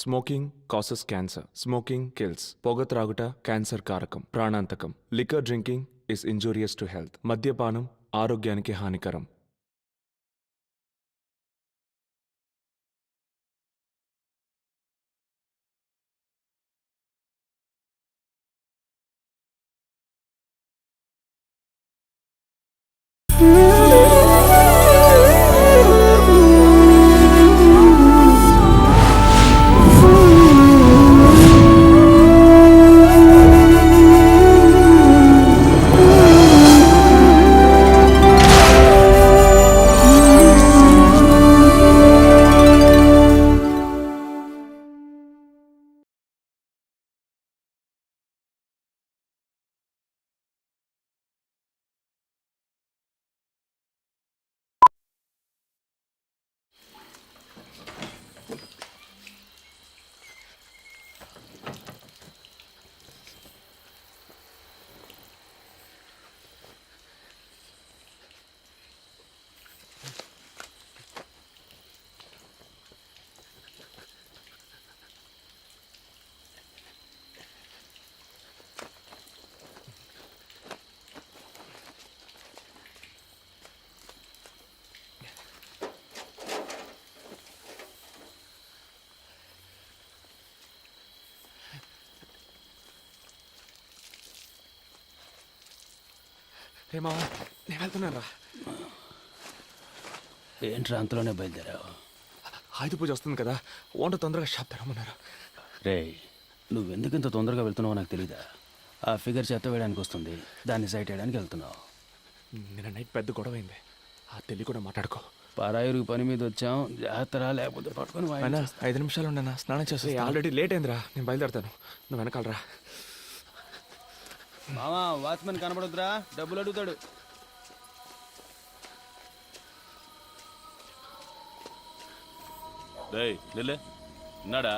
Smoking causes cancer. Smoking kills. పొగ త్రాగుట cancer కారకం, ప్రాణాంతకం. Liquor drinking is injurious to health. మద్యపానం ఆరోగ్యానికి హానికరం. రే మావా, నేను వెళ్తున్నాను రా. ఏంట్రా అంతలోనే బయలుదేరావు? ఆయుధ పూజ వస్తుంది కదా, వంట తొందరగా షాప్ తెరమన్నారు. రే, నువ్వెందుకు ఇంత తొందరగా వెళ్తున్నావో నాకు తెలీదా? ఆ ఫిగర్ చెత్త వేయడానికి వస్తుంది, దాన్ని సైట్ వేయడానికి వెళ్తున్నావు. నిన్న నైట్ పెద్ద గొడవ అయింది, ఆ తెలియ కూడా మాట్లాడుకో. పరాయిరు పని మీద వచ్చాం, జాగ్రత్త లేకపోతే పట్టుకొని అయినా 5 నిమిషాలు ఉండన్నా, స్నానం చేస్తే ఆల్రెడీ లేట్ అయిందిరా. నేను బయలుదేరుతాను, నువ్వు వెనకాలరా. మామా, వాచ్మెన్ కనబడుద్దురా, డబ్బులు అడుగుతాడు. டேய் நில்லு. என்னடா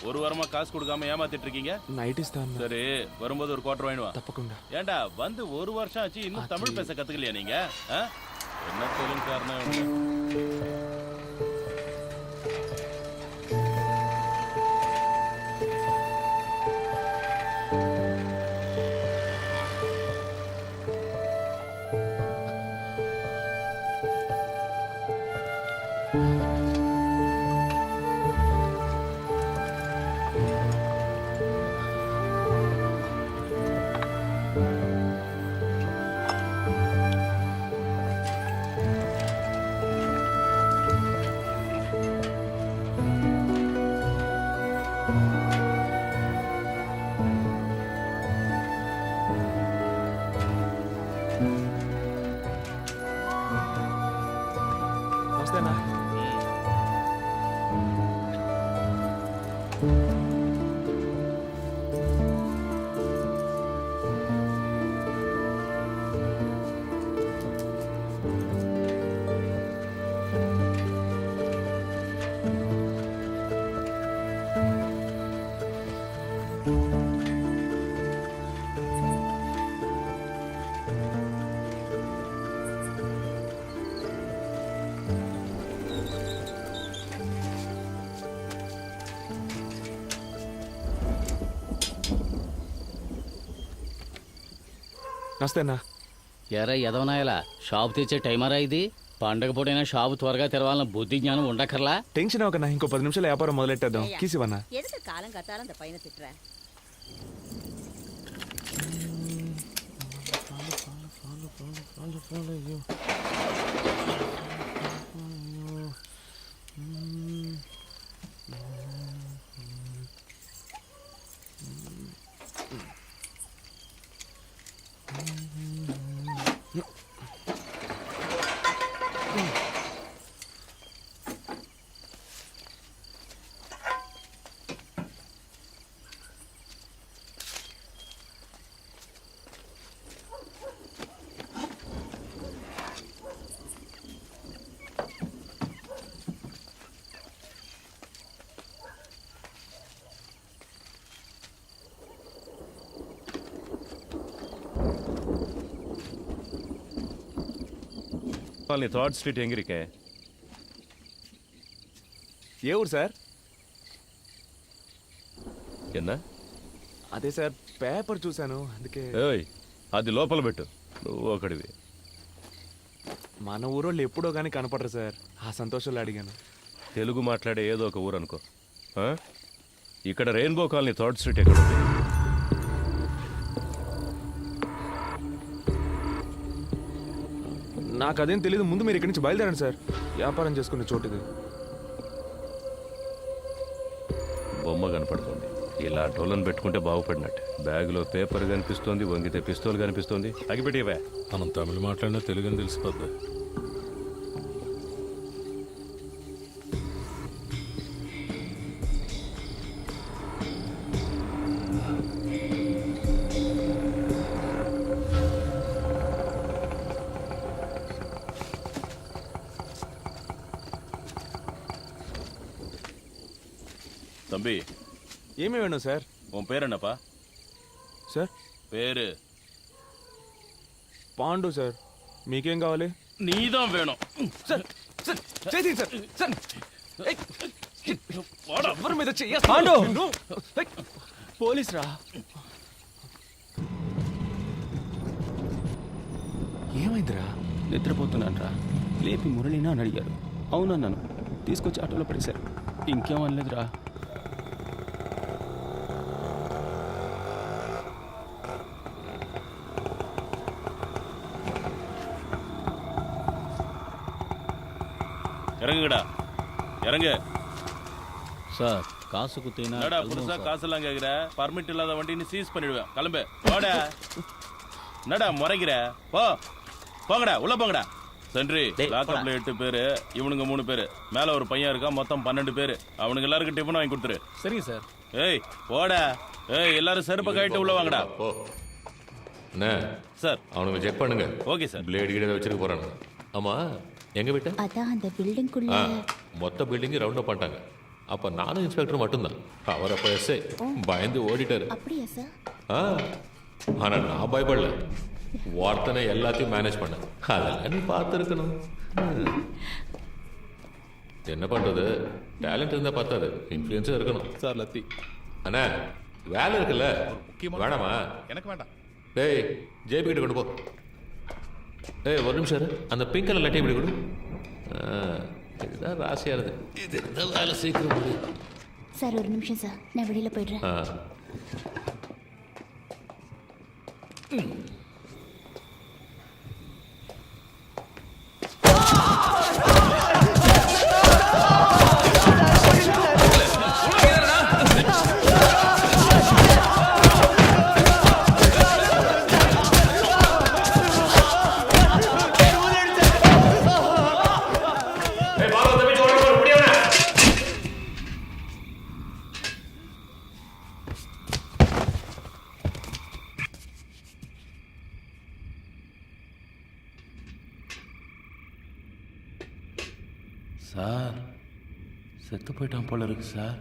ஒரு வாரமா காசு கொடுக்காம ஏமாத்திட்டு இருக்கீங்க? நைட் இஸ்தான். சரி, வரும்போது ஒரு குவார்டர் வாங்கிடுவா. தப்பకుండా. ஏண்டா வந்து ஒரு வருஷம் ஆச்சு, இன்னும் தமிழ் பேச கத்துக்கலையா நீங்க? என்ன தொழில் காரணம்? వస్తేనా? నమస్తేనా? ఎరా ఎదవనాయలా, షాపు తెచ్చే టైమరా ఇది? పండగ పూటైనా షాపు త్వరగా తెరవాలన్న బుద్ధి జ్ఞానం ఉండక్కర్లా? టెన్షన్ అవ్వకన్నా, ఇంకో 10 నిమిషాలు వ్యాపారం మొదలెట్టేద్దాం. కీసివన్నా ఎదుట కాలం కట్టాలంత పైన తిట్రా. நீ 3rd ஸ்ட்ரீட் எங்க இருக்க? ఏ ఊరు సార్? ఎన్నా అదే సార్ పేపర్ చూశాను అందుకే. ఏయ్ అది లోపల పెట్టు, నువ్వు ఒకడివి. మన ఊరోళ్ళు ఎప్పుడో కానీ కనపడరు సార్, ఆ సంతోషంలో అడిగాను. తెలుగు మాట్లాడే ఏదో ఒక ఊరు అనుకో. ఆ? ఇక్కడ రెయిన్బో కాలనీ 3rd స్ట్రీట్ ఎక్కడ ఉంది? నాకు అదేం తెలియదు, ముందు మీరు ఇక్కడి నుంచి బయలుదేరండి సార్, వ్యాపారం చేసుకునే చోటు ఇది. బొమ్మ కనపడుతుంది, ఇలా డోలను పెట్టుకుంటే బాగుపడినట్టు. బ్యాగులో పేపర్ కనిపిస్తోంది, వంగితే పిస్తోల్ కనిపిస్తోంది. అగిపెట్టివే. మనం తమిళ మాట్లాడినా తెలుగు అని తెలిసిపోద్ది. தம்பி ఏమీ వేணும் సార్? உன் பேர் என்னப்பா? సార్ பேரு పాండు సార్, మీకేం కావాలి? நீதான் வேணும். సార్ సార్ చేతి సార్ సార్ ఎవరి మీద పాండు! పోలీస్ రా. ఏమైందిరా? నిద్రపోతున్నాను రా, లేపి మురళినా అని అడిగారు. అవునన్నాను, తీసుకొచ్చి ఆటోలో పడేశారు. ఇంకేం అనలేదురా. இறங்குங்கடா, இறங்கு. சார் காசு குத்தினா என்னடா புதுசா காசெல்லாம் கேக்குற? பர்மிட் இல்லாத வண்டின்னு சீஸ் பண்ணிடுவேன். கிளம்பு போடா. என்னடா முறைக்கிற? போ, போங்கடா, உள்ள போங்கடா. சென்ட்ரி லாக்கப்ல 8 பேரு, இவனுங்க 3 பேரு, மேல ஒரு பையன் இருக்கா, மொத்தம் 12 பேரு. அவனுக்கு எல்லாருக்கும் டிஃபன் வாங்கி கொடுத்துரு. சரிங்க சார். ஏய் போடா. ஏய் எல்லாரும் செருப்பை கழிட்டு உள்ள வாங்கடா. போ அண்ணே, சார் அவனுங்க செக் பண்ணுங்க. Okay sir. பிளேடு கிட்ட வச்சிருக்க போறானு. ஆமா எங்க விட்ட? அதான் அந்த பில்டிங்குள்ள. மொத்த பில்டிங் ரவுண்ட் அப் பண்ணிட்டாங்க. அப்ப நானும் இன்ஸ்பெக்டர் மட்டும்தான். அவர் அப்ப எஸ்ஐ பயந்து ஓடிட்டாரு. அப்படியா சார்? ஆனா நான் பயப்படல, வார்த்தனை எல்லாத்தையும் மேனேஜ் பண்ண. அதெல்லாம் நீ பார்த்துருக்கணும். என்ன பண்றது, டேலண்ட் இருந்தா பார்த்தாது, இன்ஃப்ளூயன்ஸும் இருக்கணும். சார் லத்தி. அண்ணா வேலை இருக்குல்ல, வேணாமா? எனக்கு வேண்டாம். டேய் ஜேபி கிட்ட கொண்டு போ. ஏய் ஒரு நிமிஷம் இரு, அந்த பிங்க் கலர் லட்டி இப்படி கொடு. இதுதான் ராசியா இருக்கு, இது இந்த வேலை சீக்கிரம் முடியும். சார் ஒரு நிமிஷம் சார், நான் வெளியில போயிடுறேன். சார் செத்து போயிட்டான் போல இருக்கு சார்.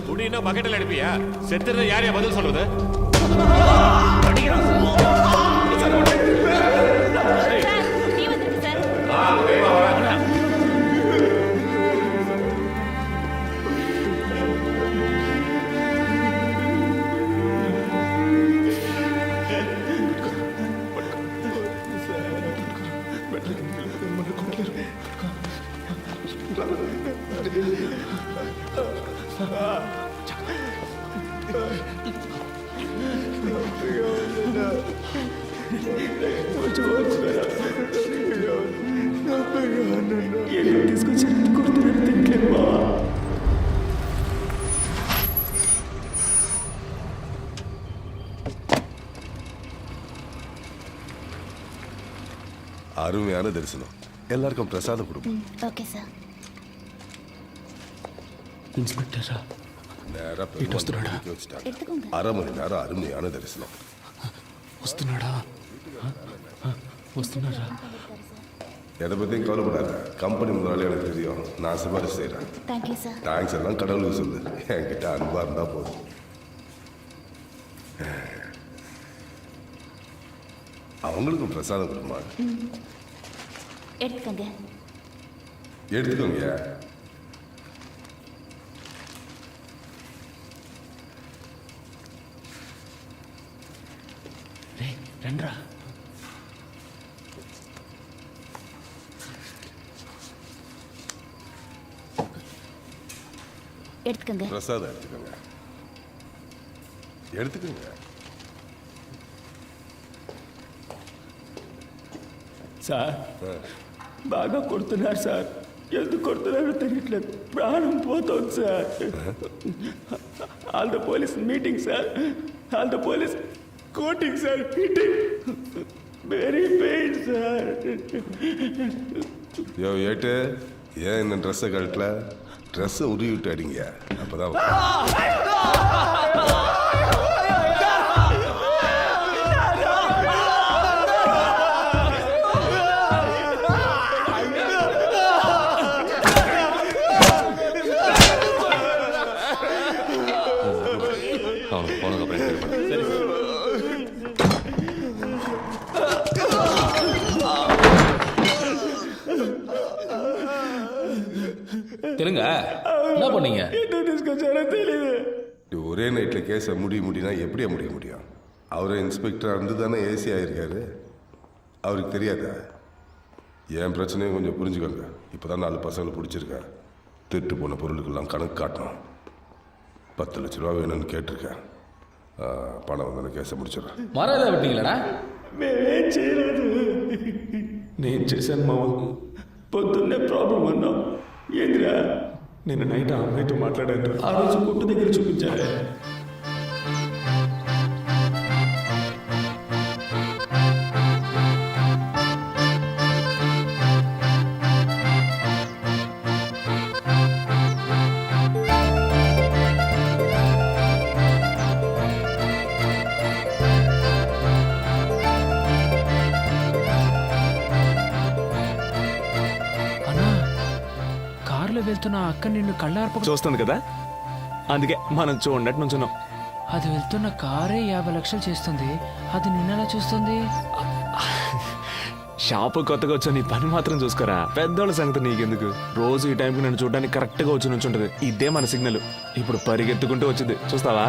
குடினா பக்கெட்டில் எடுப்பியா? செத்துறது யாரையா பதில் சொல்றது? நீ வந்துருங்க சார். அருமையான தரிசனம். எல்லாருக்கும் பிரசாதம் கொடுப்போம். Okay sir. ఇన్స్పెక్టరా நேரா பெருமாள் கோயிலுக்கு வச்சுட்டாங்க. ఎత్తుకోండి. 1/2 மணி நேரம் அருமையான தரிசனம். వస్తున్నాడా? వస్తున్నారా? எதை பற்றியும் கவலைப்படாத. கம்பெனி முதலாளி எனக்கு தெரியும். நான் சிபாரிசு செய்கிறேன். Thank you sir. தேங்க்ஸ் எல்லாம் கடவுளுக்கு சொல்லு. என்கிட்ட அன்பா இருந்தா போதும். அவங்களுக்கும் பிரசாதம் கொடுமா. ఎత్తుకోండి. எடுத்துக்கோங்க. రే రండ్రా. ఎత్తుకోండి. பிரசாதம் எடுத்துக்கோங்க. எடுத்துக்கோங்க. సార్ బాగా కొడుతున్నారు సార్. ఎందుకు కొడుతున్నారో తెలియట్లేదు. ప్రాణం పోతుంది sir. All the police meeting sir. All the police coating sir. Meeting very pain sir. யோ ஏட்டு, ஏன் இந்த ட்ரெஸ்ஸை கழட்டல? ட்ரெஸ்ஸை உருவி விட்டு அடிங்க. அப்பதான் அவனுக்கு போனதுக்கப்புறம் எனக்கு பண்ணு. சரி சார். தெலுங்க என்ன பண்ணீங்க? ఎందుకు తీసుకొచ్చారో తెలియదు. ஒரே நைட்டில் கேஸை முடினா எப்படியா முடிய முடியும்? அவரே இன்ஸ்பெக்டராக இருந்து தானே ஏசி ஆகிருக்காரு. அவருக்கு தெரியாதா? என் பிரச்சனையும் கொஞ்சம் புரிஞ்சுக்கோங்க. இப்போ தான் 4 பசங்களை பிடிச்சிருக்கேன். திருட்டு போன பொருளுக்கெல்லாம் கணக்கு காட்டணும். 10 லட்ச ரூபா வேணும்னு கேட்டிருக்கேன். பணம் வந்தோடனே கேஸை முடிச்சிடுறேன். மரம் ஏதாவது விட்டீங்களாடா? మేమేం చేయలేదు. నేను చేశాను మామ. పొద్దున్నే ప్రాబ్లం అన్నాం. ఏందిరా? నిన్న నైట్ ఆ అమ్మాయితో మాట్లాడాను. ఆ రోజు కొట్టు దగ్గర చూపించారే. కారులో వెళ్తున్న ఆ అక్క నిన్ను కళ్ళార్ప చూస్తుంది కదా, అందుకే మనం చూడనట్టు నుంచున్నాం. అది వెళ్తున్న కారే 50 లక్షలు చేస్తుంది, అది నిన్నలా చూస్తుంది. షాపు కొత్తగా వచ్చా, నీ పని మాత్రం చూసుకోరా. పెద్దోళ్ళ సంగతి నీకెందుకు? రోజు ఈ టైంకి నన్ను చూడడానికి కరెక్ట్గా వచ్చి నుంచుంటది. ఇదే మన సిగ్నల్. ఇప్పుడు పరిగెత్తుకుంటూ వచ్చింది, చూస్తావా?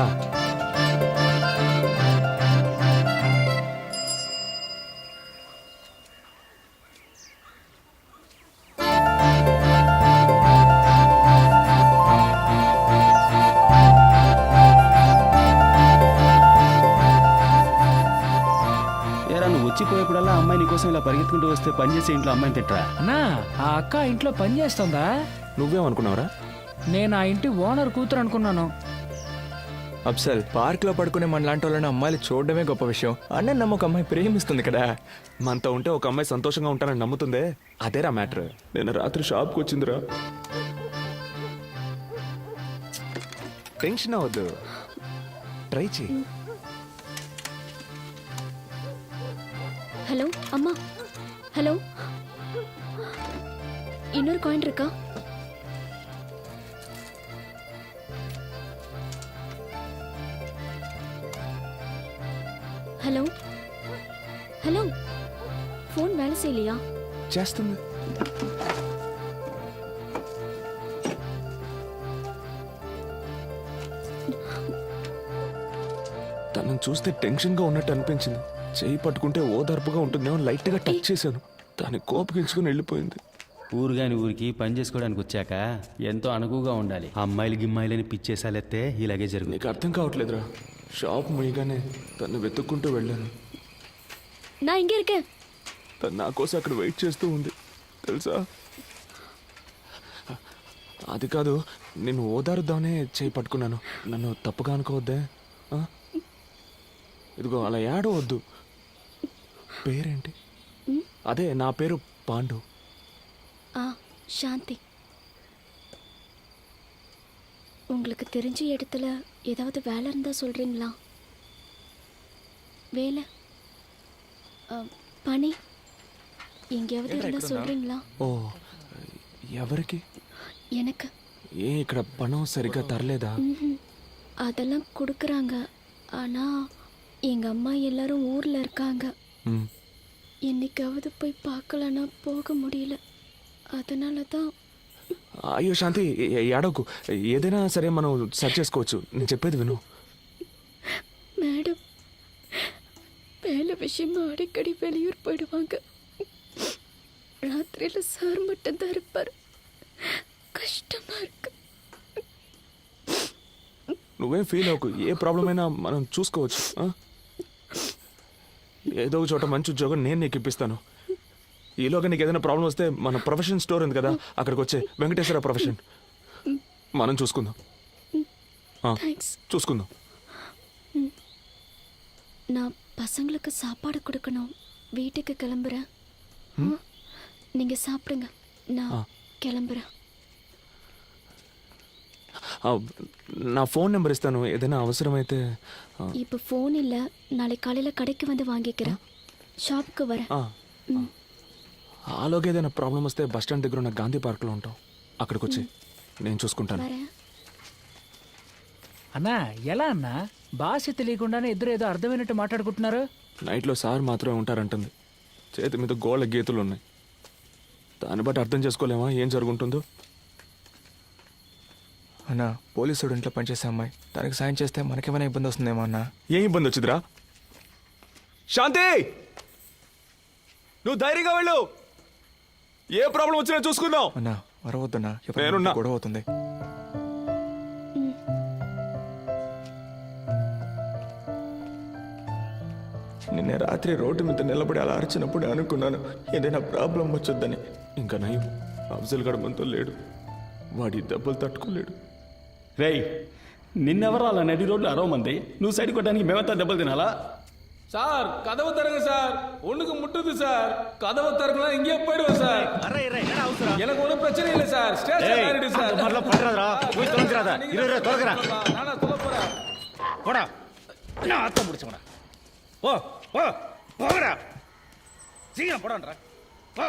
ఏరా నువ్వు వచ్చిపోయేప్పుడల్లా అమ్మాయి నీకోసం ఇలా పరిగెత్తుకుంటూ వస్తే పని చేసే ఇంట్లో అమ్మాయిని తిట్టరా? అన్నా, ఆ అక్క ఇంట్లో పని చేస్తుందా? నువ్వేమనుకున్నావురా? నేను ఆ ఇంటి ఓనర్ కూతురు అనుకున్నాను. అబ్సల్, పార్క్ లో పడుకునే మన లాంటి వాళ్ళని అమ్మాయిలు చూడడమే గొప్ప విషయం. అన్న నమ్మ ఒక అమ్మాయి ప్రేమిస్తుంది కదా. మనతో ఉంటే ఒక అమ్మాయి సంతోషంగా ఉంటానని నమ్ముతుందే, అదేరా మ్యాటర్. నేను రాత్రి షాప్కి వచ్చిందిరా. టెన్షన్ అవ్వద్దు, ట్రై చేయి. ஹலோ அம்மா, ஹலோ, இன்னொரு காயின் இருக்கா? ஹலோ ஹலோ, ஃபோன் வேலை செய்யலையா? చేస్తుంది. తనను చూస్తే టెన్షన్గా ఉన్నట్టు అనిపించింది. చేయి పట్టుకుంటే ఓదార్పుగా ఉంటుందేమో లైట్గా టచ్ చేశాను. దాన్ని కోపగించుకుని వెళ్ళిపోయింది. ఊరుగాని ఊరికి పని చేసుకోవడానికి వచ్చాక ఎంతో అనుకువగా ఉండాలి. అమ్మాయిలు గిమ్మాయిలని పిచ్చేసాలెత్తే ఇలాగే జరుగుతుంది. నీకు అర్థం కావట్లేదురా. షాప్ ముయ్యగానే తను వెతుక్కుంటూ వెళ్ళాను. நான் இங்கே இருக்கேன். తను నా కోసం అక్కడ వెయిట్ చేస్తూ ఉంది తెలుసా. అది కాదు, నేను ఓదారుద్దామనే చేయి పట్టుకున్నాను. నన్ను తప్పుగా అనుకోవద్దే. ఆ? ఇదిగో అలా ఏడవద్దు. పేరేంటి? అదే నా పేరు పాండు. சாந்தி. உங்களுக்கு தெரிஞ்ச இடத்துல ஏதாவது வேலை இருந்தா சொல்றீங்களா? வேலை, పని எங்கேயாவது இருந்தா சொல்றீங்களா? ఓ, ఎవరికి? எனக்கு. ఏ ఇక్కడ పణం సరిగ్గా తరలేదా? அதெல்லாம் கொடுக்குறாங்க. ஆனா எங்க அம்மா எல்லாரும் ஊர்ல இருக்காங்க. என்னைக்காவது போய் பார்க்கலன்னா போக முடியல. அதனால தான். అయ్యో శాంతి, ఏడవకు. ఏదైనా సరే మనం సెర్చ్ చేసుకోవచ్చు. నేను చెప్పేది విను. மேடம் வேலை விஷயமா அடிக்கடி வெளியூர் போயிடுவாங்க. ராத்திரியில சார் மட்டும்தான் இருப்பார். కష్టమా இருக்கு. నువ్వేం ఫీల్ అవ్వకు. ఏ ప్రాబ్లం అయినా మనం చూసుకోవచ్చు. ఏదో ఒక చోట మంచి ఉద్యోగం నేను నీకు ఇప్పిస్తాను. ఈలోగా నీకు ఏదైనా ప్రాబ్లం వస్తే మన ప్రొఫెషన్ స్టోర్ ఉంది కదా, అక్కడికి వచ్చే వెంకటేశ్వర ప్రొఫెషన్ మనం చూసుకుందాం. చూసుకుందాం. நான் பசங்களுக்கு சாப்பாடு கொடுக்கணும். வீட்டுக்கு கிளம்புறேன். நீங்க சாப்பிடுங்க, நான் கிளம்புறேன். నా ఫోన్ నెంబర్ ఇస్తాను. ఏదైనా అవసరమైతే. இப்போ ஃபோன் இல்லை, நாளை காலையில் கடைக்கு வந்து வாங்கிக்கிறேன். షాప్కి வரேன். ఆలోగా ఏదైనా ప్రాబ్లం వస్తే బస్ స్టాండ్ దగ్గర ఉన్న గాంధీ పార్క్లో ఉంటాం. అక్కడికి వచ్చి నేను చూసుకుంటాను. வரேன். అన్నా ఎలా అన్నా? భాష తెలియకుండానే ఇద్దరు ఏదో అర్థమైనట్టు మాట్లాడుకుంటున్నారు. నైట్లో సార్ మాత్రమే ఉంటారంటుంది. చేతి మీద గోళ్ళ గీతలు ఉన్నాయి. దాన్ని బట్టి అర్థం చేసుకోలేమా ఏం జరుగుంటుందో? అన్న, పోలీసుడు ఇంట్లో పనిచేసే అమ్మాయి, తనకి సాయం చేస్తే మనకేమైనా ఇబ్బంది వస్తుందేమో అన్న. ఏం ఇబ్బంది వచ్చిందిరా? శాంతి, నువ్వు ధైర్యంగా వెళ్ళు. ఏ ప్రాబ్లం వచ్చినా చూసుకుందాం. అన్న వరవద్దన్నా, నేనున్నా. గొడవ అవుతుంది. నిన్న రాత్రి రోడ్డు మీద నిలబడి అలా అరిచినప్పుడు అనుకున్నాను ఏదైనా ప్రాబ్లం వచ్చొద్దని. ఇంకా నయం, అఫ్జల్ గడ మనతో లేడు. వాడి దెబ్బలు తట్టుకోలేడు. రేయ్, నిన్నెవరు అలా నడి రోడ్లు అరవమంది? నువ్వు సైడ్ కొట్టడానికి మేమంతా దెబ్బలు తినాలా? சார் கதவு தருங்க சார், ஒண்ணுக்கு முட்டுது சார். கதவு தரக்கலாம், இங்கே போயிடுவோம் சார். எனக்கு ஒன்றும் பிரச்சனை இல்லை சார். ஸ்டேஷன் ஆயிடுது சார். நானா சொல்ல போறேன். போடா, நான் ஆத்த முடிச்சவனா. ஓ ஓ போடா, சீக்கிரம் போடான்றா. போ.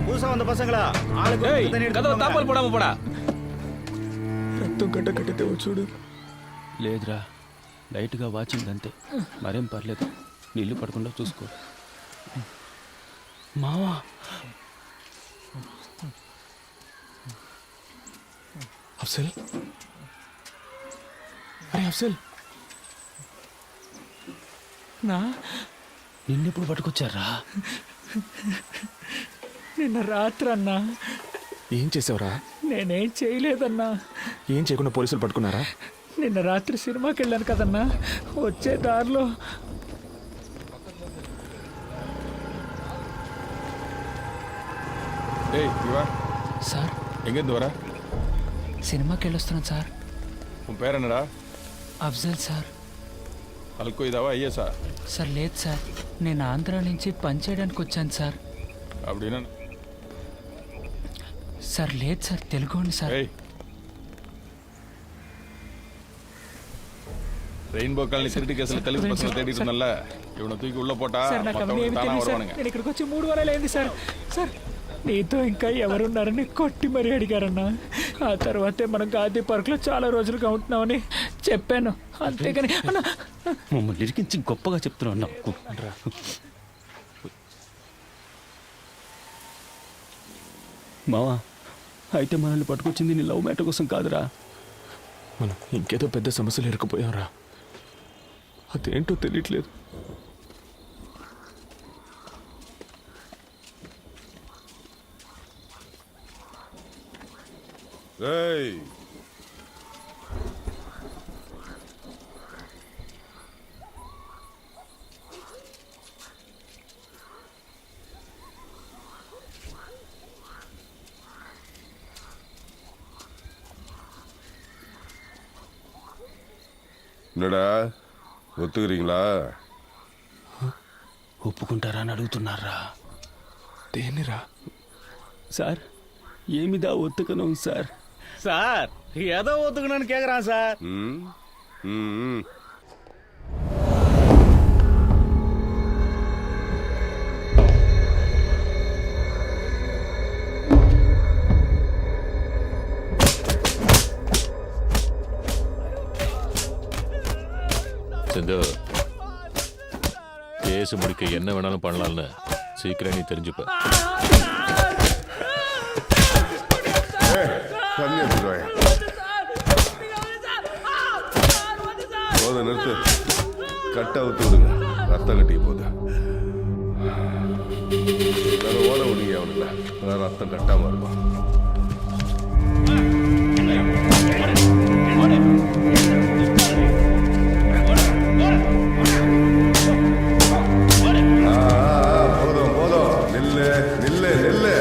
புதுசா வந்த பசங்களா, கதவு தாப்பால் போடாம போடா. రక్తం గడ్డ కట్టితే చూడు. లేదురా, లైట్గా వాచింగ్ అంతే, మరేం పర్లేదు. నీళ్లు పడకుండా చూసుకో. మావా, అఫ్జల్, అరే అఫ్జల్, నిన్నెప్పుడు పట్టుకొచ్చారా? నిన్న రాత్రి అన్నా. ఏం చేసావురా? నేనేం చేయలేదన్నా. ఏం చేయకుండా పోలీసులు పట్టుకున్నారా? నిన్న రాత్రి సినిమాకి వెళ్ళాను కదన్నా, వచ్చే దారిలో సార్ எங்கேருந்து வர? సినిమాకి వెళ్ళొస్తున్నాను సార్. உன் பேர் என்னடா? అఫ్జల్ సార్. అల్కో ఇదావా ஐஎஸ்ஆ? సార్ లేదు సార్, నేను ఆంధ్ర నుంచి పని చేయడానికి వచ్చాను సార్. அப்படின்னா సార్ లేదు సార్, తెలుగోండి సార్. ரெயின்போ காலனி திருட்டு கேஸ்ல தெலுங்கு பசங்க தேடிட்டு இருந்தல்ல, இவனை தூக்கி உள்ள போட்டா సార్ నాకు అవన్నీ ఏమీ தானா తెలియదు సార్. வருவானுங்க. నేను ఇక్కడికి వచ్చి 3 వారాలు అయింది సార్. సార్ నీతో ఇంకా ఎవరున్నారని కొట్టి మరీ అడిగారన్నా. ఆ తర్వాతే మనం గాంధీ పార్క్లో చాలా రోజులుగా ఉంటున్నామని చెప్పాను, అంతేగాని అన్నా. మమ్మల్ని ఇరికించి గొప్పగా చెప్తున్నావు నాకు. మావా, అయితే మనల్ని పట్టుకొచ్చింది నీ లవ్ మ్యాటర్ కోసం కాదురా. మనం ఇంకేదో పెద్ద సమస్యలు ఇరుక్కుపోయారా, అదేంటో తెలియట్లేదు. రేయ్, என்னடா ஒத்துக்கிறீங்களா? ఒప్పుకుంటారా అని అడుగుతున్నారా? దేనిరా? సార్ ఏమిదా ఒత్తుకను సార్? సార్ ఏదో ఒత్తుకున్నాను కేకరా సార్. ம் ம் செந்து கேஸ் முடிக்க என்ன வேணாலும் பண்ணலாம்னு சீக்கிரம் நீ தெரிஞ்சுப்ப. தண்ணி எடுத்துட்டு போத நிறுத்து, கட்டை அவுத்து விடுங்க, ரத்தம் கட்டிக்க போகுது. ஓட விடுங்க அவனுல, அதான் ரத்தம் கட்டாம இருக்கும். போதும் போதும், நில்லு நில்லு நில்லு.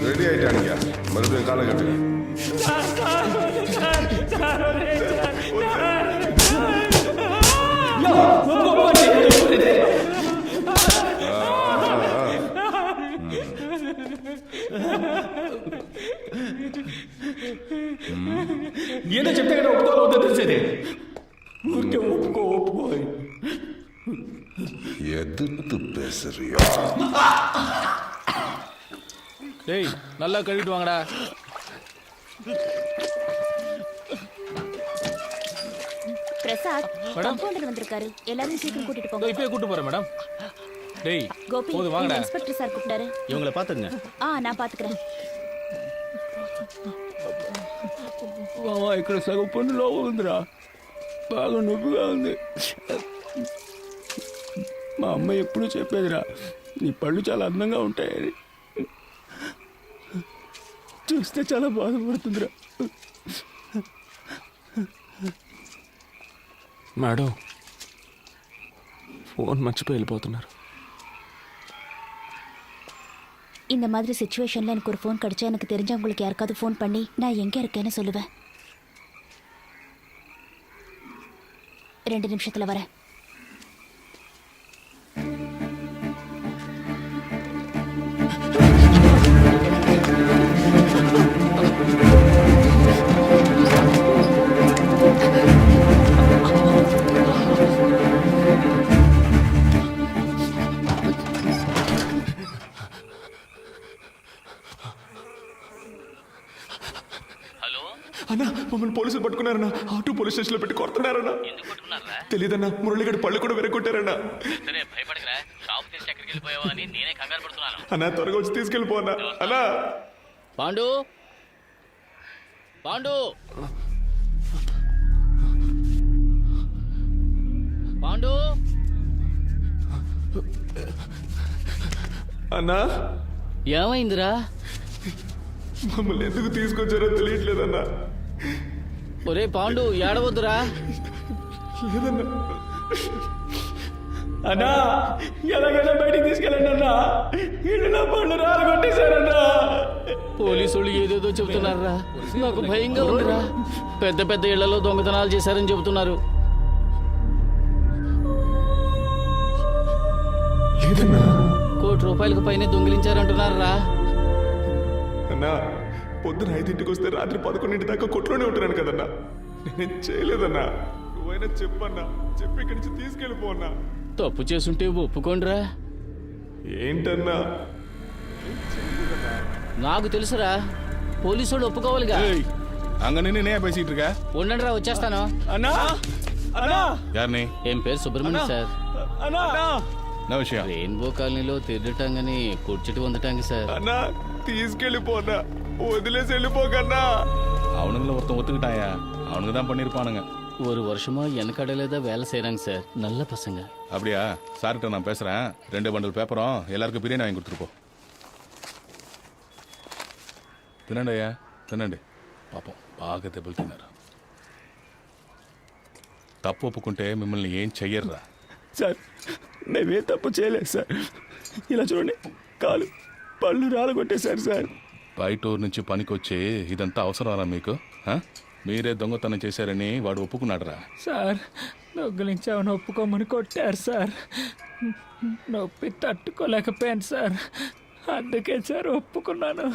ரெடி ஆயிட்டானுங்க, மறுபடியும் காலை கட்டுங்க. ఏదో చెప్తే కదా ఒప్పుకోవద్దో తెలిసేది. ఊరికే ఒప్పుకో ఒప్పుకో. எதிர்த்து பேசுறியா? டேய் நல்லா கழுவிட்டு வாங்கடா. பிரசாத் கம்பவுண்டர் வந்திருக்காரு, எல்லாரும் சீக்கிரம் கூட்டிட்டு போங்க. இப்பயே கூட்டு போறேன் மேடம். டேய் கோபி, போது வாங்கடா. இன்ஸ்பெக்டர் சார் கூப்பிட்டாரு. இவங்களை பாத்துங்க. நான் பாத்துக்கிறேன். ఇక్కడ సగం పన్నులో ఉందిరా, బాగా నొప్పిగా ఉంది. మా అమ్మ ఎప్పుడూ చెప్పేదిరా, నీ పళ్ళు చాలా అందంగా ఉంటాయని. చూస్తే చాలా బాధపడుతుందిరా. మేడం, ఫోన్ మర్చిపోయి వెళ్ళిపోతున్నారు. இந்த மாதிரி சிச்சுவேஷன்ல எனக்கு ஒரு ஃபோன் கிடைச்சா எனக்கு தெரிஞ்சவங்களுக்கு யாருக்காவது ஃபோன் பண்ணி நான் எங்க இருக்கேன்னு சொல்லுவேன். 2 நிமிஷத்துல வரேன். అన్నా, మమ్మల్ని పోలీసులు పట్టుకున్నారన్నా. ఆటో పోలీస్ స్టేషన్ లో పెట్టి కొడుతున్నారన్నా. తెలియదన్నా, మురళిగడి పళ్ళు కూడా వెరగొట్టారన్నా. అన్నా త్వరగా వచ్చి తీసుకెళ్ళిపోన్నా. అన్నా పాండు పాండు పాండు అన్నా, ఏమైందిరా? మమ్మల్ని ఎందుకు తీసుకొచ్చారో తెలియట్లేదన్నా. ఒరే పాండు, ఏడవద్దురా. లేదన్నా. అన్నా ఎలాగైనా బయటికి తీసుకెళ్ళండి అన్నా, ఇల్లు నా పళ్ళు రాలగొట్టేశారన్నా. పోలీసులు ఏదేదో చెబుతున్నారా, నాకు భయంగా ఉందిరా. పెద్ద పెద్ద ఇళ్లలో దొంగతనాలు చేశారని చెబుతున్నారు. లేదన్నా. ₹1 కోటి పైనే దొంగిలించారంటున్నారా? అన్నా, పొద్దున 5ంటికి వస్తే రాత్రి 11 దాకా కొట్లోనే ఉంటున్నాను కదన్నా. నేనేం చేయలేదన్నా. నువ్వైనా చెప్పన్నా, చెప్పి ఇక్కడి నుంచి తీసుకెళ్ళిపోన్నా. తప్పు చేసుంటే ఒప్పుకోండిరా. ఏంటన్నా? నాకు తెలుసురా, పోలీసు వాళ్ళు ఒప్పుకోవాలిగా. அங்க நின்று என்ன பேசிட்டு இருக்க? ఉండండి రా, వచ్చేస్తాను. అన్నా అన్నా யாருனே? ఏం పేరు సుబ్రహ్మణ్యం సార్. అన్నా என்ன விஷயம்? రెయిన్బో కాలనీలో తిరగటానికి కూర్చుటి వందటానికి సార్. అన్నా తీసుకెళ్ళిపోన్నా, వదిలేసి వెళ్ళిపోకన్నా. அவனுங்கள ஒருத்தன் ஒத்துக்கிட்டாயா, அவனுக்கு தான் பண்ணியிருப்பானுங்க. ஒரு வருஷமா எனக்கடையில தான் வேலை செய்கிறாங்க சார். நல்ல பசங்க. அப்படியா? சார்கிட்ட நான் பேசுகிறேன். 2 பண்டல் பேப்பரும் எல்லாருக்கும் பிரியாணி வாங்கி கொடுத்துருப்போம். తినండి అయ్యా, తినండి. పాపం బాగా దెబ్బలు తిన్నారు. తప్పు ఒప్పుకుంటే మిమ్మల్ని ఏం చెయ్యర్రా. సార్ మేమే తప్పు చేయలేదు సార్. ఇలా చూడండి, కాలు పళ్ళు రాలగొట్టేశారు సార్. బయట ఊరు నుంచి పనికొచ్చి ఇదంతా అవసరాలా మీకు? మీరే దొంగతనం చేశారని వాడు ఒప్పుకున్నాడురా. సార్ దొంగలించామని ఒప్పుకోమని కొట్టారు సార్. నొప్పి తట్టుకోలేకపోయాను సార్, అందుకే సార్ ఒప్పుకున్నాను.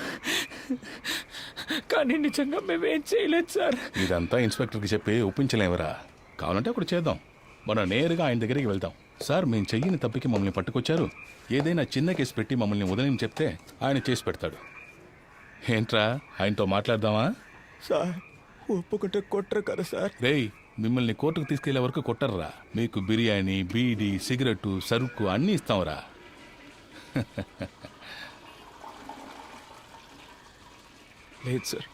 కానీ నిజంగా మేమేం చేయలేదు సార్. ఇదంతా ఇన్స్పెక్టర్కి చెప్పి ఒప్పించలేవరా? కావాలంటే అప్పుడు చేద్దాం. మనం నేరుగా ఆయన దగ్గరికి వెళ్దాం. సార్ మేము చెయ్యని తప్పికి మమ్మల్ని పట్టుకొచ్చారు, ఏదైనా చిన్న కేసు పెట్టి మమ్మల్ని వదిలేని చెప్తే ఆయన చేసి పెడతాడు. ఏంట్రా, ఆయనతో మాట్లాడదామా? సార్ ఒప్పుకుంటే కొట్టరు కదా సార్. రేయ్, మిమ్మల్ని కోర్టుకు తీసుకెళ్లే వరకు కొట్టర్రా. మీకు బిర్యానీ, బీడీ, సిగరెట్టు, సరుకు అన్నీ ఇస్తాంరా. లేదు సార్,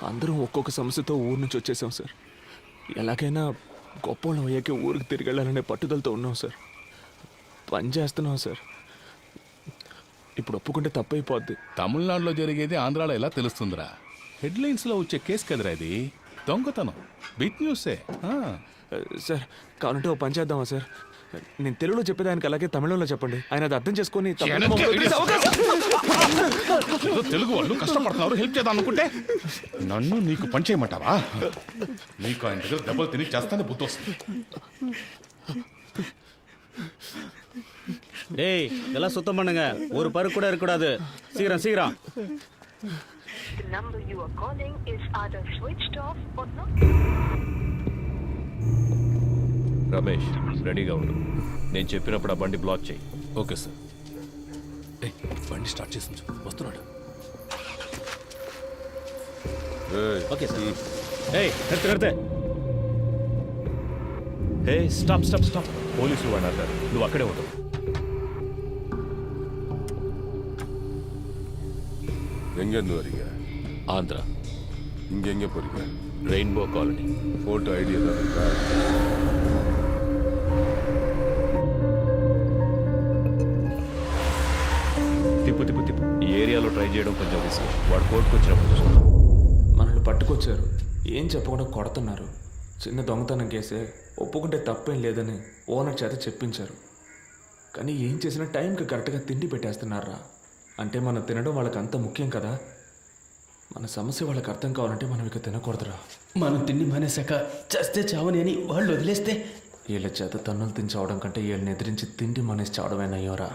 అందరం ఒక్కొక్క సమస్యతో ఊరు నుంచి వచ్చేసాం సార్. ఎలాగైనా గొప్పవాళ్ళం అయ్యాకే ఊరికి తిరిగి వెళ్ళాలనే పట్టుదలతో ఉన్నాం సార్. పని చేస్తున్నాం సార్. ఇప్పుడు ఒప్పుకుంటే తప్పైపోద్ది. తమిళనాడులో జరిగేది ఆంధ్రాలో ఎలా తెలుస్తుందిరా? హెడ్లైన్స్లో వచ్చే కేసు కదరా ఇది. దొంగతనం బిగ్ న్యూసే. సార్ కావాలంటే ఓ పని చేద్దామా సార్? నేను తెలుగులో చెప్పేదానికి అలాగే తమిళంలో చెప్పండి. ఆయన అది అర్థం చేసుకొని ఏదో తెలుగు వాళ్ళు కష్టపడుతున్నారు, హెల్ప్ చేద్దాం అనుకుంటే నన్ను నీకు పని చేయమంటావా? నీకు ఆయన దగ్గర దెబ్బలు తిని చేస్తానే బుద్ధి వస్తుంది. டேய் இதெல்லாம் சுத்தம் பண்ணுங்க, ஒரு பருக்கு கூட இருக்கக்கூடாது. சீக்கிரம் சீக்கிரம். రమేష్ రెడీగా ఉండు. నేను చెప్పినప్పుడు ఆ బండి బ్లాక్ చేయి. Okay sir. బండి స్టార్ట్ చేసి వస్తున్నాడు. Okay sir. ఏయ్ నిறுத்து. హే స్టాప్ స్టాప్ స్టాప్. పోలీసులు వాడు అన్నారు, నువ్వు అక్కడే ఉండవు. எங்கேருந்து வரீங்க? ఆంధ్ర. இங்கே எங்கே போறீங்க? Rainbow colony. ஃபோட்டோ ஐடி ஏதாவது இருக்கா? తిప్పు తిప్పు తిప్పు. ఈ ఏరియాలో ట్రై చేయడం కొంచెం రిస్క్. వాడు కోర్టుకు వచ్చినప్పుడు చూస్తాం. మనల్ని పట్టుకొచ్చారు, ఏం చెప్పకుండా కొడుతున్నారు. చిన్న దొంగతనం కేసే, ఒప్పుకుంటే తప్పేం లేదని ఓనర్ చేత చెప్పించారు. కానీ ఏం చేసినా టైంకి కరెక్ట్గా తిండి పెట్టేస్తున్నారా? అంటే మనం తినడం వాళ్ళకి అంత ముఖ్యం కదా. మన సమస్య వాళ్ళకి అర్థం కావాలంటే మనం ఇక తినకూడదురా. మనం తిండి మానేశాక చస్తే చావని అని వాళ్ళు వదిలేస్తే వీళ్ళ చేత తన్నులు తిని చావడం కంటే వీళ్ళని ఎదిరించి తిండి మానేసి చావడమేనయ్యోరా.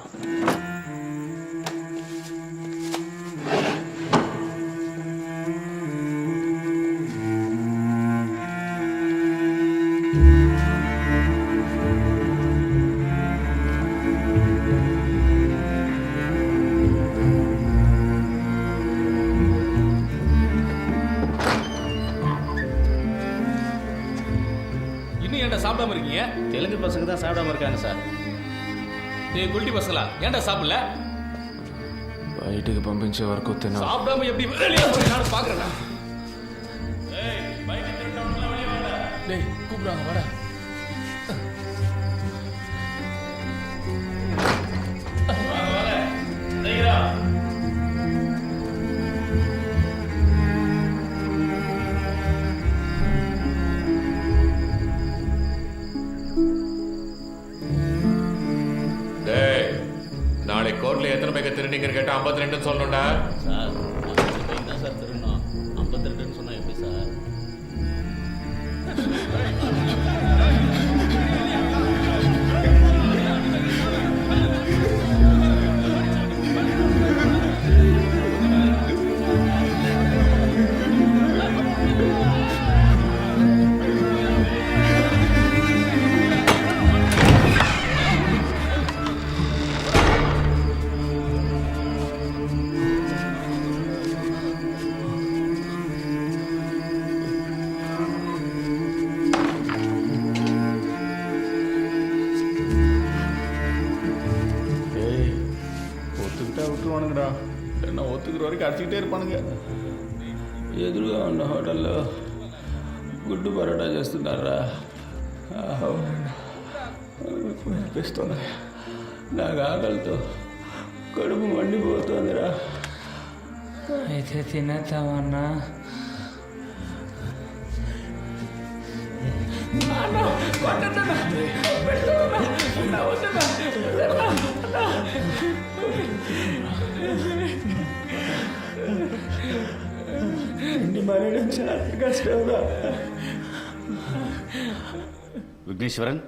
இன்னும் ஏன்டா சாப்பிடாம இருக்கீங்க? தெலுங்கு பசங்க தான் சாப்பிடாம இருக்காங்க சார். டேய் குல்டி பசங்களா, ஏன்டா சாப்பிடல? బయటికి పంపించే వరకు తిన. சாப்பிடாம எப்படி வெளியே போய் நான் பாக்குறேன்டா. டேய் கூப்பிடுறாங்க, வாடா. நாளை கோர்ட்ல எத்தனை பேக்க திருநீங்கன்னு கேட்டா 52 சொல்லணும்டா. சார் 50 பைக் தான் சார் திருடணும். 52ன்னு சொன்னா எப்படி சார்? ஒத்துக்கிட்டா விட்டுருவானுங்கடா, என்ன ஒத்துக்கிற வரைக்கும் அடிச்சுக்கிட்டே இருப்பானுங்க. ఎదురుగా ఉన్న హోటల్లో గుడ్డు పరోటా చేస్తున్నారా? అనిపిస్తుంది. నాకు ఆకలితో కడుపు మండిపోతుందిరా. అయితే తినేద్దామన్నా. చాలా கஷ்டம்டா. விக்னேஸ்வரன்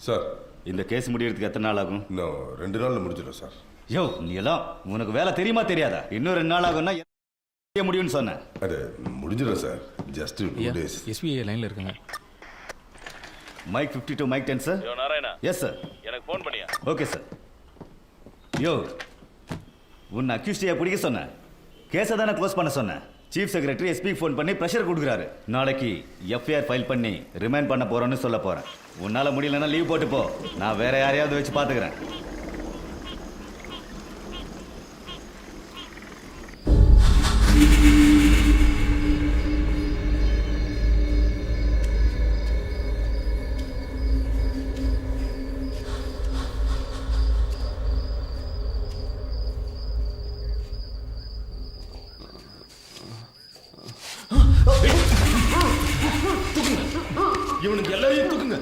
சார், இந்த கேஸ் முடியறதுக்கு எத்தனை நாள் ஆகும்? இன்னும் 2 நாளில் முடிஞ்சிடும் சார். யோ, நீ எல்லாம் உனக்கு வேலை தெரியுமா தெரியாதா? இன்னும் 2 நாள் ஆகும்னா முடியும்னு சொன்னேன். அது முடிஞ்சிடும் சார். Just 2 days. எஸ்பிஐ லைனில் இருக்குங்க. Mike 52 mike 10 sir. யோ நாராயணா. Yes sir. எனக்கு ஃபோன் பண்ணியா? Okay sir. யோ, உன்னை அக்யூஸ்டியா பிடிக்க சொன்னேன். கேஸை தானே க்ளோஸ் பண்ண சொன்னேன். சீஃப் செக்ரட்டரி எஸ்பி ஃபோன் பண்ணி ப்ரெஷர் கொடுக்குறாரு. நாளைக்கு எஃப்ஐஆர் ஃபைல் பண்ணி ரிமைண்ட் பண்ண போறோன்னு சொல்ல போறேன். உன்னால முடியலன்னா லீவ் போட்டு போ. நான் வேற யாரையாவது வச்சு பாத்துக்கிறேன். இவனுக்கு எல்லாரையும் தூக்குங்க.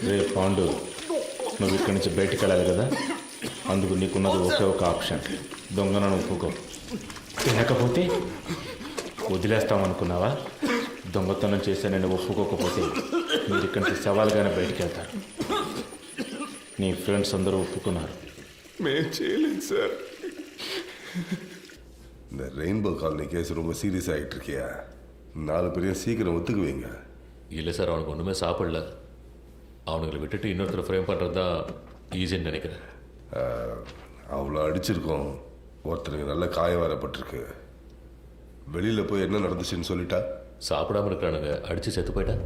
రే పాండు, నువ్వు ఇక్కడి నుంచి బయటికి వెళ్ళాలి కదా, అందుకు నీకున్నది ఒకే ఒక ఆప్షన్. దొంగను ఒప్పుకో. తినకపోతే వదిలేస్తామనుకున్నావా? దొంగతనం చేస్తే నేను ఒప్పుకోకపోతే మీరు ఇక్కడి నుంచి సవాల్గానే బయటికి వెళ్తారు. నీ ఫ్రెండ్స్ అందరూ ఒప్పుకున్నారు. మేము చేయలేదు சார். இந்த ரெயின்போ காலனி கேஸ் ரொம்ப சீரியஸ் ஆகிட்டு இருக்கியா? 4 பேரையும் சீக்கிரம் ஒத்துக்குவீங்க. இல்லை சார், அவனுக்கு ஒன்றுமே சாப்பிடல. அவனுங்களை விட்டுட்டு இன்னொருத்தர் ஃப்ரேம் பண்ணுறது தான் ஈஸின்னு நினைக்கிறேன். அவ்வளோ அடிச்சிருக்கோம். ஒருத்தருக்கு நல்ல காயம் வரப்பட்டிருக்கு. வெளியில் போய் என்ன நடந்துச்சுன்னு சொல்லிட்டா? சாப்பிடாம இருக்கிறானுங்க, அடித்து செத்து போயிட்டான்.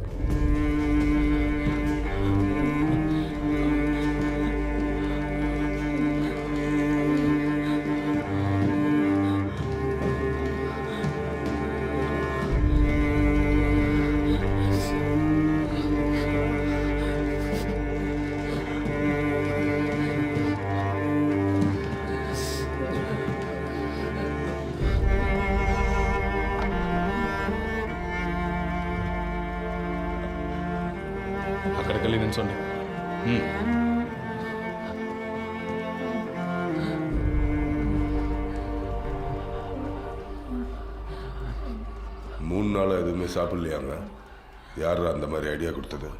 అక్కడికి వెళ్ళి నిల్చోండి. மூணு நாளாக எதுவுமே சாப்பிடலையாங்க. யார் அந்த மாதிரி ஐடியா கொடுத்தது?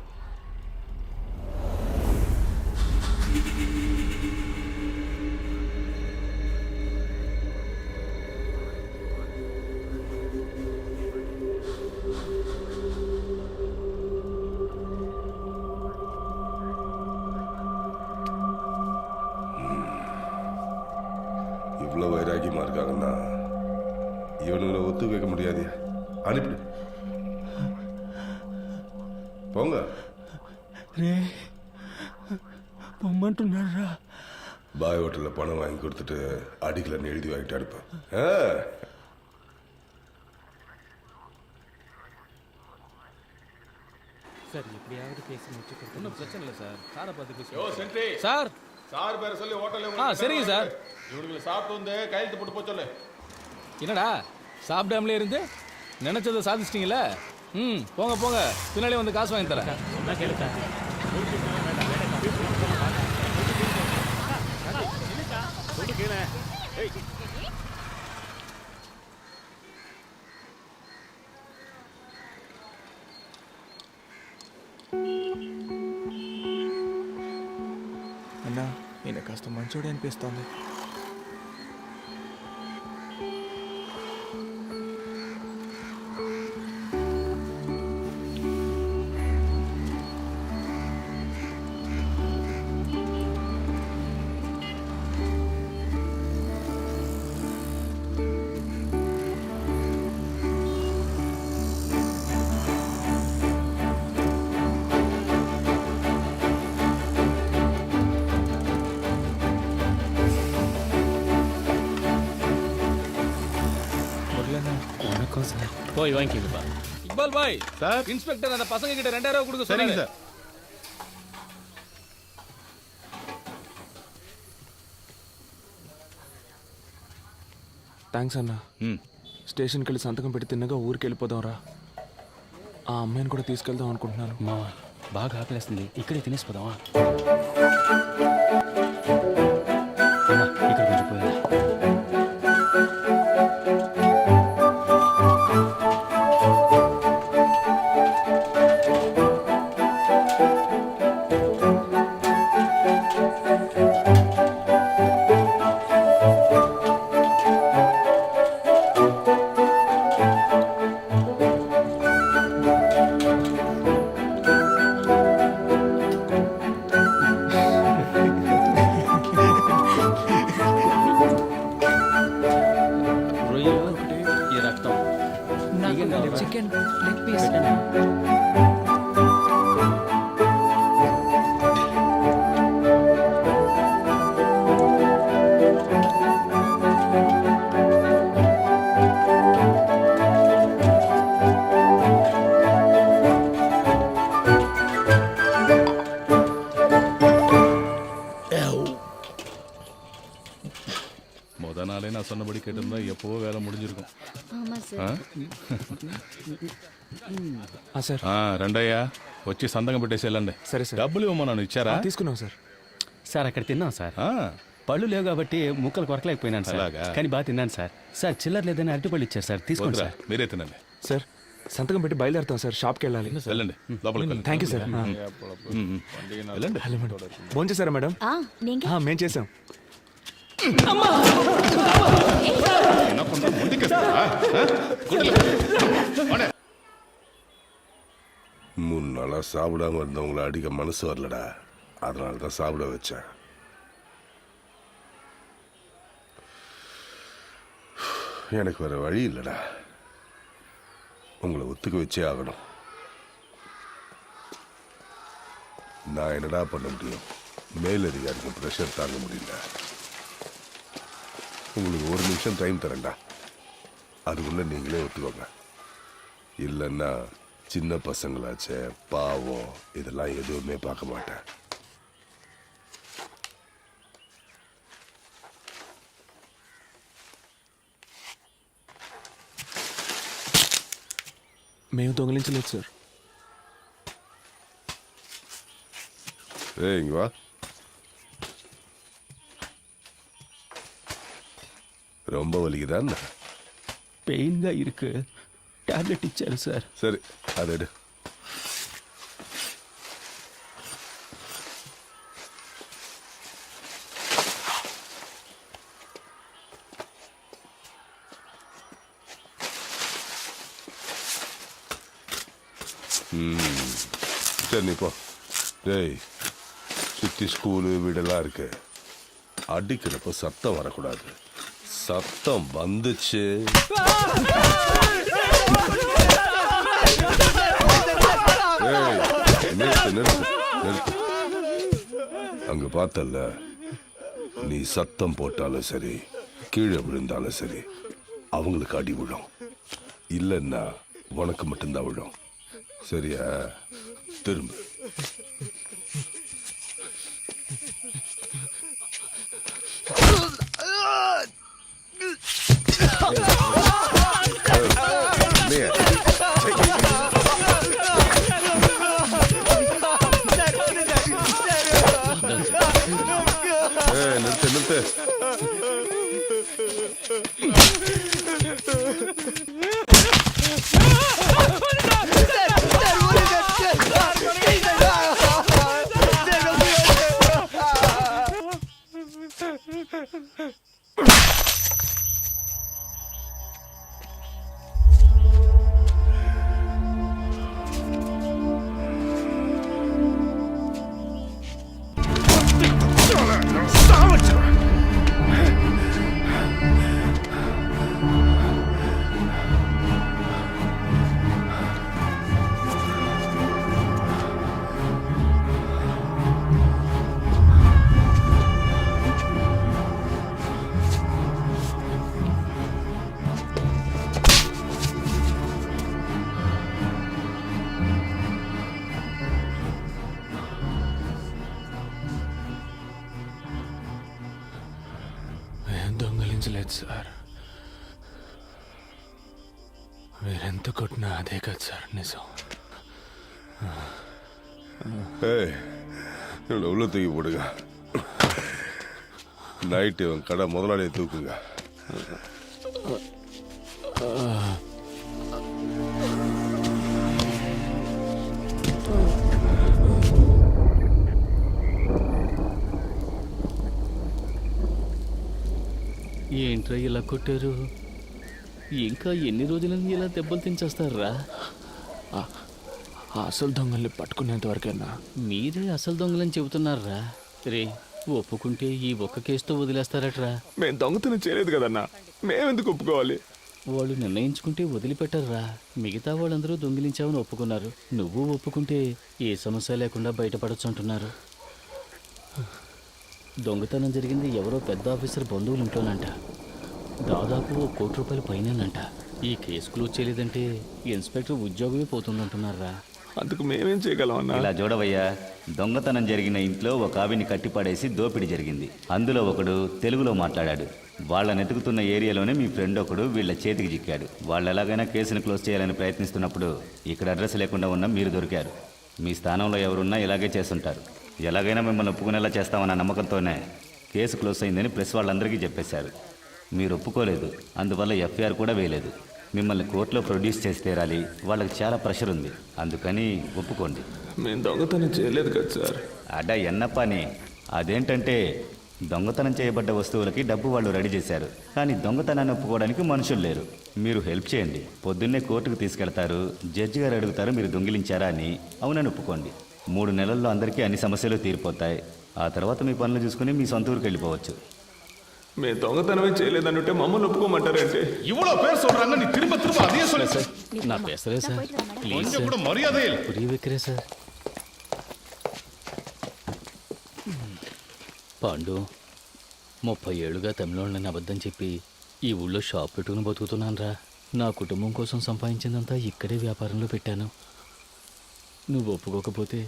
இவ்வளோ வைராக்கியமாக இருக்காங்கன்னா இவனுங்களை ஒத்து வைக்க முடியாது. அனுப்பிடு, போங்க. பொம்மன்ட்டுన్నారా? பாய் ஹோட்டலில் பணம் வாங்கி கொடுத்துட்டு அடிக்கலன்னு எழுதி வாங்கிட்டு அனுப்பேன். சார் எப்படியாவது பேசி முடிச்சு கொடுத்து. ஒன்றும் பிரச்சனை இல்லை சார். சாரை பார்த்து பேசி. யோ சென்ட்ரி சார் சார் பேரை சொல்லி ஹோட்டலில் சரிங்க சார். இவனுங்களை சாப்பிட்டு வந்து கையெழுத்து போட்டு போக சொல்லு. என்னடா சாப்பிடாமலே இருந்து நினைச்சதை சாதிச்சிட்டீங்களே. போங்க போங்க, பின்னாலே வந்து காசு வாங்கி தரேன். అన్నా, ఈయన కాస్త మంచోడే అనిపిస్తోంది. போய் வாங்கிக்கப்பா. Iqbal bye sir. இன்ஸ்பெக்டர் அந்த பசங்க கிட்ட 2000 கொடுக்க சரிங்க சொன்னாரு. சார். థ్యాంక్స్ అన్న. స్టేషన్కి వెళ్ళి సంతకం పెట్టి తిన్నగా ఊరికి వెళ్ళిపోదాం రా. ఆ అమ్మాయిని కూడా తీసుకెళ్దాం అనుకుంటున్నాను. మావా బాగా ఆకలేస్తుంది, ఇక్కడే తినేసిపోదామా? ఇక్కడ కొంచెం పోయా. రొయ్యలు, ఈ రక్తం చికెన్ లెగ్ పీస్. முத நாளே நான் சொன்னபடி கேட்டிருந்தா எப்போ வேலை முடிஞ்சிருக்கும். సార్ రెండయ్యా వచ్చి సంతకం పెట్టేసి వెళ్ళండి. సరే సార్. డబ్బులు ఇవ్వమన్నాను, ఇచ్చారా? తీసుకున్నాం సార్. సార్ అక్కడ తిన్నాం సార్. పళ్ళు లేవు కాబట్టి ముక్కలు కొరకలేకపోయినాను సార్. అలాగా? కానీ బాగా తిన్నాను సార్. సార్ చిల్లర లేదని అరటిపళ్ళు ఇచ్చారు సార్, తీసుకోండి వద్దురా, సార్. మీరే తినండి. సార్ సంతకం పెట్టి బయలుదేరుతాం సార్. షాప్కి వెళ్ళాలి. వెళ్ళండి, లోపలికి వెళ్ళండి. Thank you sir. వెళ్ళండి. హలో మేడం, ఫోన్ చేశారా మేడం? మేము చేసాం. వినకుండా ముందుకేస్తారా? గుడ్లు. போடா. 3 நாளா சாப்பிடாம இருந்தவங்கள அடிக்க மனசு வரலடா, அதனால தான் சாப்பிட வச்சேன். எனக்கு வேற வழி இல்லைடா, உங்களை ஒத்துக்க வச்சே ஆகணும். நான் என்னடா பண்ண முடியும்? மேலதிகாரிக்கு ப்ரெஷர் தாங்க முடியல. உங்களுக்கு 1 நிமிஷம் டைம் தரேன்டா, அதுக்குள்ள நீங்களே ஒத்துக்கோங்க. இல்லைன்னா சின்ன பசங்களாச்சே, பாவம், இதெல்லாம் எதுவுமே பார்க்க மாட்டேன். మేము దొంగలించలేదు సార్. இங்க வா. ரொம்ப வலிக்குதான்? పెయిన్గా ఇருக்கு, టాబ్లెట్ ఇచ్చారు సార్. சரி, அதை எடு. சரி நீ போ. டேய், சுற்றி ஸ்கூலு வீடெல்லாம் இருக்கு, அடிக்கிறப்ப சத்தம் வரக்கூடாது. சத்தம் வந்துச்சு நிறுத்து நிறுத்து நிறுத்து. அங்க பார்த்தல்ல, நீ சத்தம் போட்டாலும் சரி, கீழே விழுந்தாலும் சரி, அவங்களுக்கு அடி விழும். இல்லைன்னா உனக்கு மட்டும்தான் விழும். சரியா? திரும்ப. நிறுத்து நிறுத்து. కాదు సార్, మీరెంత కొట్టినా అదే కాదు సార్ నిజం. ஏய் இவனை உள்ள தூக்கி போடுங்க. நைட்டு இவன் கடை முதலாளியை தூக்குங்க. ఏంట్రా ఇలా కొట్టారు? ఇంకా ఎన్ని రోజులని ఇలా దెబ్బలు తించేస్తారా? అసలు దొంగల్ని పట్టుకునేంత వరకైనా. మీరే అసలు దొంగలని చెబుతున్నారా? రే, ఒప్పుకుంటే ఈ ఒక్క కేసుతో వదిలేస్తారట్రా? మేము దొంగతనం చేయలేదు కదన్నా, మేమెందుకు ఒప్పుకోవాలి? వాళ్ళు నిర్ణయించుకుంటే వదిలిపెట్టర్రా. మిగతా వాళ్ళందరూ దొంగిలించామని ఒప్పుకున్నారు. నువ్వు ఒప్పుకుంటే ఏ సమస్య లేకుండా బయటపడొచ్చు అంటున్నారు. దొంగతనం జరిగింది ఎవరో పెద్ద ఆఫీసర్ బంధువులు ఇంట్లోనంట. దాదాపు ₹1 కోటి పైనంట. ఈ కేసు క్లోజ్ చేయలేదంటే ఇన్స్పెక్టర్ ఉద్యోగమే పోతుందంటున్నారా? అందుకు మేమేం చేయగలం అన్నా? ఇలా చూడవయ్యా, దొంగతనం జరిగిన ఇంట్లో ఒక ఆవిని కట్టిపడేసి దోపిడీ జరిగింది. అందులో ఒకడు తెలుగులో మాట్లాడాడు. వాళ్ళని ఎతుకుతున్న ఏరియాలోనే మీ ఫ్రెండ్ ఒకడు వీళ్ళ చేతికి చిక్కాడు. వాళ్ళు ఎలాగైనా కేసును క్లోజ్ చేయాలని ప్రయత్నిస్తున్నప్పుడు ఇక్కడ అడ్రస్ లేకుండా ఉన్న మీరు దొరికారు. మీ స్థానంలో ఎవరున్నా ఇలాగే చేస్తుంటారు. ఎలాగైనా మిమ్మల్ని ఒప్పుకునేలా చేస్తామన్న నమ్మకంతోనే కేసు క్లోజ్ అయిందని ప్రెస్ వాళ్ళందరికీ చెప్పేశారు. మీరు ఒప్పుకోలేదు, అందువల్ల ఎఫ్ఐఆర్ కూడా వేయలేదు. మిమ్మల్ని కోర్టులో ప్రొడ్యూస్ చేసి తీరాలి. వాళ్ళకి చాలా ప్రెషర్ ఉంది, అందుకని ఒప్పుకోండి. మేము దొంగతనం చేయలేదు కదా సార్. అడ్డా ఎన్నప్పని. అదేంటంటే దొంగతనం చేయబడ్డ వస్తువులకి డబ్బు వాళ్ళు రెడీ చేశారు, కానీ దొంగతనాన్ని ఒప్పుకోవడానికి మనుషులు లేరు. మీరు హెల్ప్ చేయండి. పొద్దున్నే కోర్టుకు తీసుకెళ్తారు. జడ్జి గారు అడుగుతారు మీరు దొంగిలించారా అని. అవునని ఒప్పుకోండి. 3 నెలల్లో అందరికీ అన్ని సమస్యలు తీరిపోతాయి. ఆ తర్వాత మీ పనులు చూసుకుని మీ సొంత ఊరికి వెళ్ళిపోవచ్చు. మేము దొంగతనమే చేయలేదనుంటే మమ్మల్ని ఒప్పుకోమంటారంటే? இவ்வளோ பேர் சொல்றாங்க, நீ திரும்ப திரும்ப அதே சொல்லு. నా పేసరే సార్, ప్లీజ్ கொஞ்சம் கூட மரியாதை இல்லை. పురియవెక్కరే సార్. పాండు, 30 ఏళ్ళుగా తమిళోళ్ళని అబద్ధం చెప్పి ఈ ఊళ్ళో షాప్ పెట్టుకుని బతుకుతున్నాను రా. నా కుటుంబం కోసం సంపాదించిందంతా ఇక్కడే వ్యాపారంలో పెట్టాను. నువ్వు ఒప్పుకోకపోతే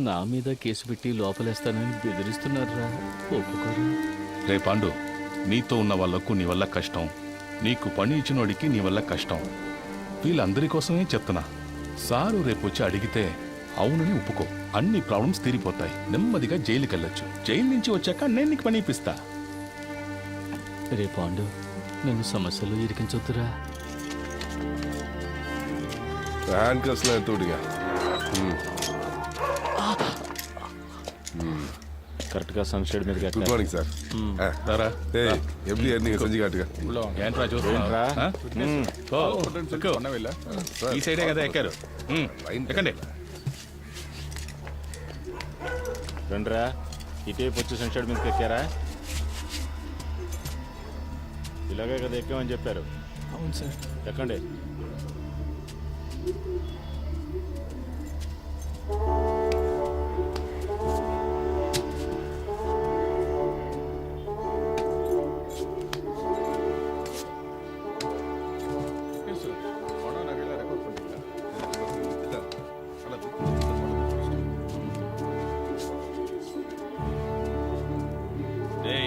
నా మీద కేసు పెట్టి లోపలేస్తానని బెదిరిస్తున్నారా? ఒప్పుకోరా? రే పాండు, నీతో ఉన్న వాళ్ళకు నీ వల్ల కష్టం, నీకు పని ఇచ్చినోడికి నీ వల్ల కష్టం. వీళ్ళందరి కోసమే చెప్తున్నా. సారు రేపు వచ్చి అడిగితే అవునని ఒప్పుకో. అన్ని ప్రాబ్లమ్స్ తీరిపోతాయి. నెమ్మదిగా జైలుకి వెళ్ళొచ్చు. జైలు నుంచి వచ్చాక నేను నీకు పని ఇప్పిస్తా. రే పాండు, నన్ను సమస్యలు ఇరికించొద్దురా. హ్యాండ్ కస్லாம் எடுத்து விடுங்க. కరెక్ట్గా సన్షెడ్ మీద గుడ్ మార్నింగ్ సార్. రారా. ஏய் எப்படி ஏறினீங்க செஞ்சு காட்டுங்க. ఏంట్రా చూస్తున్నా? ఈ సైడే కదా ఎక్కారు. ఎక్కండి. రండిరా, ఇటేపు వచ్చి సన్షెడ్ మీదకి ఎక్కారా? ఇలాగే కదా ఎక్కామని చెప్పారు. అవును సార్. ఎక్కండి.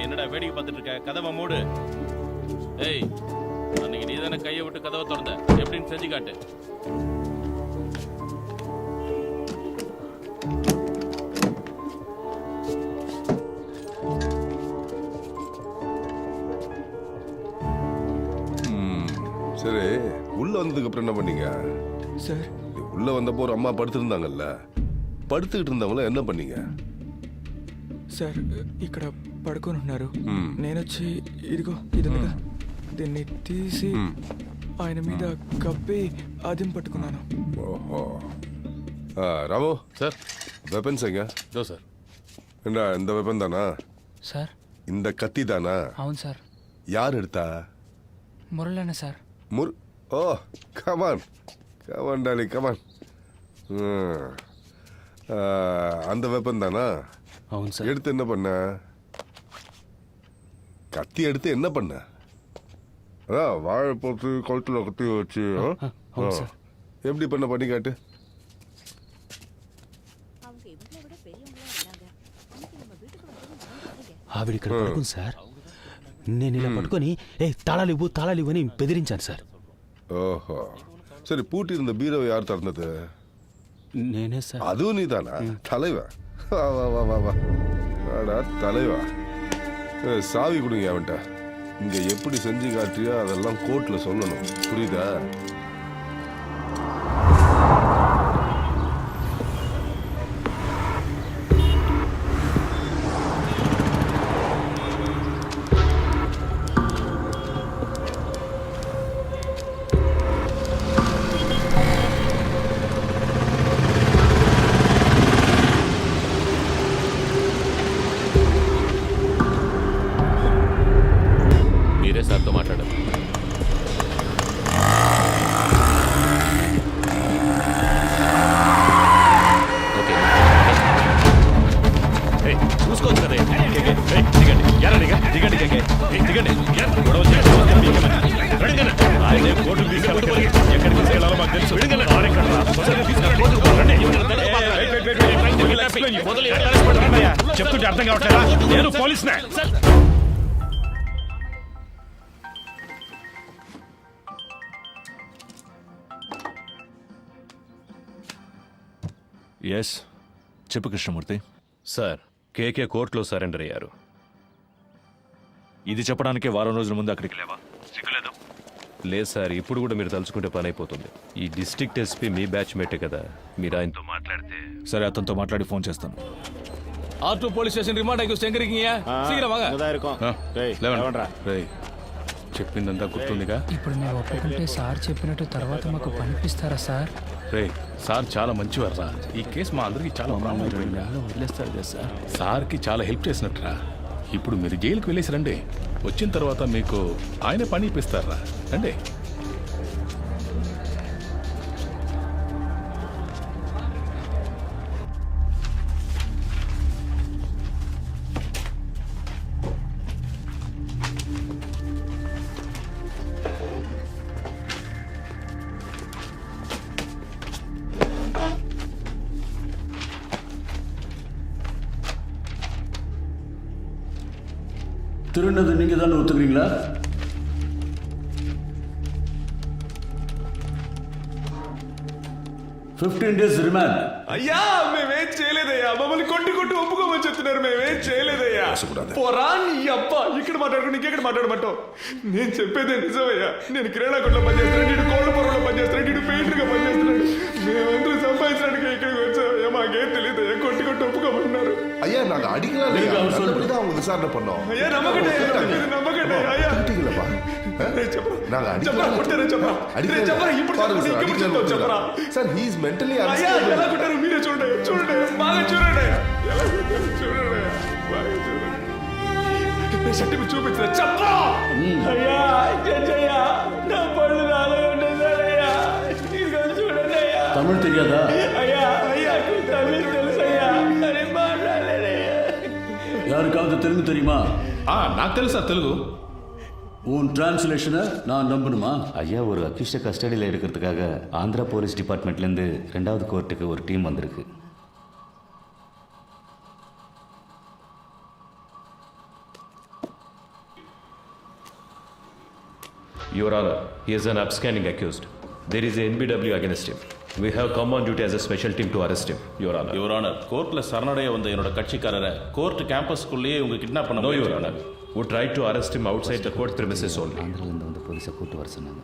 என்னடா வேடிக்கை பார்த்துட்டு இருக்க? கதவை மூடு. ஏய், அன்னைக்கு நீ தானே கையை விட்டு கதவை திறந்த. எப்படின்னு செஞ்சு காட்டு. சரி, உள்ள வந்ததுக்கு அப்புறம் என்ன பண்ணீங்க సార్? உள்ள வந்தப்போ ஒரு அம்மா படுத்திருந்தாங்கல்ல, పడుతుகிட்டு இருந்தவங்கள என்ன பண்ணீங்க? సార్, ఇక్కడ పడుకొని ఉన్నారు. నేను వచ్చి ఇదిగో ఇదిగా దీన్ని తీసి ఆయన మీద కప్పి అదిం పట్టుకున్నాను. ஓஹோ. ராமு சார். வெப்பன்ஸ் எங்க? இதோ சார். என்ன இந்த வெப்பன் தானா? సార్? இந்த கத்தி தானா? అవును సార్. யார் எடுத்தா? మురళన్న సార్. ఓ కమాన్ కమాన్ డాలి కమాన్. அந்த வெப்பன் தானா? అవును సార్. எடுத்து என்ன பண்ண? கத்தி எடுத்து என்ன பண்ண? அதான் வாழை போட்டு கழுத்துல கத்தி வச்சு எப்படி பண்ணி காட்டு. அவங்க இவங்களை விட பெரியவங்களா இருந்தாங்க. அன்னைக்கு நம்ம வீட்டுக்கு வந்தது ఆవిడ ఇక్కడ పడుకుంది సార్. నేను ఇలా పట్టుకొని తాళాలు ఇవ్వు అని బెదిరించాను సార్. ஓஹோ சரி பூட்டியிருந்த பீரோவை யார் திறந்தது? నేనే సార్. அதுவும் நீதானா? தலைவா வா வா வா வா வா வாடா தலைவா. சாவி கொடுங்க அவன்கிட்ட. இங்க எப்படி செஞ்சு காட்டியோ அதெல்லாம் கோர்ட்ல சொல்லணும், புரியுதா? మీరే సార్తో మాట్లాడాలి. ఓకే చూసుకోవచ్చు కదా. దిగండి దిగండి దిగండి గొడవ ఆయన కోర్టుకు తీసుకెళ్ళాలి. ఎక్కడికి తీసుకెళ్ళాలో మాకు తెలుసు. చెప్తుంటే అర్థం కావట్లేదా? నేను పోలీసునే. ఎస్ చెప్పు కృష్ణమూర్తి. సార్ కేకే కోర్టులో సరెండర్ అయ్యారు. ఇది చెప్పడానికి వారం రోజుల ముందు అక్కడికి లేవా? లేదు సార్, ఇప్పుడు కూడా మీరు తలుచుకుంటే పని అయిపోతుంది. ఈ డిస్ట్రిక్ట్ ఎస్పీ మీ బ్యాచ్ మేటే కదా, మీరు ఆయనతో మాట్లాడితే. సరే, అతనితో మాట్లాడి ఫోన్ చేస్తాను. R2 போலீஸ் ஸ்டேஷன் ரிமாண்ட் ஆகி எங்கறீங்க? சீக்கிரம் வாங்க. చెప్పిందంతా గుర్తుందిగా? ఇప్పుడు మేము ఒప్పుకుంటే సార్ చెప్పినట్టు తర్వాత మాకు పనిపిస్తారా సార్? రే సార్ చాలా మంచివారా. ఈ కేసు మా అందరికి చాలా వదిలేస్తారు కదా సార్. సార్కి చాలా హెల్ప్ చేసినట్టురా. ఇప్పుడు మీరు జైలుకి వెళ్ళేసి రండి. వచ్చిన తర్వాత మీకు ఆయన పని ఇప్పిస్తారా. రండి. திருநது நீங்க தானே ஒத்துக்கிறீங்களா? days remand. అయ్యా మేమేం చేయలేదయ్యా. మమ్మల్ని కొట్టి ఒప్పుకోమని చెప్తున్నారు. మేమేం చేయలేదయ్యా. పోరా నీ అబ్బా. ఇక్కడ మాట్లాడుకుని ఇంకెక్కడ మాట్లాడమంటావు? నేను చెప్పేదే నిజమయ్యా. నేను కిరాణా కొట్లో పనిచేస్తున్నాడు, ఇటు కోళ్ళ పొరలో పనిచేస్తున్నాడు, ఇటు పెయింటర్గా పనిచేస్తున్నాడు. మేమందరూ సంపాదించడానికి ఇక్కడికి వచ్చామయ్యా. మాకేం తెలియదయ్యా. కొట్టి ఒప్పుకోమన్నారు. ஐயா நாங்க அடிக்கலாம் நல்லபடிதான் அவங்க விசாரணை பண்ணோம். ஐயா நம்பகட்டே ஐயா திட்டிங்களப்பா. நாங்க அடிக்கலாம் ఇప్పుడు చెప్పరా సార్ హి ఇస్ మెంటల్లీ అయ్యా ఎలా కొట్టారు మీరే చూడండి బాగా చూడండి. ఎలా కొట్టారు చూడండి బాగా చూడండి. షర్ట్ చూపించరా చెప్పరా. అయ్యా జయ్యా నా పళ్ళు నాలో ఉండదయ్యా. ఇదిగో చూడండి అయ్యా. తమిళ్ తెలియదా? అయ్యా తమిళ్ తెలుసయ్యా. అరే మాట్లాడలేదయ్యా. யாருக்காவது தெலுங்கு தெரியுமா? నాకు తెలుసా తెలుగు. உன் டிரான்ஸ்லேஷனை நான் நம்பணுமா? ஐயா, ஒரு அக்யூஸ்டை கஸ்டடியில் எடுக்கிறதுக்காக ஆந்திரா போலீஸ் டிபார்ட்மெண்ட்லேருந்து 2வது கோர்ட்டுக்கு ஒரு டீம் வந்திருக்கு. Your Honor, he is an upstanding accused. There is a NBW against him. We have come on duty as a special team to arrest him, Your Honor. Your Honor, கோர்ட்ல சரணடைய வந்த என்னோட கட்சிக்காரரை court கேம்பஸ்க்குள்ளேயே இவங்க kidnap பண்ண. No, Your Honor. We tried to arrest him outside the court premises only. ஆந்திராலேருந்து வந்து போலீஸை கூட்டு வர சொன்னாங்க.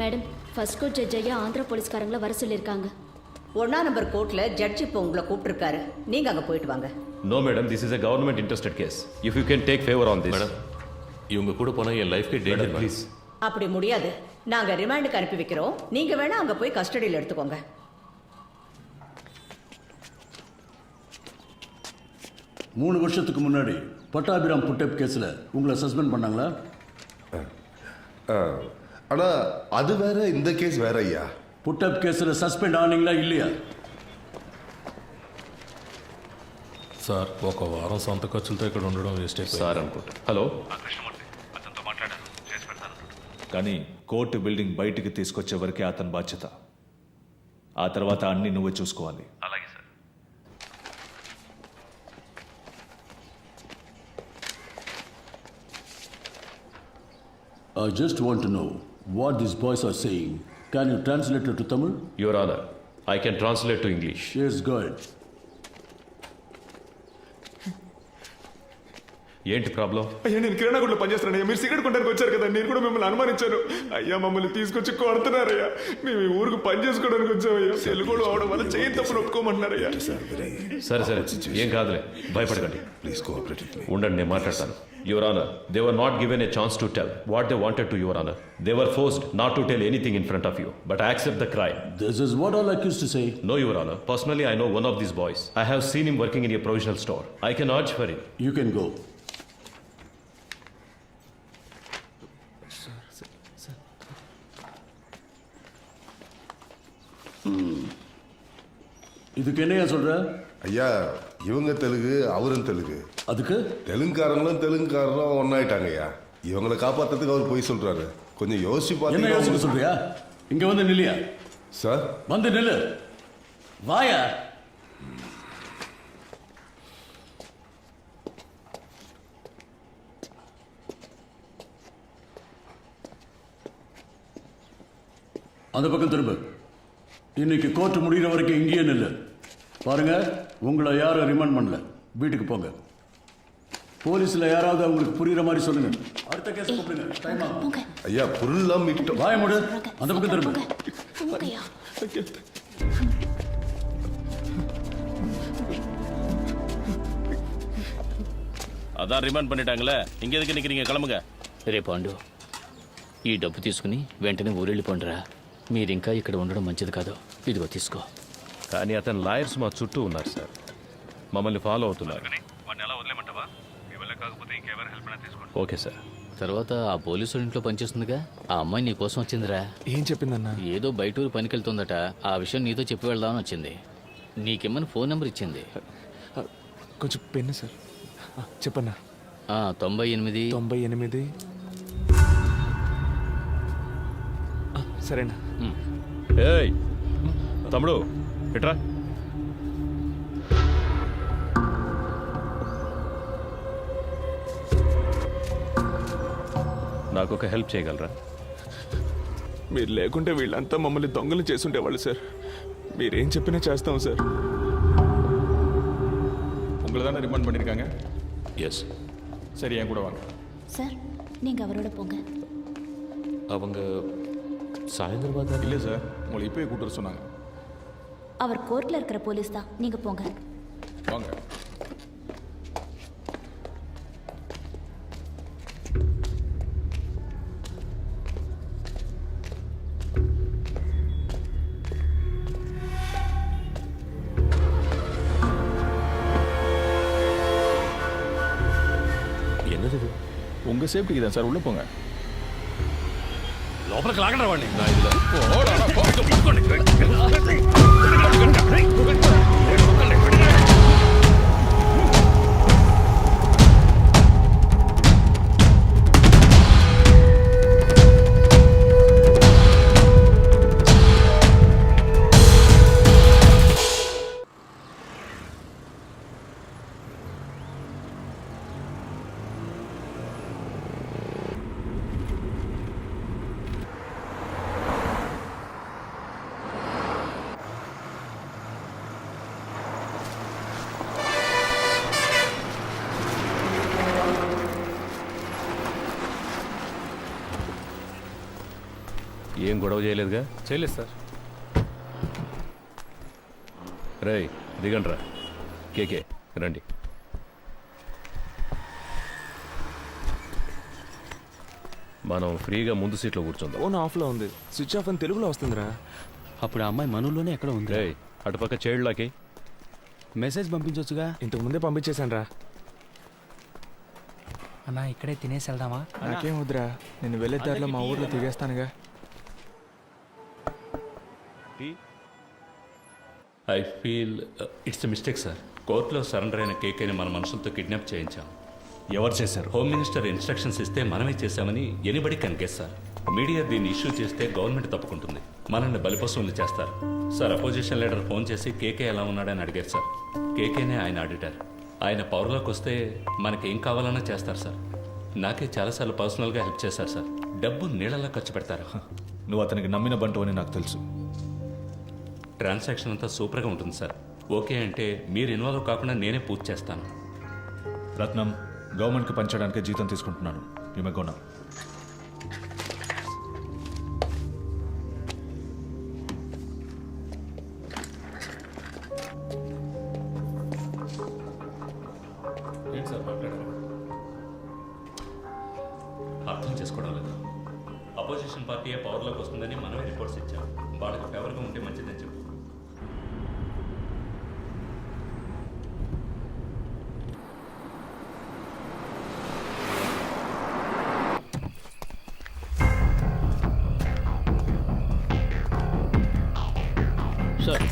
மேடம், ஃபர்ஸ்ட் கோர்ட் ஜட்ஜ் ஐயா ஆந்திரா போலீஸ்காரங்கள வர சொல்லியிருக்காங்க. 1ஆம் நம்பர் கோர்ட்ல ஜட்ஜ் இப்போ உங்களை கூப்பிட்டுருக்காரு. நீங்க அங்க போயிட்டு வாங்க. No, madam, this is a government interested case. If you can take favor on this. Madam, இவங்க கூட போனா என் லைஃப்க்கு டேஞ்சர். Please. அப்படி முடியாது. நாங்க ரிமாண்டுக்கு அனுப்பி வைக்கிறோம். நீங்க வேணா அங்க போய் கஸ்டடியில் எடுத்துக்கோங்க. 3 வருஷத்துக்கு முன்னாடி பட்டாபிராம் புட்டப் கேஸில் உங்களை சஸ்பெண்ட் பண்ணாங்களா? ஆனா அது வேற, இந்த கேஸ் வேற ஐயா. புட்டப் கேஸில் సస్పెండ్ ఆనీங்களா இல்லையா? సార్, ఒక వారం సొంత ఖర్చులతో ఇక్కడ ఉండడం వేస్ట్ అయిపోయింది సార్ అనుకుంటా. హలో, కానీ కోర్టు బిల్డింగ్ బయటికి తీసుకొచ్చే వరకే అతని బాధ్యత. ఆ తర్వాత అన్ని నువ్వే చూసుకోవాలి. అలాగే sir. I just want to know what these boys are saying. Can you translate it to Tamil? Your honour I can translate to English. Yes, good. ఏంటి ప్రాబ్లం? అయ్యా నేను కిరాణా కొట్లో పనిచేస్తాను అయ్యా. మీరు సిగరెట్ కొట్టడానికి వచ్చారు కదా, నేను కూడా మిమ్మల్ని అనుమానించాను. అయ్యా మమ్మల్ని తీసుకొచ్చి కొడుతున్నారయ్యా. మేము ఈ ఊరికి పని చేసుకోవడానికి వచ్చామయ్యా. తెలుగులో అవడం వల్ల చేయి తప్పులు ఒప్పుకోమంటున్నారయ్యా. సరే సరే ఏం కాదులే, భయపడకండి. Please cooperate with me. ఉండండి, నేను మాట్లాడతాను. Your honour, they were not given a chance to tell what they wanted to your honour. They were forced not to tell anything in front of you, but I accept the crime. This is what all accused to say. No, Your Honor. Personally, I know one of these boys. I have seen him working in a provisional store. I can urge for him. You can go. இதுக்கு என்னையா சொல்ற? ஐயா இவங்க தெலுங்கு, அவரும் தெலுங்கு. அதுக்கு தெலுங்குக்காரங்களும் தெலுங்குக்காரரும் ஒன்னாயிட்டாங்க ஐயா. இவங்களை காப்பாத்துறதுக்கு அவர் போய் சொல்றாரு. கொஞ்சம் யோசிச்சு என்ன யோசிக்க பார்த்தீங்கன்னா சொல்றியா? இங்க வந்து நில்லியா? சார் வந்து நில்லு. வாயா. அந்த பக்கம் திரும்ப. இன்னைக்கு கோர்ட் முடிகிற வரைக்கும் இங்கேயே நில்லு. பாருங்க, உங்களை யாரும் ரிமாண்ட் பண்ணல. வீட்டுக்கு போங்க. போலீஸ்ல யாராவது அவங்களுக்கு புரியுற மாதிரி சொல்லுங்க. அடுத்த கேஸ் கூப்பிடுங்க. டைம் ஆகும். ஐயா பொருள்லாம் மீட்டோம். வாய மூடு. அந்த பக்கம் திரும்ப. అదా రిమాండ్ பண்ணிட்டாங்களே, இங்க எதுக்கு நிக்கிறீங்க? கிளம்புங்க. రే పాండు, ఈ డబ్బు తీసుకుని వెంటనే ఊరెళ్ళిపోండిరా. మీరింకా ఇక్కడ ఉండడం మంచిది కాదు. ఇదిగో తీసుకో. కానీ అతని లాయర్స్ మా చుట్టూ ఉన్నారు సార్, మమ్మల్ని ఫాలో అవుతున్నారు. Okay sir. తర్వాత ఆ పోలీసు ఇంట్లో పనిచేస్తుందిగా, ఆ అమ్మాయి నీ కోసం వచ్చిందిరా. ఏం చెప్పిందన్నా? ఏదో బయటూరు పనికెళ్తుందట. ఆ విషయం నీతో చెప్పి వెళ్దామని వచ్చింది. నీకేమని ఫోన్ నెంబర్ ఇచ్చింది. కొంచెం పెన్ను సార్. చెప్పన్నా. 98 98. సరేనా? ఏయ్ తమ్ముడు ఎట్రా. నాకు ఒక హెల్ప్ చేయగలరా? మీరు లేకుంటే వీళ్ళంతా మమ్మల్ని దొంగలు చేసుండేవాళ్ళు సార్. మీరేం చెప్పినా చేస్తాం సార్. உங்களை தானே ரிமாண்ட் பண்ணியிருக்காங்க? எஸ். சரி, என் கூட வாங்க. சார், நீங்க அவரோட போங்க. அவங்க சாயந்தரமாக இல்லை சார், உங்களை இப்போயே கூட்டு வர சொன்னாங்க. அவர் கோர்ட்ல இருக்கிற போலீஸ் தான். நீங்க போங்க. வாங்க. என்னது இது? உங்க சேஃப்டிக்கு தான் சார், உள்ள போங்க. లోపలికి లాగండి వాడిని. ఏం గొడవ చేయలేదుగా? చేయలేదు సార్. రేయ్ దిగండ్రా. కేకే రండి. మనం ఫ్రీగా ముందు సీట్లో కూర్చుందాం. ఫోన్ ఆఫ్లో ఉంది. స్విచ్ ఆఫ్ అని తెలుగులో వస్తుందిరా. అప్పుడు ఆ అమ్మాయి మనలోనే ఎక్కడ ఉంది? రేయ్ అటుపక్క చైల్డ్లాకి మెసేజ్ పంపించవచ్చుగా. ఇంతకు ముందే పంపించేశాను రా. అన్నా ఇక్కడే తినేసి వెళ్దామా? నాకేం వద్దురా, నేను వెళ్ళే దారిలో మా ఊర్లో తిరిగేస్తానుగా. I feel it's a mistake sir. కోర్టులో సరెండర్ అయిన కేకేని మన మనుషులతో కిడ్నాప్ చేయించాం. ఎవరు చేశారు? హోమ్ మినిస్టర్ ఇన్స్ట్రక్షన్స్ ఇస్తే మనమే చేశామని anybody can guess sir. Media దీన్ని ఇష్యూ చేస్తే గవర్నమెంట్ తప్పుకుంటుంది, మనల్ని బలిపశువులు చేస్తారు సార్. అపోజిషన్ లీడర్ ఫోన్ చేసి కేకే ఎలా ఉన్నాడని అడిగారు సార్. కేకేనే ఆయన ఆడిటర్. ఆయన పవర్లోకి వస్తే మనకేం కావాలన్నా చేస్తారు సార్. నాకే చాలాసార్లు పర్సనల్గా హెల్ప్ చేశారు సార్. డబ్బు నీళ్ళలా ఖర్చు పెడతారు. నువ్వు అతనికి నమ్మిన బంటు అని నాకు తెలుసు. ట్రాన్సాక్షన్ అంతా సూపర్గా ఉంటుంది సార్. ఓకే అంటే మీరు ఇన్వాల్వ్ కాకుండా నేనే పూర్తి చేస్తాను. రత్నం, గవర్నమెంట్కి పంచడానికి జీతం తీసుకుంటున్నాను. You may go now. ఏంటి సార్ మాట్లాడారు? అర్థం చేసుకోవడం లేదు. అపోజిషన్ పార్టీ పవర్లోకి వస్తుందని మనమే రిపోర్ట్స్ ఇచ్చాం. వాళ్ళకి ఫేవర్గా ఉంటే మంచిదని చెప్పు. సార్,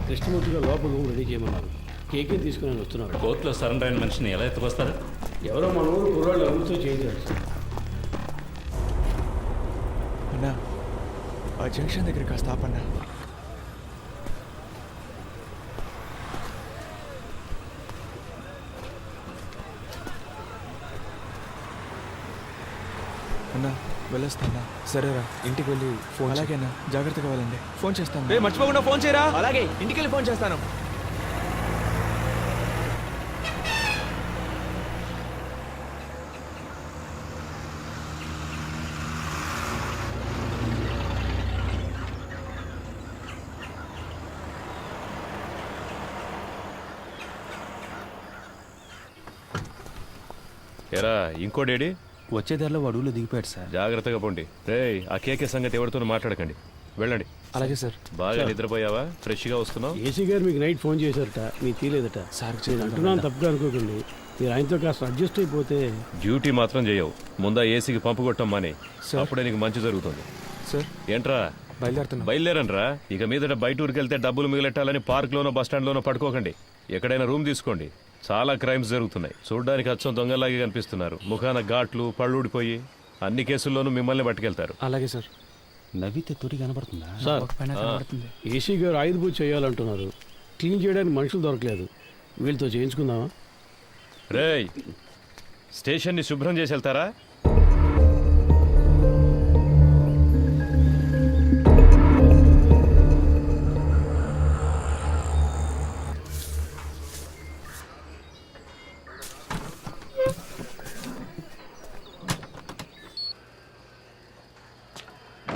కృష్ణమూర్తి గారు లోపల రూమ్ రెడీ చేయమన్నారు. కేకే తీసుకుని వస్తున్నారు. కోర్టులో సరెండర్ అయిన మనిషిని ఎలా ఎత్తుకొస్తారు? ఎవరో మన ఊరు కుర్రాళ్ళు ఎవరితో చేయించారు సార్. అన్నా, ఆ జంక్షన్ దగ్గర కాస్త ఆపన్నా. అన్నా, వెళ్ళొస్తానా? సరేరా, ఇంటికి వెళ్ళి ఫోన్. అలాగేనా, జాగ్రత్తగా వెళ్ళండి. ఫోన్ చేస్తాను. మర్చిపోకుండా ఫోన్ చేయరా. అలాగే, ఇంటికి వెళ్ళి ఫోన్ చేస్తాను. ఎరా ఇంకోడేడి? వచ్చే దారిలో వాడులో దిగిపోయాడు సార్. జాగ్రత్తగా పోండి. రేయ్, ఆ కేకే సంగతి ఎవరితోనూ మాట్లాడకండి. వెళ్ళండి. అలాగే సార్. బాగా నిద్రపోయావా? ఫ్రెష్గా వస్తున్నావు? ఏసీ గారు మీకు నైట్ ఫోన్ చేశారట, మీకు తీలేదట. సార్ నేను అంటున్నాను, తప్పుగా అనుకోకండి. మీరు ఆయనతో కాస్త అడ్జస్ట్ అయిపోతే. డ్యూటీ మాత్రం చేయవు. ముందా ఏసీకి పంపు కొట్టం మానే, అప్పుడే నీకు మంచి జరుగుతుంది. సార్, ఏంట్రా బయలుదేరనరా? ఇక మీదట బయట ఊరికి వెళ్తే డబ్బులు మిగిలెట్టాలని పార్క్లోనో బస్టాండ్లోనో పడుకోకండి. ఎక్కడైనా రూమ్ తీసుకోండి. చాలా క్రైమ్స్ జరుగుతున్నాయి. చూడ్డానికి అచ్చం దొంగలాగే కనిపిస్తున్నారు. ముఖాన ఘాట్లు, పళ్ళూడిపోయి అన్ని కేసుల్లోనూ మిమ్మల్ని పట్టుకెళ్తారు. అలాగే సార్. నవ్వితే తొడి కనబడుతుందా సార్? ఏసీ గారు ఆయుధ పూజ చేయాలంటున్నారు. క్లీన్ చేయడానికి మనుషులు దొరకలేదు. వీళ్ళతో చేయించుకుందామా? రేయ్, స్టేషన్ని శుభ్రం చేసి వెళ్తారా?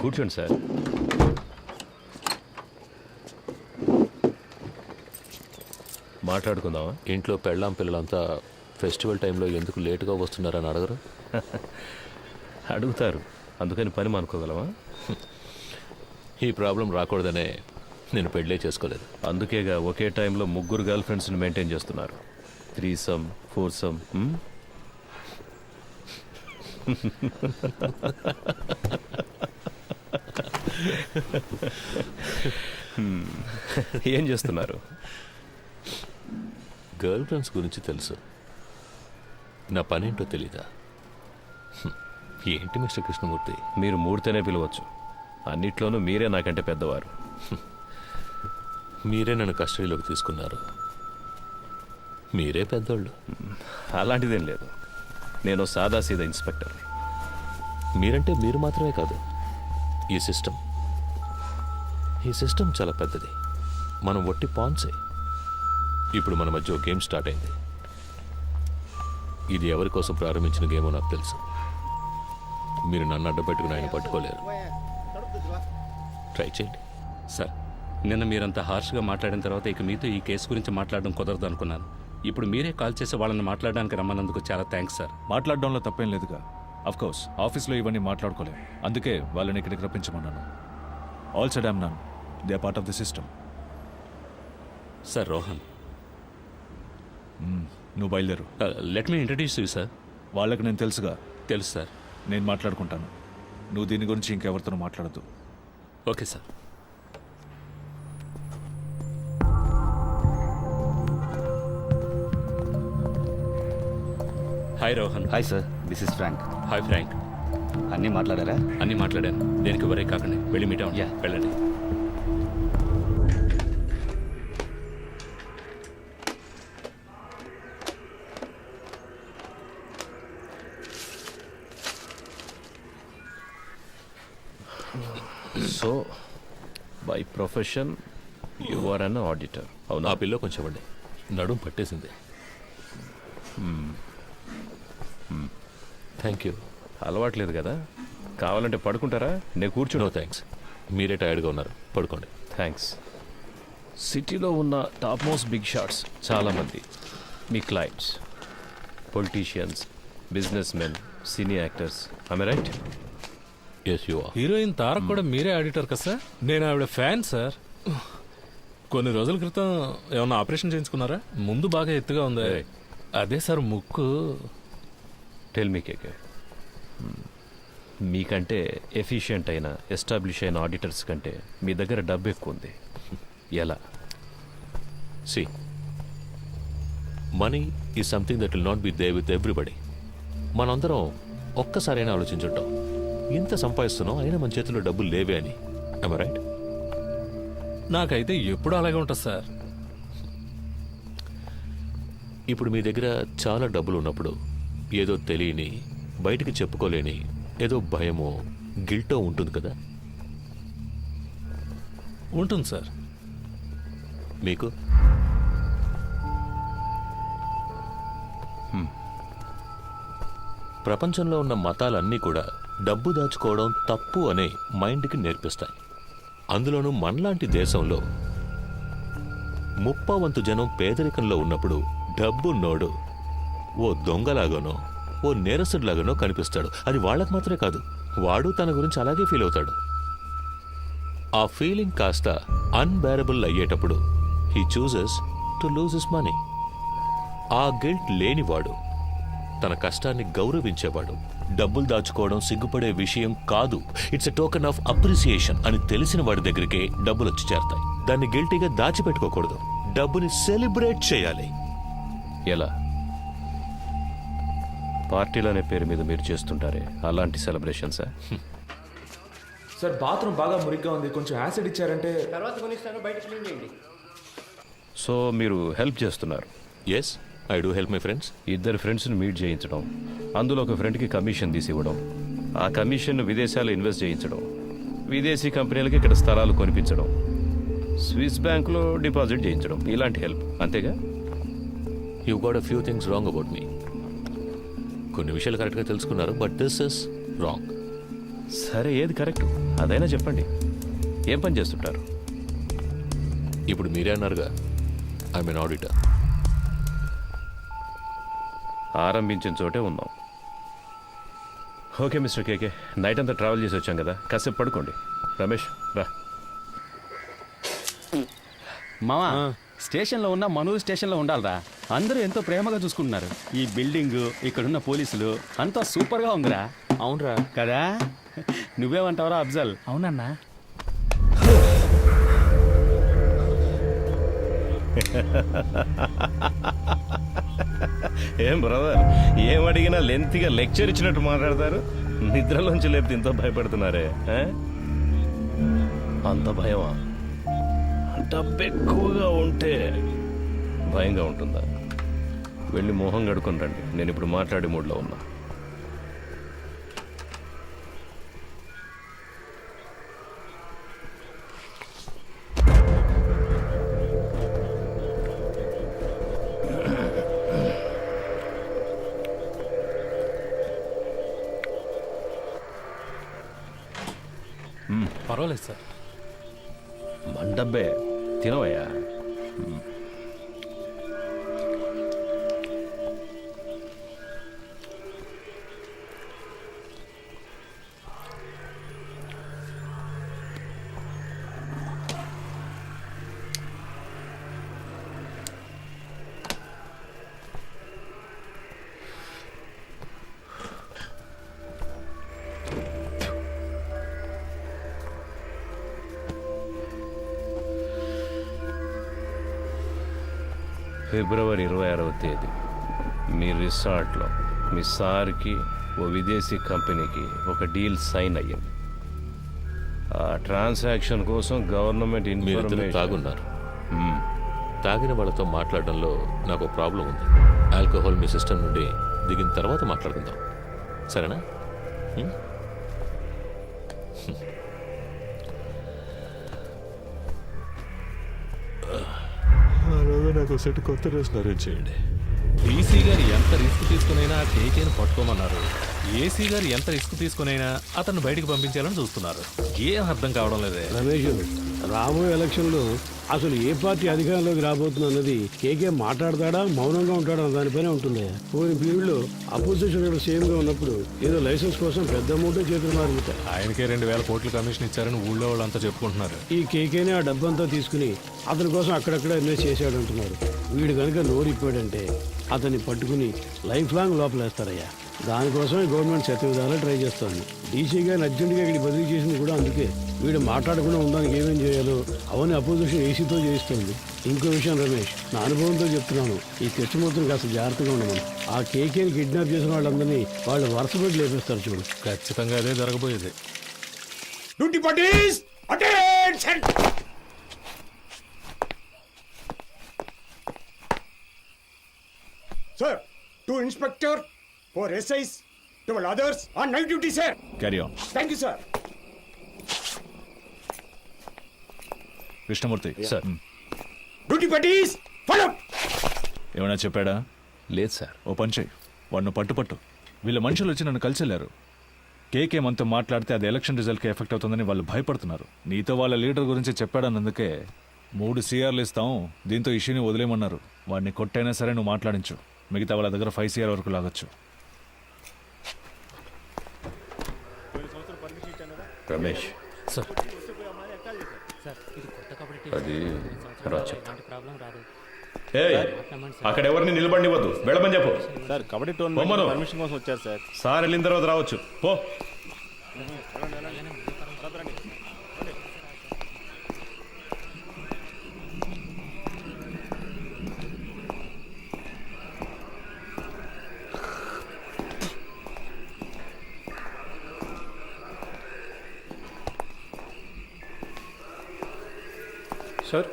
కూర్చోండి సార్. మాట్లాడుకుందామా? ఇంట్లో పెళ్ళాం పిల్లలంతా ఫెస్టివల్ టైంలో ఎందుకు లేటుగా వస్తున్నారని అడగరు? అడుగుతారు, అందుకని పని మానుకోగలమా? ఈ ప్రాబ్లం రాకూడదనే నేను పెళ్ళే చేసుకోలేదు. అందుకేగా ఒకే టైంలో 3 గర్ల్ ఫ్రెండ్స్ని మెయింటైన్ చేస్తున్నారు. 3సమ్ 4సమ్. ఏం చేస్తున్నారు? గర్ల్ ఫ్రెండ్స్ గురించి తెలుసు, నా పనేంటో తెలీదా? ఏంటి మిస్టర్ కృష్ణమూర్తి? మీరు మూడితేనే పిలవచ్చు. అన్నిట్లోనూ మీరే నాకంటే పెద్దవారు. మీరే నన్ను కస్టడీలోకి తీసుకున్నారు. మీరే పెద్దోళ్ళు. అలాంటిదేం లేదు. నేను సాదాసీదా ఇన్స్పెక్టర్ని. మీరంటే మీరు మాత్రమే కాదు, ఈ సిస్టమ్ చాలా పెద్దది. మనం ఒట్టి పాన్సే. ఇప్పుడు మన మధ్య ఒక గేమ్ స్టార్ట్ అయింది. ఇది ఎవరి కోసం ప్రారంభించిన గేమో నాకు తెలుసు. మీరు నన్ను అడ్డపెట్టుకుని ఆయన పట్టుకోలేరు. ట్రై చేయండి. సార్, నిన్న మీరంత హార్ష్గా మాట్లాడిన తర్వాత ఇక మీతో ఈ కేసు గురించి మాట్లాడడం కుదరదు అనుకున్నాను. ఇప్పుడు మీరే కాల్ చేసి వాళ్ళని మాట్లాడడానికి రమ్మన్నందుకు చాలా థ్యాంక్స్ సార్. మాట్లాడడంలో తప్పేం లేదుగా. అఫ్కోర్స్ ఆఫీస్లో ఇవన్నీ మాట్లాడుకోలేం. అందుకే వాళ్ళని ఇక్కడికి రప్పించమన్నాను. All said I'm none. They are part of the system. Sir, Rohan. నువ్వు బయలుదేరు. Let me introduce you sir. వాళ్ళకి నేను తెలుసుగా. తెలుసు సార్. నేను మాట్లాడుకుంటాను. నువ్వు దీని గురించి ఇంకెవరితో మాట్లాడద్దు. Okay sir. Hi Rohan. Hi sir, this is Frank. Hi Frank. అన్నీ మాట్లాడారా? అన్నీ మాట్లాడాను. దేనికి వరే కాకండి, వెళ్ళి మీట్ అవ్వండి. వెళ్ళండి. So by profession you are an auditor. అవును, ఆ పిల్లో కొంచెం అండి, నడుం పట్టేసింది. Thank you. అలవాట్లేదు కదా, కావాలంటే పడుకుంటారా? నేను కూర్చుని. నో థ్యాంక్స్, మీరే టైర్డ్గా ఉన్నారు, పడుకోండి. థ్యాంక్స్. సిటీలో ఉన్న టాప్ మోస్ట్ బిగ్ షాట్స్ చాలామంది మీ clients, politicians, business men, cine actors. I right? Yes you are. Heroine Tarak కూడా మీరే ఆడిటర్ కదా సార్? నేను ఆవిడ ఫ్యాన్ సార్. కొన్ని రోజుల క్రితం ఏమన్నా ఆపరేషన్ చేయించుకున్నారా? ముందు బాగా ఎత్తుగా ఉంది. అదే సార్ ముక్కు. టెల్ మీ కేకే, మీకంటే ఎఫిషియెంట్ అయిన ఎస్టాబ్లిష్ అయిన ఆడిటర్స్ కంటే మీ దగ్గర డబ్బు ఎక్కువ ఉంది. ఎలా? See, money is something that will not be there with everybody. మనందరం ఒక్కసారైనా ఆలోచించుంటాం, ఇంత సంపాదిస్తున్నాం అయినా మన చేతిలో డబ్బులు లేవే అని. I right? నాకైతే ఎప్పుడు అలాగే ఉంటుంది సార్. ఇప్పుడు మీ దగ్గర చాలా డబ్బులు ఉన్నప్పుడు ఏదో తెలియని, బయటికి చెప్పుకోలేని ఏదో భయమో గిల్టో ఉంటుంది కదా? ఉంటుంది సార్. మీకు? ప్రపంచంలో ఉన్న మతాలన్నీ కూడా డబ్బు దాచుకోవడం తప్పు అనే మైండ్కి నేర్పిస్తాయి. అందులోనూ మనలాంటి దేశంలో 30% జనం పేదరికంలో ఉన్నప్పుడు డబ్బున్నోడు ఓ దొంగలాగానో ఓ నేరస్తుడిలాగానో కనిపిస్తాడు. అది వాళ్ళకు మాత్రమే కాదు, వాడు తన గురించి అలాగే ఫీల్ అవుతాడు. ఆ ఫీలింగ్ కాస్త అన్బేరబుల్ అయ్యేటప్పుడు he chooses to lose his money. ఆ గిల్ట్ లేనివాడు, తన కష్టాన్ని గౌరవించేవాడు, డబ్బులు దాచుకోవడం సిగ్గుపడే విషయం కాదు, it's a token of appreciation అని తెలిసిన వాడి దగ్గరికే డబ్బులు వచ్చి చేరతాయి. దాన్ని గిల్టీగా దాచిపెట్టుకోకూడదు, డబ్బుని సెలబ్రేట్ చేయాలి. ఎలా? పార్టీలు అనే పేరు మీద మీరు చేస్తుంటారే అలాంటి సెలబ్రేషన్సా? సార్ బాత్రూమ్ బాగా మురిగ్గా ఉంది, కొంచెం యాసిడ్ ఇచ్చారంటే తర్వాత కొనిస్తాను, బయట క్లీన్ చేయండి. సో మీరు హెల్ప్ చేస్తున్నారు? Yes, I do help my friends. ఇద్దరు ఫ్రెండ్స్ని మీట్ చేయించడం, అందులో ఒక ఫ్రెండ్కి కమిషన్ తీసి ఇవ్వడం, ఆ కమిషన్ను విదేశాల్లో ఇన్వెస్ట్ చేయించడం, విదేశీ కంపెనీలకి ఇక్కడ స్థలాలు కొనిపించడం, స్విస్ బ్యాంకులో డిపాజిట్ చేయించడం, ఇలాంటి హెల్ప్. అంతేగా? You got a few things wrong about me. కొన్ని విషయాలు కరెక్ట్గా తెలుసుకున్నారు, బట్ దిస్ ఇస్ రాంగ్. సరే, ఏది కరెక్ట్ అదైనా చెప్పండి. ఏం పని చేస్తుంటారు? ఇప్పుడు మీరే అన్నారుగా, ఐ మీన్ ఆడిటర్. ఆరంభించిన చోటే ఉన్నాం. ఓకే మిస్టర్ కేకే, నైట్ అంతా ట్రావెల్ చేసి వచ్చాం కదా, కాసేపు పడుకోండి. రమేష్ రా. మావా, స్టేషన్లో ఉన్న మనూరు స్టేషన్లో ఉండాలరా. అందరూ ఎంతో ప్రేమగా చూసుకుంటున్నారు. ఈ బిల్డింగ్, ఇక్కడున్న పోలీసులు అంతా సూపర్గా ఉందిరా. అవునరా కదా? నువ్వేమంటావురా అఫ్జల్? అవునన్నా. ఏం బ్రదర్, ఏం అడిగినా లెంత్గా లెక్చర్ ఇచ్చినట్టు మాట్లాడతారు. నిద్రలోంచి లేపితే ఇంత భయపడుతున్నారే? అంత భయమా? డబ్బు ఎక్కువగా ఉంటే భయంగా ఉంటుందా? వెళ్ళి మొహం కడుకొని రండి, నేను ఇప్పుడు మాట్లాడే మూడ్లో ఉన్నా. పర్వాలేదు సార్. మన డబ్బే, తినవయ్యా. ఫిబ్రవరి 26వ తేదీ మీ రిసార్ట్లో మీ సార్కి ఓ విదేశీ కంపెనీకి ఒక డీల్ సైన్ అయ్యింది. ఆ ట్రాన్సాక్షన్ కోసం గవర్నమెంట్ ఇన్ఫర్మేషన్. తాగున్నారు. తాగిన వాళ్ళతో మాట్లాడడంలో నాకు ప్రాబ్లం ఉంది. ఆల్కహాల్ మీ సిస్టమ్ నుండి దిగిన తర్వాత మాట్లాడుకుందాం, సరేనా? నాకు సెట్ కొత్త డ్రెస్ అరేంజ్ చేయండి. డీసీ గారు ఎంత రిస్క్ తీసుకునైనా కేకేని పట్టుకోమన్నారు. ఏసీ గారు ఎంత రిస్క్ తీసుకునైనా అతన్ని బయటికి పంపించాలని చూస్తున్నారు. ఏం అర్థం కావడం లేదే. రమేష్, రాబోయే ఎలక్షన్లో అసలు ఏ పార్టీ అధికారంలోకి రాబోతుంది అన్నది కేకే మాట్లాడతాడా మౌనంగా ఉంటాడా అన్న దానిపైనే ఉంటుంది. పోయిన పీరియడ్లో అపోజిషన్ సేమ్గా ఉన్నప్పుడు ఏదో లైసెన్స్ కోసం పెద్ద అమౌంట్ చేతులు మారుతాయి. ఆయనకే 2,000 కోట్లు కమిషన్ ఇచ్చారని ఊళ్ళో వాళ్ళంతా చెప్పుకుంటున్నారు. ఈ కేకేనే ఆ డబ్బంతా తీసుకుని అతని కోసం అక్కడక్కడ ఇన్వెస్ట్ చేశాడు అంటున్నారు. వీడు కనుక నోరిప్పాడంటే అతన్ని పట్టుకుని లైఫ్ లాంగ్ లోపలేస్తారయ్యా. దానికోసమే గవర్నమెంట్ శతవిధాలా ట్రై చేస్తోంది. డీసీ గారిని అర్జెంటుగా ఇక్కడ బదిలీ చేసింది కూడా అందుకే. వీడు మాట్లాడకుండా ఉండడానికి ఏమేం చేయాలో అవన్నీ అపోజిషన్ ఏసీతో చేయిస్తుంది. ఇంకో విషయం రమేష్, నా అనుభవంతో చెప్తున్నాను, ఈ కృష్ణమూర్తిని కాస్త జాగ్రత్తగా ఉండమని. ఆ కేకేని కిడ్నాప్ చేసిన వాళ్ళందరినీ వాళ్ళు వరుస పెట్టి లేపేస్తారు చూడు. ఖచ్చితంగా అదే జరగబోయేది. Duty parties attention. Sir, 2 inspector, 4 SIs, 12 others on night duty, sir. Carry on. Thank you, sir. Krishnamurthy sir. Duty parties, follow. ఏమైనా చెప్పాడా? లేదు సార్. ఓ పని చెయ్యి, వాడిని పట్టు. వీళ్ళ మనుషులు వచ్చి నన్ను కలిసి వెళ్ళారు. కేకే మనతో మాట్లాడితే అది ఎలక్షన్ రిజల్ట్కి ఎఫెక్ట్ అవుతుందని వాళ్ళు భయపడుతున్నారు. నీతో వాళ్ళ లీడర్ గురించి చెప్పాడన్నందుకే 3 CRలు ఇస్తాం, దీంతో ఇష్యూని వదిలేయమన్నారు. వాడిని కొట్టైనా సరే నువ్వు మాట్లాడించు. మిగతా వాళ్ళ దగ్గర 5 CR వరకు లాగొచ్చు. రమేష్ సార్. అది అక్కడ ఎవరిని నిలబడివద్దు, వెళ్ళమని చెప్పు. సార్ కబడ్డీ టోర్నమెంట్ పర్మిషన్ కోసం వచ్చారు సార్. సార్ వెళ్ళిన తర్వాత రావచ్చు. పో. సార్,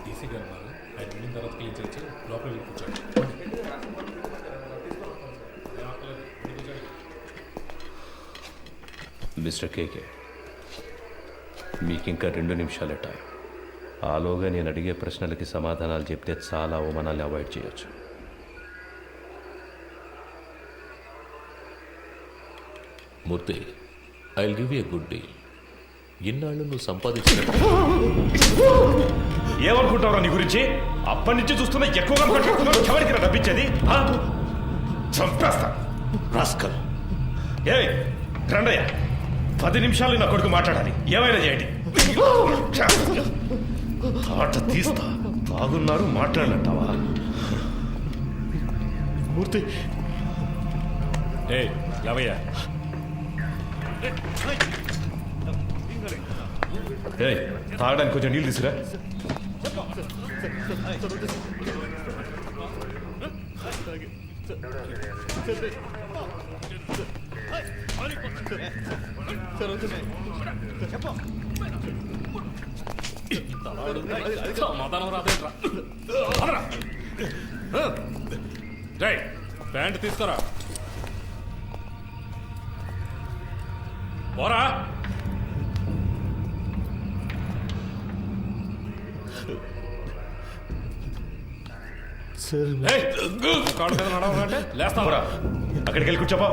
డీసీ గారు ఉన్నారు. ఆయన వెళ్ళిన తర్వాత క్లీన్ చేసి లోపల కూర్చోండి. మిస్టర్ కేకే, మీకు ఇంకా 2 నిమిషాలే టైం. ఆలోగా నేను అడిగే ప్రశ్నలకి సమాధానాలు చెప్తే చాలా అవమానాలు అవాయిడ్ చేయొచ్చు. Murthy, I will give you a good deal. ఇన్నాళ్ళు నువ్వు సంపాదించిన ఏమనుకుంటావురా నీ గురించి? అప్పటి నుంచి చూస్తున్నా ఎక్కువగా ఎవరికి డబ్బిచ్చేది? చంపేస్తా రాస్కల్. ఏ రండయ్య, 10 నిమిషాలు నా కొడుకు మాట్లాడాలి. ఏమైనా చేయండి. ఆట తీస్తా. తాగున్నారు మాట్లాడలంటావా? మూర్తి, లవయ్యా. తాగడానికి కొంచెం నీళ్ళు తీసుకురా. ప్యాంట్ తీసుకురా. పోరా. కాళ్ళు మీద నడవాలంటే లేస్తావరా? అక్కడికి వెళ్ళి కూర్చోపా.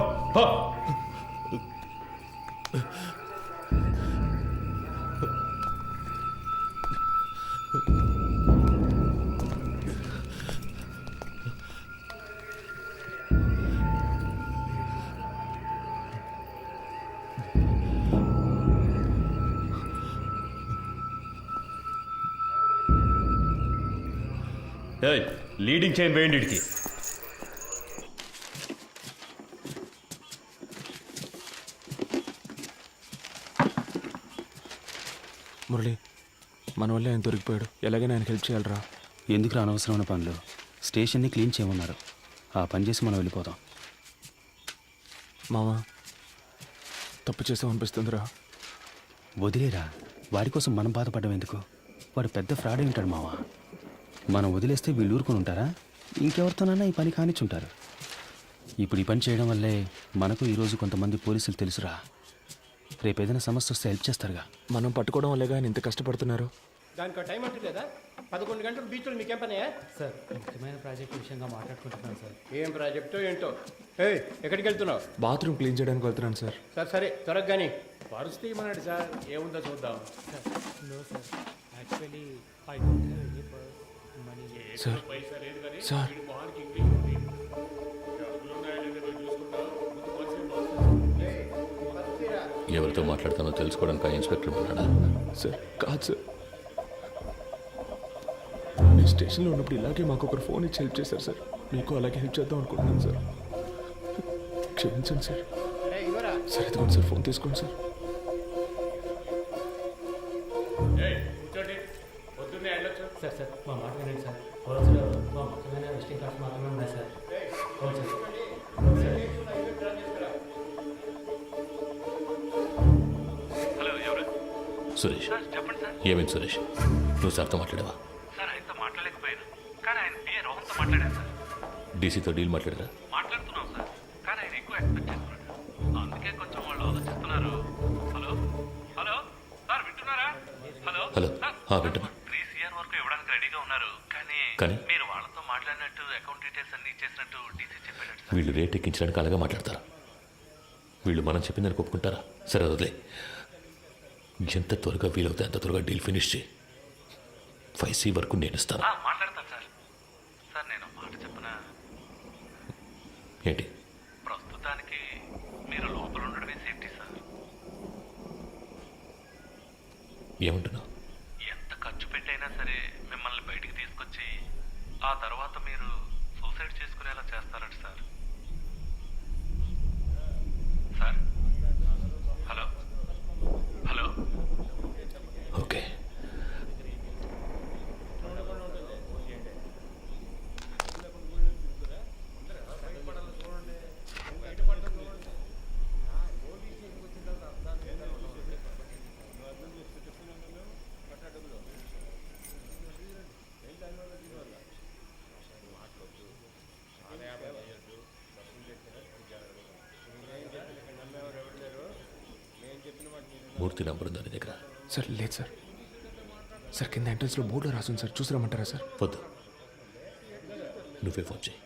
లీడింగ్ చైన్ వేయండి ఇడికి. మురళి, మన వల్ల ఆయన దొరికిపోయాడు. ఎలాగైనా ఆయన హెల్ప్ చేయాలరా. ఎందుకు అనవసరమైన పనులు? స్టేషన్ని క్లీన్ చేయమన్నారు. ఆ పని చేసి మనం వెళ్ళిపోతాం. మామ, తప్పు చేసాం అనిపిస్తుందిరా. వదిలేరా, వాడి కోసం మనం బాధపడడం ఎందుకు? వాడు పెద్ద ఫ్రాడ్ ఉంటాడు మావా. మనం వదిలేస్తే వీళ్ళు ఊరుకొని ఉంటారా? ఇంకెవరితోనైనా ఈ పని కానిచ్చుంటారు. ఇప్పుడు ఈ పని చేయడం వల్లే మనకు ఈరోజు కొంతమంది పోలీసులు తెలుసురా. రేపు ఏదైనా సమస్య వస్తే హెల్ప్ చేస్తారుగా. మనం పట్టుకోవడం వల్లే ఆయన ఇంత కష్టపడుతున్నారు. దానికి టైం అంటూ లేదా 11 గంటలు బీచ్లో మీకేం పనే సార్ ముఖ్యమైన ప్రాజెక్ట్ విషయంగా మాట్లాడుకుంటున్నాను సార్. ఏం ప్రాజెక్టో ఏంటో. ఎక్కడికి వెళ్తున్నావు? బాత్రూమ్ క్లీన్ చేయడానికి వెళ్తున్నాను సార్. సరే త్వరగా కానీ పరుస్థితి ఏమన్నాడు సార్, ఏముందో చూద్దాం. No sir, actually I don't have any money. Sir sir ఎవరితో మాట్లాడతానో తెలుసుకోవడానికి ఆ ఇన్స్పెక్టర్ ఉన్నాడా? సార్ కాదు సార్, నేను స్టేషన్లో ఉన్నప్పుడు ఇలాగే మాకు ఒకరు ఫోన్ ఇచ్చి హెల్ప్ చేశారు సార్. మీకు అలాగే హెల్ప్ చేద్దాం అనుకుంటున్నాను సార్. క్షమించండి సార్. సార్ ఇదిగోండి సార్, ఫోన్ తీసుకోండి సార్. సార్ సార్ మా మాట వినండి సార్. రోజులో మా ముఖ్యమైన విజిటింగ్ కార్డ్స్ మాత్రమే ఉన్నాయి సార్. హలో ఎవరు? సురేష్. చెప్పండి సార్. ఏమైంది సురేష్? నువ్వు సార్తో మాట్లాడావా? సార్ ఆయనతో మాట్లాడలేకపోయాను, కానీ ఆయన పిఏ రోహన్తో మాట్లాడాను సార్. డీసీతో డీల్ మాట్లాడరా? మాట్లాడుతున్నాం సార్, కానీ ఆయన ఎక్కువ ఎక్స్పెక్ట్ చేస్తున్నాడు. అందుకే కొంచెం వాళ్ళు ఆలోచిస్తున్నారు. హలో హలో సార్ వింటున్నారా? హలో హలో వింటున్నా. 3 CR వరకు ఇవ్వడానికి రెడీగా ఉన్నారు, కానీ మీరు వాళ్ళతో మాట్లాడినట్టు అకౌంట్ డీటెయిల్స్ అన్ని ఇచ్చేసినట్టు డీసీ చెప్పాడు సార్. వీళ్ళు రేట్ ఎక్కించడానికి అలాగే మాట్లాడతారు. వీళ్ళు మనం చెప్పిందని ఒప్పుకుంటారా? సరే వదిలే. ఎంత త్వరగా వీలవుతే అంత త్వరగా డీల్ ఫినిష్ చేయి. 5C వరకు నేను ఇస్తాను. మాట్లాడతాను సార్. సార్ నేను మాట చెప్పనా? ఏంటి? ప్రస్తుతానికి మీరు లోపల ఉండడమే సేఫ్టీ సార్. ఏమంటున్నావు? ఎంత ఖర్చు పెట్టైనా సరే మిమ్మల్ని బయటికి తీసుకొచ్చి ఆ తర్వాత మీరు సూసైడ్ చేసుకునేలా చేస్తారట sir. Sir hello hello okay. Murthy number ఉందా నీ దగ్గర? సార్ లేదు సార్. సార్ కింద ఎంట్రన్స్లో బోర్డులో రాసుంది సార్, చూసిరమ్మంటారా సార్? వద్దు, నువ్వే ఫోన్ చేయి.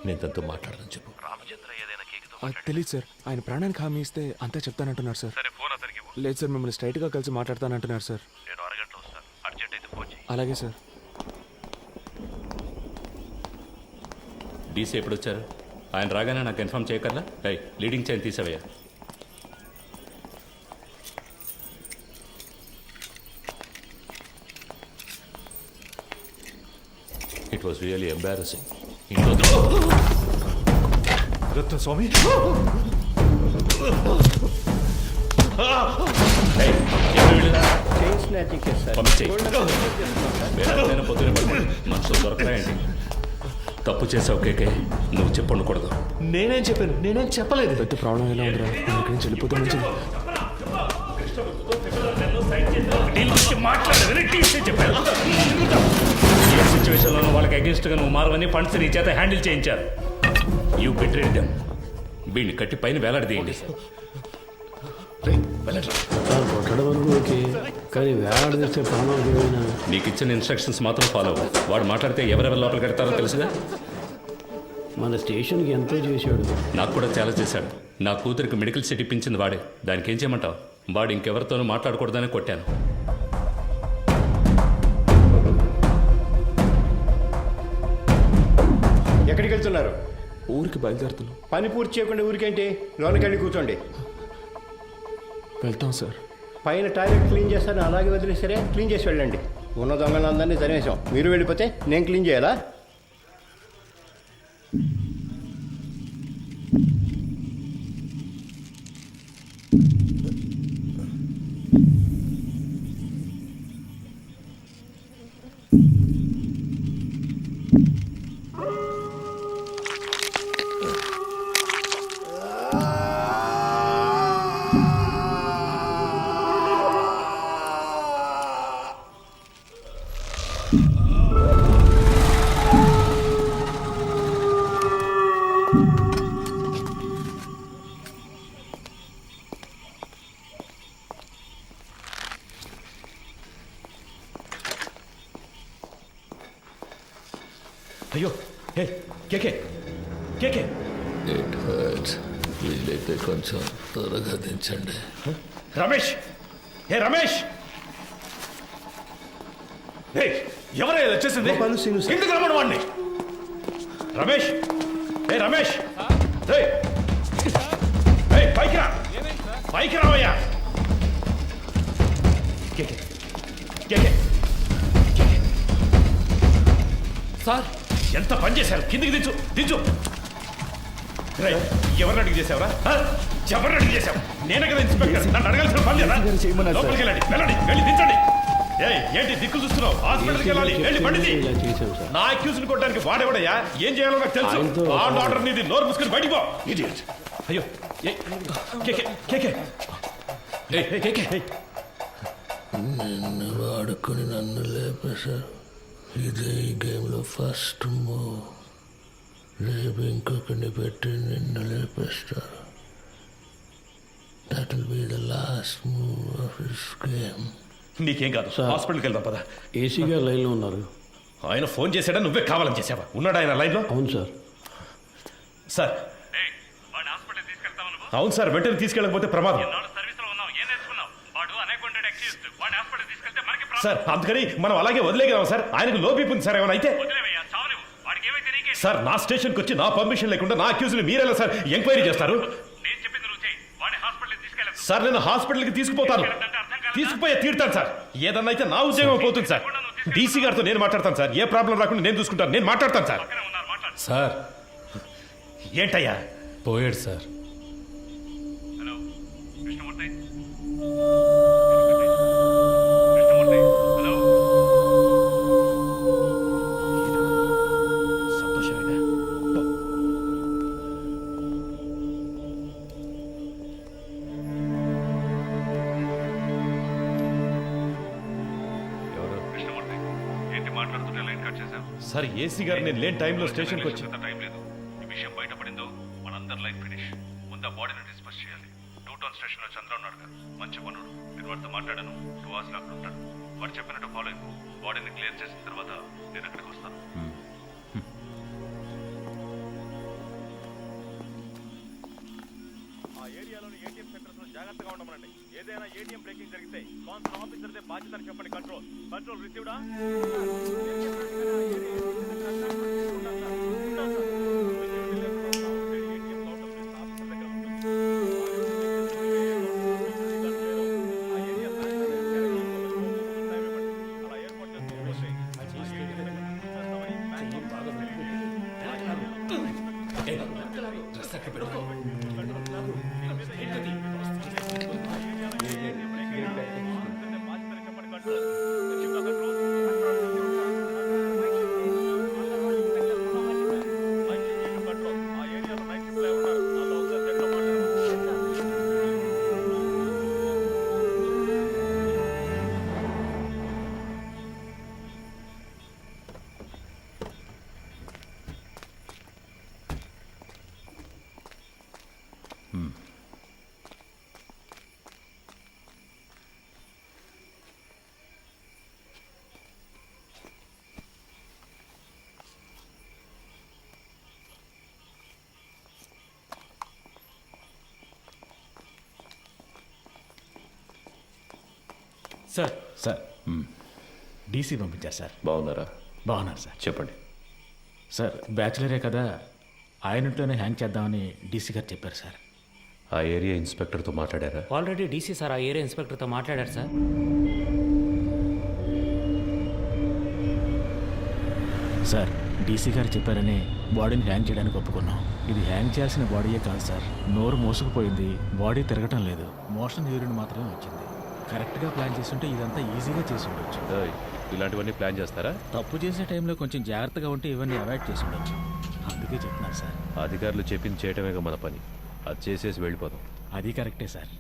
నేను తనతో మాట్లాడాలని చెప్పు. రామచంద్ర ఏదైనా కేకుతో అది తెలియదు సార్. ఆయన ప్రాణానికి హామీ ఇస్తే అంతే చెప్తానంటున్నారు సార్. సరే ఫోన్ అతనికి ఇవ్వు. లేదు సార్, మిమ్మల్ని స్ట్రైట్గా కలిసి మాట్లాడతానంటున్నారు సార్. నేను అరగంటలో వస్తాను, అర్జెంట్ అయితే ఫోన్ చేయి. అలాగే సార్. డీసీ ఎప్పుడు వచ్చారు? ఆయన రాగానే నాకు ఇన్ఫార్మ్ చేయకర్లా? లీడింగ్ చైన్ తీసావయ్యా. It was really embarrassing. Ratna Swamy, మనుషులు దొరకరాయండి. తప్పు చేసావు కేకే, నువ్వు చెప్పు ఉండకూడదు. నేనేం చెప్పాను? నేనేం చెప్పలేదు. పెద్ద ప్రాబ్లం ఎలా ఉందిరా? ఇక్కడి నుంచి వెళ్ళిపోతే మంచిది. ఏ సిచ్యువేషన్లోనూ వాళ్ళకి అగేన్స్ట్గా నువ్వు మారవని ఫండ్స్ నీ చేత హ్యాండిల్ చేయించారు. You betrayed them. వీడిని కట్టి పైన వేలాడదీయండి. కొట్టడం వరకు ఓకే, కానీ వేలాడదీస్తే ప్రాణం పోయినా. నీకు ఇచ్చిన ఇన్స్ట్రక్షన్స్ మాత్రం ఫాలో అవ్వు. వాడు మాట్లాడితే ఎవరెవరు లోపల కడతారో తెలుసుగా. మన స్టేషన్కి ఎంతో చేశాడు. నాకు కూడా చాలా చేశాడు. నా కూతురికి మెడికల్ సీట్ ఇప్పించింది వాడే. దానికి ఏం చేయమంటావు? వాడు ఇంకెవరితోనూ మాట్లాడకూడదని కొట్టాను. ఎక్కడికి వెళ్తున్నారు? ఊరికి బయలుదేరుతున్నాం. పని పూర్తి చేయకుండా ఊరికేంటి? లోనకెళ్ళి కూర్చోండి. వెళ్తాం సార్. పైన టాయిలెట్ క్లీన్ చేస్తాను, అలాగే వదిలేసరే క్లీన్ చేసి వెళ్ళండి. ఉన్న దొంగలందరినీ తరిమేశాం. మీరు వెళ్ళిపోతే నేను క్లీన్ చేయాలా? అయ్యో హే కేకే కేకే ఇట్ హర్ట్స్. వీలైతే కొంచెం త్వరగా దించండి. రమేష్ ఏ రమేష్ ఏ ఎవరైనా వచ్చేసింది ఎందుకు రమ్మను వాడిని రమేష్ ఏ రమేష్ ఏయ్, ఏయ్, పైకి రా పైకి రావయ్యా కేకే కేకే కేకే. సార్ ఎంత పని చేశారు కిందికి దించు దించు రేయ్, ఎవరిని అడిగి చేసావురా ఎవరిని అడిగి చేసావు నేనే కదా ఇన్స్పెక్టర్ నన్ను అడగాల్సిన పని లేదా లోపలికి వెళ్ళండి వెళ్ళండి వెళ్ళి దించండి ఏయ్ ఏంటి దిక్కు చూస్తున్నావు హాస్పిటల్కి వెళ్ళాలి వెళ్ళి బండిది నా అక్యూజ్ని కొట్టడానికి వాడేవాడయ్యా ఏం చేయాలో నాకు తెలుసు ఆర్డర్ నీది నోరు మూసుకొని బయటికి పో ఇడియట్ అయ్యో ఏయ్, కేకే కేకే ఏయ్, ఏయ్, కేకే ఏయ్. నిన్ను వాడుకొని నన్ను లేపేశారు. ఇదే ఈ గేమ్లో ఫస్ట్ మూవ్. రేపు ఇంకొకరిని పెట్టి నిన్ను లేపేస్తారు. That will be the last move of this game. నీకేం కాదు హాస్పిటల్కి వెళ్దాం పద. ఏసీ గారు లైన్లో ఉన్నారు. ఆయన ఫోన్ చేశాడా నువ్వే కావాలని చేసావా ఉన్నాడా ఆయన లైన్లో? అవును సార్. సార్ అవును సార్ వెంటనే తీసుకెళ్ళకపోతే ప్రమాదం సార్. అందుకని మనం అలాగే వదిలేగలం సార్. ఆయనకు లో బీపీ ఉంది సార్ ఏమైనా అయితే సార్ నా స్టేషన్కి వచ్చి నా పర్మిషన్ లేకుండా నా అక్యూజ్ని మీరెలా సార్ ఎంక్వైరీ చేస్తారు సార్? నేను హాస్పిటల్కి తీసుకుపోతాను తీసుకుపోయే తీరుతాను సార్. ఏదన్నా అయితే నా ఉద్యోగం పోతుంది సార్. డీసీ గారితో నేను మాట్లాడతాను సార్. ఏ ప్రాబ్లం రాకుండా నేను చూసుకుంటాను. నేను మాట్లాడతాను సార్. సార్ ఏంటయ్యా పోయాడు సార్. సార్ ఏసీ గారు నేను లేని టైంలో స్టేషన్కి వచ్చి టైం లేదు. ఈ విషయం బయటపడిందో మనందరి లైఫ్ ఫినిష్. ముందు ఆ బాడీని డిస్పస్ చేయాలి. 2 టౌన్ స్టేషన్లో చంద్ర ఉన్నాడు కదా, మంచి పనుడు. నేను వాడితో మాట్లాడాను. 2 hours లో అక్కడ ఉంటాడు. వాడు చెప్పినట్టు ఫాలో అయిపో. బాడీని క్లియర్ చేసిన తర్వాత నేను అక్కడికి వస్తాను. ఆ ఏరియాలోని ఏటీఎం సెంటర్స్ లో జాగ్రత్తగా ఉండమనండి. ఏదైనా ఏటీఎం బ్రేకింగ్ జరిగితే కాన్సల్ ఆఫీసర్దే బాధ్యతని చెప్పండి. కంట్రోల్ కంట్రోల్ రిసీవ్డా? సార్ సార్ డీసీ పంపించారు సార్. బాగున్నారా? బాగున్నారు సార్. చెప్పండి సార్ బ్యాచులరే కదా, ఆయనట్లోనే హ్యాంగ్ చేద్దామని డీసీ గారు చెప్పారు సార్. ఆ ఏరియా ఇన్స్పెక్టర్తో మాట్లాడారా? ఆల్రెడీ డీసీ సార్ ఆ ఏరియా ఇన్స్పెక్టర్తో మాట్లాడారు సార్. సార్ డీసీ గారు చెప్పారని బాడీని హ్యాంగ్ చేయడానికి ఒప్పుకున్నాం. ఇది హ్యాంగ్ చేయాల్సిన బాడీయే కాదు సార్. నోరు మోసుకుపోయింది, బాడీ తిరగటం లేదు, మోషన్ యూరిన్ మాత్రమే వచ్చింది. కరెక్ట్గా ప్లాన్ చేస్తుంటే ఇదంతా ఈజీగా చేసి ఉండొచ్చు. ఇలాంటివన్నీ ప్లాన్ చేస్తారా? తప్పు చేసే టైంలో కొంచెం జాగ్రత్తగా ఉంటే ఇవన్నీ అవాయిడ్ చేసి ఉండొచ్చు. అందుకే చెప్తున్నారు సార్. అధికారులు చెప్పింది చేయటమేగా మన పని. అది చేసేసి వెళ్ళిపోదాం. అది కరెక్టే సార్.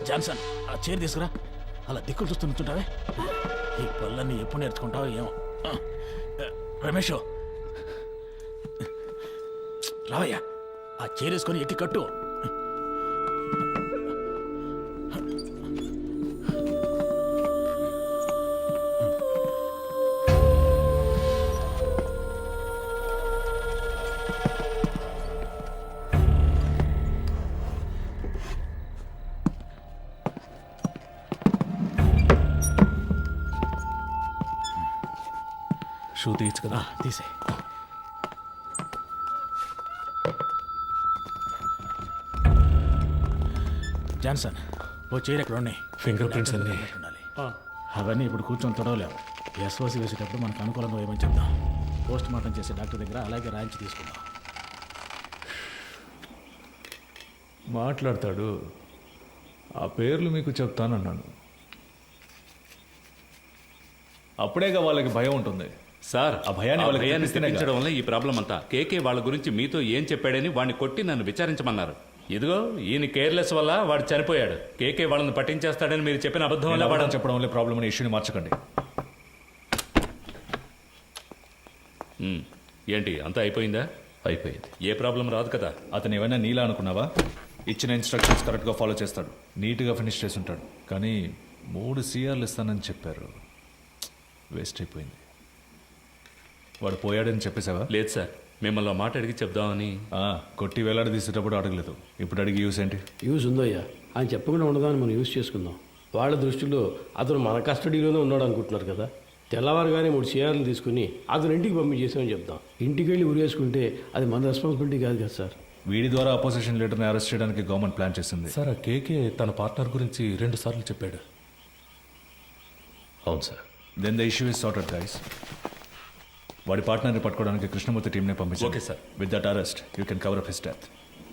జాన్సన్ ఆ చైర్ తీసుకురా. అలా దిక్కులు చూస్తూ నుంచుంటావే. ఈ పళ్ళన్నీ ఎప్పుడు నేర్చుకుంటావో ఏమో. రమేష్ రావయ్యా, ఆ చైర్ వేసుకొని ఎక్కి కట్టు. షూ తీయచ్చు కదా. తీసే. జాన్సన్ ఓ చైర్ ఎక్కడ ఉన్నాయి? ఫింగర్ ప్రింట్స్ అన్నీ అవన్నీ ఇప్పుడు కూర్చొని తొడవలేము. ఎస్ఓసి వేసేటప్పుడు మనకు అనుకూలంగా వేయమని చెప్దాం. పోస్ట్ మార్టం చేసే డాక్టర్ దగ్గర అలాగే రాయించి తీసుకుందాం. మాట్లాడతాడు. ఆ పేర్లు మీకు చెప్తానన్నాను. అప్పుడేగా వాళ్ళకి భయం ఉంటుంది. సార్ ఆ భయాన్ని వాళ్ళకి భయాన్ని తెప్పిస్తేనే తెప్పించడం వల్ల ఈ ప్రాబ్లం అంతా. కేకే వాళ్ళ గురించి మీతో ఏం చెప్పాడని వాడిని కొట్టి నన్ను విచారించమన్నారు. ఇదిగో ఈయన కేర్లెస్ వల్ల వాడు చనిపోయాడు. కేకే వాళ్ళని పట్టించేస్తాడని మీరు చెప్పిన అబద్ధం వల్ల వాడు చెప్పడం వల్ల ప్రాబ్లం అనే ఇష్యూని మార్చకండి. ఏంటి అంతా అయిపోయిందా? అయిపోయింది. ఏ ప్రాబ్లం రాదు కదా. అతను ఏమైనా నీలా అనుకున్నావా? ఇచ్చిన ఇన్స్ట్రక్షన్స్ కరెక్ట్గా ఫాలో చేస్తాడు, నీట్గా ఫినిష్ చేసి ఉంటాడు. కానీ 3 CRలు ఇస్తానని చెప్పారు. వేస్ట్ అయిపోయింది. వాడు పోయాడని చెప్పేసావా? లేదు సార్, మిమ్మల్ని మాట అడిగి చెప్దామని. కొట్టి వేలాడి తీసేటప్పుడు అడగలేదు, ఇప్పుడు అడిగి యూస్ ఏంటి? యూస్ ఉందయ్యా. ఆయన చెప్పకుండా ఉండదాన్ని మనం యూస్ చేసుకుందాం. వాళ్ళ దృష్టిలో అతను మన కస్టడీలోనే ఉన్నాడు అనుకుంటున్నారు కదా. తెల్లవారుగానే 3 CRలు తీసుకుని అతను ఇంటికి పంపించేసామని చెప్దాం. ఇంటికి వెళ్ళి ఉరేసుకుంటే అది మన రెస్పాన్సిబిలిటీ కాదు కదా సార్. వీడి ద్వారా అపోజిషన్ లీడర్ని అరెస్ట్ చేయడానికి గవర్నమెంట్ ప్లాన్ చేసింది. సార్, ఆ కేకే తన పార్ట్నర్ గురించి 2 సార్లు చెప్పాడు. అవును sir. Then the issue is sorted guys. వాడి పార్ట్నర్ని పట్టుకోవడానికి కృష్ణమూర్తి టీంని పంపించారు. Okay sir. With that arrest you can cover up his death.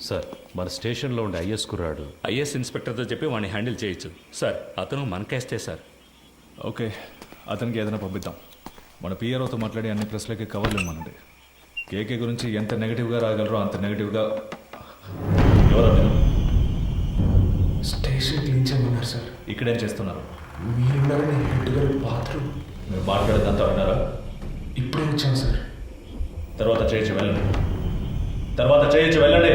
Sir, మన స్టేషన్లో ఉండే ఐఎస్ కుర్రాడు ఐఎస్ ఇన్స్పెక్టర్తో చెప్పి వాడిని హ్యాండిల్ చేయొచ్చు సార్. అతను మనకేస్తే సార్. ఓకే, అతనికి ఏదైనా పంపిద్దాం. మన పిఆర్ఓతో మాట్లాడి అన్ని ప్రెస్లకి కవర్లు ఇవ్వమనండి. కేకే గురించి ఎంత నెగిటివ్గా రాగలరో అంత నెగిటివ్గా. స్టేషన్ క్లీన్ చేయమన్నారు సార్. ఇక్కడేం చేస్తున్నారు? మీరున్నారని హెడ్ గారి బాత్రూమ్. మీరు మాట్లాడేదంతా విన్నారా? ఇప్పుడే వచ్చాను సార్. తర్వాత చేయొచ్చు వెళ్ళండి. తర్వాత చేయొచ్చు వెళ్ళండి.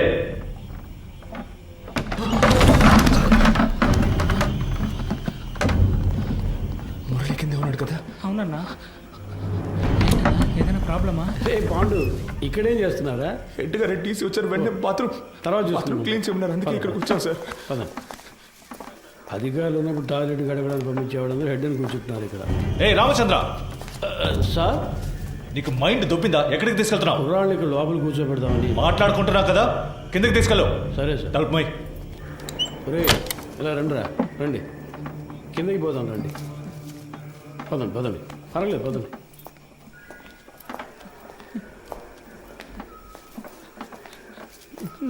మురళి కింద ఉన్నాడు కదా. అవునన్నా, ఏదైనా ప్రాబ్లమా? పాండు ఇక్కడేం చేస్తున్నారా? హెడ్ గారు టీసీ వచ్చారు, వెంటనే బాత్రూమ్ తర్వాత క్లీన్ చేయమన్నారు. అందుకే ఇక్కడికి వచ్చాను సార్. పద. అధికారులు ఉన్నప్పుడు టాయిలెట్ గడగడానికి పంపించేవాడు హెడ్ అని కూర్చుంటున్నారు ఇక్కడ. రామచంద్ర సార్, నీకు మైండ్ దొబ్బిందా? ఎక్కడికి తీసుకెళ్తున్నావు? కుర్రాళ్ళు ఇక్కడ లోపల కూర్చోబెడదామని మాట్లాడుకుంటున్నావు కదా, కిందకి తీసుకెళ్ళు. సరే సార్. తలుపు మై. రే, ఇలా రండి. కిందకి పోదాం, రండి. పదండి. పర్వాలేదు, పదండి.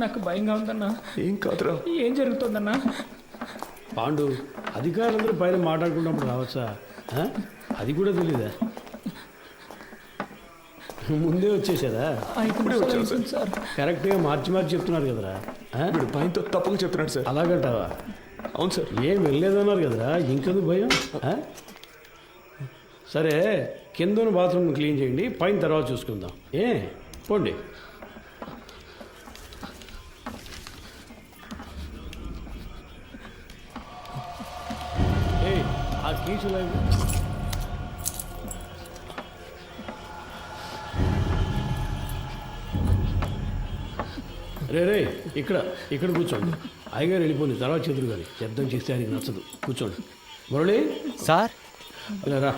నాకు భయంగా ఉందన్నా. ఏం కాదురా. ఏం జరుగుతుందన్నా? పాండు, అధికారులందరూ పైన మాట్లాడుకున్నప్పుడు రావచ్చా? అది కూడా తెలీదా? ముందే వచ్చేసారా? ఇప్పుడే వచ్చాను సార్. కరెక్ట్గా మార్చి చెప్తున్నారు కదరా. వీడు భయంతో తప్పుగా చెప్తున్నాడు సార్. అలాగంటావా? అవును సార్. ఏం వెళ్ళలేదన్నారు కదరా, ఇంకెందుకు భయం? సరే, కింద బాత్రూమ్ క్లీన్ చేయండి, పైన తర్వాత చూసుకుందాం. పోండి. ఆ కీచులు రే ఇక్కడ కూర్చోండి. అయ్యగారు వెళ్ళిపోయింది, తర్వాత చెదురు కానీ శబ్దం చేస్తే ఆయనకి నచ్చదు. కూర్చోండి. మురళి సార్, ఇలా రా.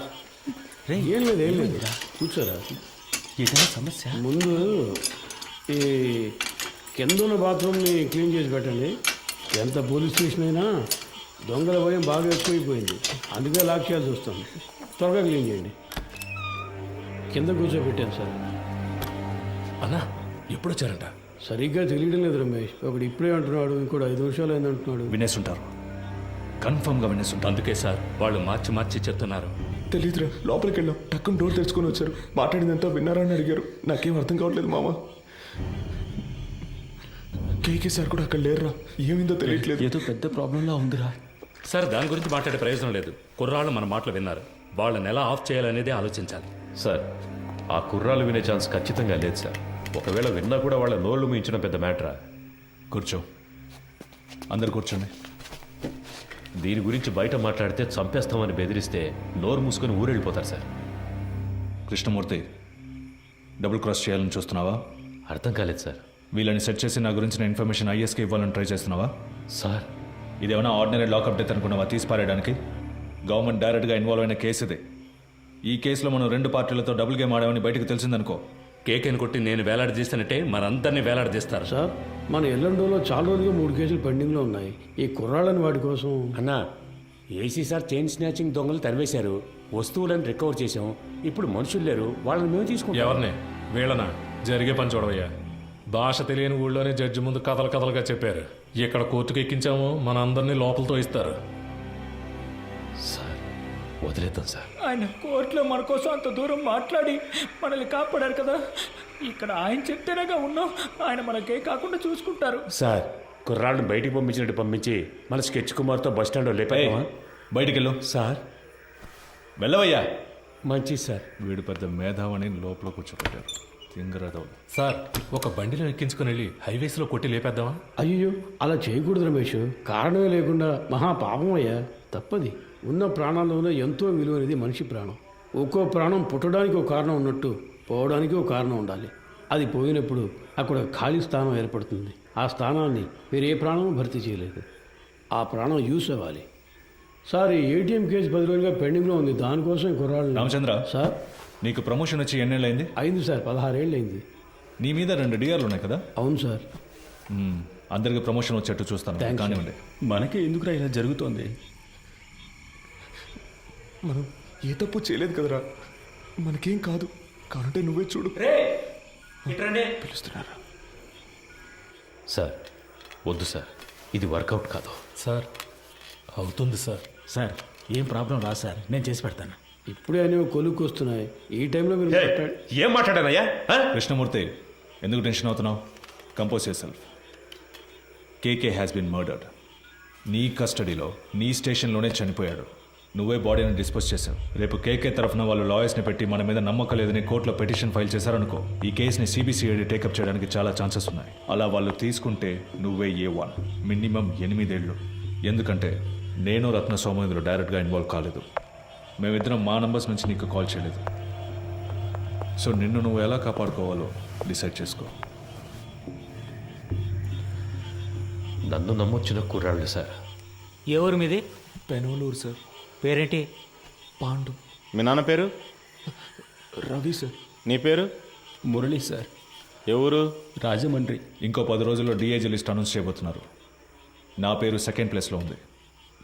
ఏం లేదు కూర్చోరా. ఏదైనా సమస్య? ముందు ఈ కింద ఉన్న బాత్రూమ్ని క్లీన్ చేసి పెట్టండి. ఎంత పోలీస్ స్టేషన్ అయినా దొంగల భయం బాగా ఎక్కువైపోయింది, అందుకే లాక్ చేయాల్సి వస్తుంది. త్వరగా క్లీన్ చేయండి. కింద కూర్చోబెట్టాను సార్. అన్నా, ఎప్పుడు వచ్చారంట? సరిగ్గా తెలియడం లేదు రమేష్. ఒకడు ఇప్పుడే అంటున్నాడు, ఇంకోటి 5 నిమిషాలు అయింది అంటున్నాడు. వినేస్తుంటారు, కన్ఫర్మ్గా వినేస్తుంటారు. అందుకే సార్ వాళ్ళు మార్చి చెప్తున్నారు. తెలీదురా. లోపలికి వెళ్ళాం, టక్కున డోర్ తెరుచుకొని వచ్చారు. మాట్లాడిందంతా విన్నారా అని అడిగారు. నాకేం అర్థం కావట్లేదు మామ. కేకే సార్ కూడా అక్కడ లేరురా. ఏమైందో తెలియట్లేదు. ఏదో పెద్ద ప్రాబ్లంలా ఉందిరా. సార్ దాని గురించి మాట్లాడే ప్రయోజనం లేదు. కుర్రాళ్ళు మన మాటలు విన్నారు. వాళ్ళని ఎలా ఆఫ్ చేయాలనేది ఆలోచించాలి. సార్ ఆ కుర్రాలు వినే ఛాన్స్ ఖచ్చితంగా లేదు సార్. ఒకవేళ విన్నా కూడా వాళ్ళ నోళ్లు మించిన పెద్ద మ్యాటరా. కూర్చో, అందరు కూర్చోండి. దీని గురించి బయట మాట్లాడితే చంపేస్తామని బెదిరిస్తే నోరు మూసుకొని ఊరెళ్ళిపోతారు సార్. కృష్ణమూర్తి, డబుల్ క్రాస్ చేయాలని చూస్తున్నావా? అర్థం కాలేదు సార్. వీళ్ళని సెట్ చేసి నా గురించిన ఇన్ఫర్మేషన్ ఐఎస్కి ఇవ్వాలని ట్రై చేస్తున్నావా? సార్ ఇదేమైనా ఆర్డినరీ లాకప్ డెత్ అనుకున్నావా తీసి పారేయడానికి? గవర్నమెంట్ డైరెక్ట్గా ఇన్వాల్వ్ అయిన కేసు ఇది. ఈ కేసులో మనం 2 పార్టీలతో డబుల్ గేమ్ ఆడామని బయటకు తెలిసిందనుకో, కేకేని కొట్టి నేను వేలాడదీస్తానంటే మనందరినీ వేలాడదీస్తారు. సార్ మన ఎల్లండోలో చాలా రోజులుగా 3 కేసులు పెండింగ్లో ఉన్నాయి. ఈ కుర్రాళ్ళని వాటి కోసం అన్నా, ఏసీ సార్ చైన్ స్నాచింగ్ దొంగలు తరివేశారు, వస్తువులను రికవర్ చేశాం. ఇప్పుడు మనుషులు లేరు, వాళ్ళని మేము తీసుకుంటాం. ఎవరిని? వీళ్ళనా? జరిగే పని చూడవయ్యా. భాష తెలియని ఊళ్ళోనే జడ్జి ముందు కథలుగా చెప్పారు. ఇక్కడ కోర్టుకు ఎక్కించాము, మన అందరినీ లోపలతో ఇస్తారు. సార్ వదిలేద్దాం సార్. ఆయన కోర్టులో మన కోసం అంత దూరం మాట్లాడి మనల్ని కాపాడారు కదా, ఇక్కడ ఆయన చెప్తేనేగా ఉన్నాం. ఆయన మనకే కాకుండా చూసుకుంటారు. సార్ కుర్రాళ్ళని బయటికి పంపించినట్టు పంపించి మన స్కెచ్ కుమార్తో బస్ స్టాండ్లో లేపామా? బయటికి వెళ్ళు. సార్ వెళ్ళవయ్యా. మంచిది సార్. వీడు పెద్ద మేధావని లోపల కూర్చోబెట్టారు. తింగరదవులు. సార్ ఒక బండిలో ఎక్కించుకుని వెళ్ళి హైవేస్లో కొట్టి లేపేద్దామా? అయ్యో అలా చేయకూడదు రమేష్. కారణమే లేకుండా మహా పాపం అయ్యా, తప్పది. ఉన్న ప్రాణాల్లోనే ఎంతో విలువైనది మనిషి ప్రాణం. ఒక్కో ప్రాణం పుట్టడానికి ఒక కారణం ఉన్నట్టు పోవడానికి ఒక కారణం ఉండాలి. అది పోయినప్పుడు అక్కడ ఖాళీ స్థానం ఏర్పడుతుంది. ఆ స్థానాన్ని వేరే ప్రాణం భర్తీ చేయలేదు. ఆ ప్రాణం యూస్ అవ్వాలి. సార్ ఈ ఏటీఎం కేసు 10 రోజులుగా పెండింగ్లో ఉంది. దానికోసం కుర్రాళ్ళు. రామచంద్ర సార్ నీకు ప్రమోషన్ వచ్చి ఎన్నేళ్ళైంది? అయింది సార్, 16 ఏళ్ళు అయింది. నీ మీద 2 డిఆర్లు ఉన్నాయి కదా? అవును సార్. అందరికి ప్రమోషన్ వచ్చేట్టు చూస్తాను. కానివ్వండి. మనకే ఎందుకురా ఇలా జరుగుతోంది? మనం ఏ తప్పు చేయలేదు కదరా, మనకేం కాదు. కానంటే నువ్వే చూడు. పిలుస్తున్నారా? సార్ వద్దు సార్, ఇది వర్కౌట్ కాదు. సార్ అవుతుంది సార్. సార్ ఏం ప్రాబ్లం రా సార్, నేను చేసి పెడతాను. ఇప్పుడే అనేవి కొలుక్కు వస్తున్నాయి. ఈ టైంలో మీరు ఏం మాట్లాడానయ్యా? కృష్ణమూర్తి, ఎందుకు టెన్షన్ అవుతున్నావు? Compose yourself. KK has been murdered. నీ కస్టడీలో నీ స్టేషన్లోనే చనిపోయాడు. నువ్వే బాడీని డిస్పోజ్ చేశావు. రేపు కేకే తరఫున వాళ్ళు లాయర్స్ని పెట్టి మన మీద నమ్మకం లేదని కోర్టులో పిటిషన్ ఫైల్ చేశారనుకో, ఈ కేసుని సిబిసిఐడి టేకప్ చేయడానికి చాలా ఛాన్సెస్ ఉన్నాయి. అలా వాళ్ళు తీసుకుంటే నువ్వే A1, మినిమం 8 ఏళ్ళు. ఎందుకంటే నేను రత్న సోమేంద్ర డైరెక్ట్గా ఇన్వాల్వ్ కాలేదు. మేమిద్దరం మా నంబర్స్ నుంచి నీకు కాల్ చేయలేదు. సో నిన్ను నువ్వు ఎలా కాపాడుకోవాలో డిసైడ్ చేసుకో. నన్ను నమ్మొచ్చిన కుర్రాళ్ళు సార్. ఎవరు మీది? పెనోలూరు సార్. పేరేంటి? పాండు. మీ నాన్న పేరు? రవి సార్. నీ పేరు? మురళి సార్. ఎవరు? రాజమండ్రి. ఇంకో 10 రోజుల్లో డిఐజీ లిస్ట్ అనౌన్స్ చేయబోతున్నారు. నా పేరు 2nd ప్లేస్లో ఉంది.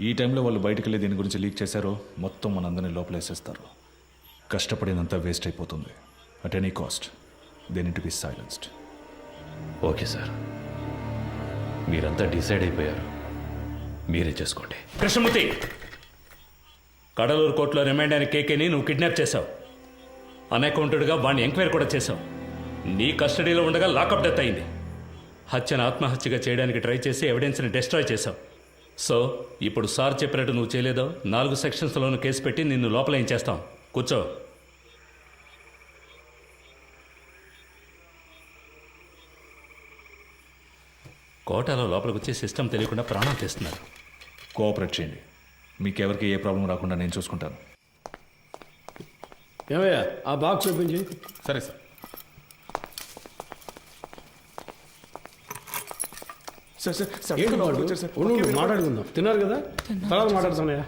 ఈ టైంలో వాళ్ళు బయటకు వెళ్ళి దీని గురించి లీక్ చేశారో మొత్తం మనందరినీ లోపలేసేస్తారు. కష్టపడినంతా వేస్ట్ అయిపోతుంది. At any cost they need to be silenced. Okay sir, మీరంతా డిసైడ్ అయిపోయారు, మీరే చేసుకోండి. కృష్ణమూర్తి, కడలూరు కోర్టులో రిమైండ్ అయిన కేకేని నువ్వు కిడ్నాప్ చేశావు. అన్అకౌంటెడ్గా వాడిని ఎంక్వైరీ కూడా చేశావు. నీ కస్టడీలో ఉండగా లాకప్ డెత్ అయింది. హత్యను ఆత్మహత్యగా చేయడానికి ట్రై చేసి ఎవిడెన్స్ని డిస్ట్రాయ్ చేశావు. సో ఇప్పుడు సార్ చెప్పినట్టు నువ్వు చేయలేదో 4 సెక్షన్స్లోనూ కేసు పెట్టి నిన్ను లోపల ఏం చేస్తాం. కూర్చో. కోటాలో లోపలికి వచ్చే సిస్టమ్ తెలియకుండా ప్రాణం తీస్తున్నారు. కోఆపరేట్ చేయండి. మీకెవరికి ఏ ప్రాబ్లం రాకుండా నేను చూసుకుంటాను. ఏమయ్యా ఆ బాక్స్ ఓపెన్ చేయి. సరే సార్. సార్ సార్ సార్ ఏంటి వాడు? వచ్చారు సార్. ఉండు, మాట్లాడుకుందాం. తిన్నారు కదా, తర్వాత మాట్లాడుతున్నాయా?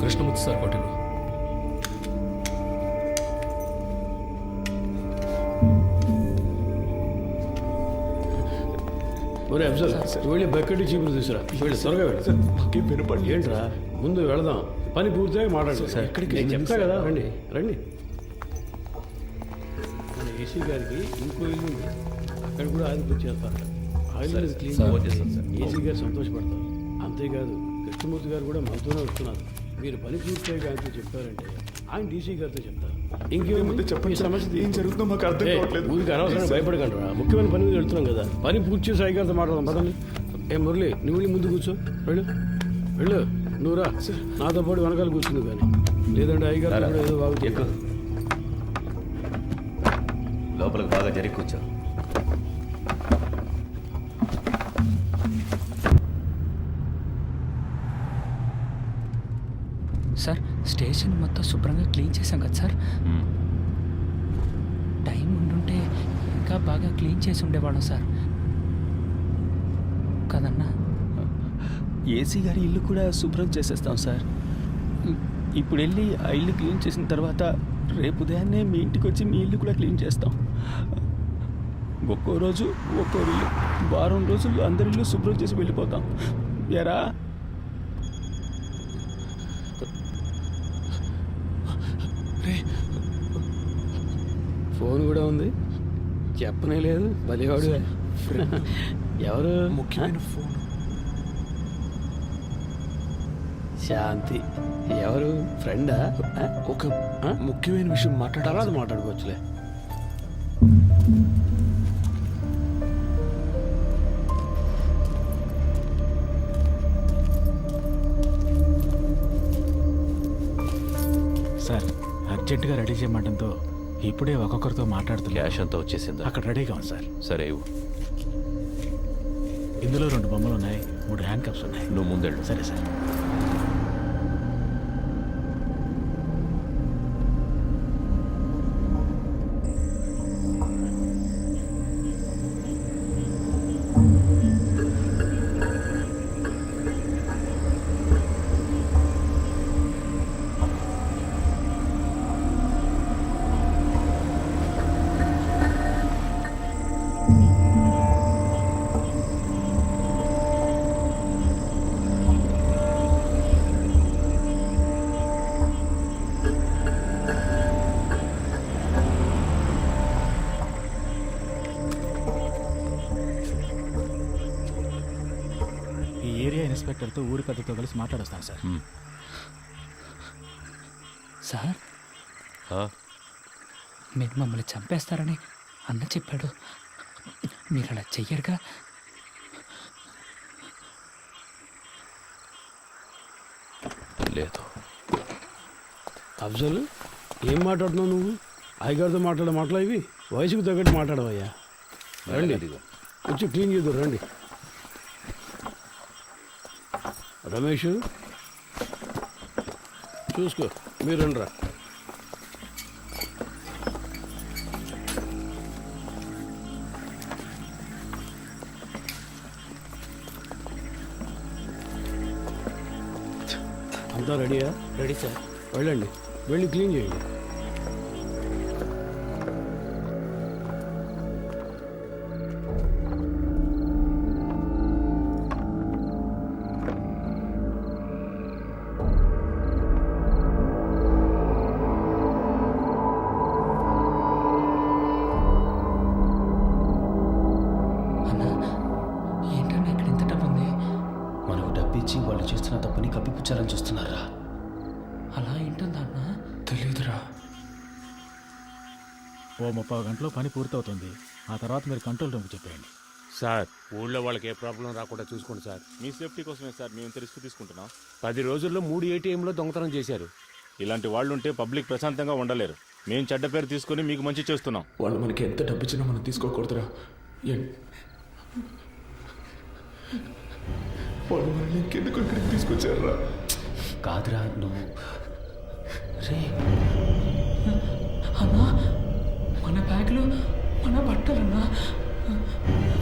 కృష్ణమూర్తి సార్ కొట్టిన ఒరే అఫ్జల్ వెళ్ళి బకెట్ చీపులు తీసురా వెళ్ళి త్వరగా వెళ్ళి వినపడి ఏంట్రా ముందు వెళదాం పని పూర్తిగా మాట్లాడు సార్ నేను చెప్తా కదా రండి రండి మన ఏసీ గారికి ఇంకో ఇల్లు ఉంది అక్కడ కూడా ఆయిల్ బుక్ చేస్తారు ఆయిల్ క్లీన్ ఏసీ గారు సంతోషపడతారు అంతేకాదు కృష్ణమూర్తి గారు కూడా మనతోనే వస్తున్నారు మీరు పని పూర్తిగా ఆయనతో చెప్పారంటే ఆయన డీసీ గారితో చెప్తారు ఇంకేముంది చెప్పండి సమస్య ఏం జరుగుతుందో మాకు అర్థం కావట్లేదు ఊరికి అనవసరంగా భయపడకండి ముఖ్యమైన పని మీద వెళ్తున్నాం కదా పని పూర్తి చేసి అయ్యగారితో మాట్లాడదాం పదండి ఏ మురళి నువ్వు వెళ్ళి ముందు కూర్చో వెళ్ళు వెళ్ళు నువ్వు రా నాతో పాటు వెనకాల కూర్చుంది కానీ లేదంటే అయ్యగారు కూడా ఏదో బాగుంది లోపలికి బాగా జరిగి కూర్చో. సార్ స్టేషన్ మొత్తం శుభ్రంగా క్లీన్ చేశాం కదా సార్ టైం ఉండుంటే ఇంకా బాగా క్లీన్ చేసి ఉండేవాళ్ళం సార్ కదన్నా. ఏసీ గారి ఇల్లు కూడా శుభ్రం చేసేస్తాం సార్. ఇప్పుడు వెళ్ళి ఆ ఇల్లు క్లీన్ చేసిన తర్వాత రేపు ఉదయాన్నే మీ ఇంటికి వచ్చి మీ ఇల్లు కూడా క్లీన్ చేస్తాం. ఒక్కో రోజు ఒక్కో ఇల్లు, వారం రోజుల్లో అందరి ఇల్లు శుభ్రం చేసి వెళ్ళిపోతాం. ఎరా ఫోన్ కూడా ఉంది చెప్పనే లేదు బలివాడు ఎవరు ముఖ్యమైన ఫోన్ శాంతి ఎవరు ఫ్రెండా ఒక ముఖ్యమైన విషయం తర్వాత మాట్లాడుకోవచ్చులే. సార్ అర్జెంటుగా రెడీ చేయమంటంతో ఇప్పుడే ఒక్కొక్కరితో మాట్లాడుతున్నా. క్యాష్ అంతా వచ్చేసిందా? అక్కడ రెడీగా ఉంది సార్. సరే ఇవ్వు. ఇందులో 2 బొమ్మలు ఉన్నాయి, 3 హ్యాండ్ కప్స్ ఉన్నాయి. నువ్వు ముందెళ్ళు. సరే సార్. ఇన్స్పెక్టర్తో ఊరి పెద్దతో కలిసి మాట్లాడొస్తాను సార్. సార్ మీరు మమ్మల్ని చంపేస్తారని అన్న చెప్పాడు, మీరు అలా చెయ్యరుగా? లేదు. అఫ్జల్ ఏం మాట్లాడుతున్నావు నువ్వు? అయ్యగారితో మాట్లాడే మాటలు ఇవి వయసుకు తగ్గట్టు మాట్లాడవయ్యా. రండి వచ్చి క్లీన్ చేద్దాం రండి. రమేష్ చూసుకో మీరు రండిరా. అంతా రెడీయా? Ready sir. వెళ్ళండి వెళ్ళి క్లీన్ చేయండి. వాళ్ళు చేస్తున్న తప్పుని కప్పిపుచ్చాలని చూస్తున్నారా? అలా ఏంటుందా అన్న? తెలీదురా. ఓ 30 గంటలో పని పూర్తవుతుంది. ఆ తర్వాత మీరు కంట్రోల్ రూమ్కి చెప్పేయండి. సార్ ఊళ్ళో వాళ్ళకి ఏ ప్రాబ్లం రాకుండా చూసుకోండి సార్. మీ సేఫ్టీ కోసమే సార్ మేము ఇంత రిస్క్ తీసుకుంటున్నాం. 10 రోజుల్లో 3 ATMలో దొంగతనం చేశారు. ఇలాంటి వాళ్ళు ఉంటే పబ్లిక్ ప్రశాంతంగా ఉండలేరు. మేము చెడ్డ పేరు తీసుకుని మీకు మంచి చేస్తున్నాం. వాళ్ళు మనకి ఎంత డబ్బు ఇచ్చినా మనం తీసుకోకూడదురా. వాళ్ళు మనల్ని ఇంకెందుకు ఇక్కడికి తీసుకొచ్చారా? కాదురా నువ్వు రే అన్నా, మన బ్యాగ్లో మన బట్టలన్నా.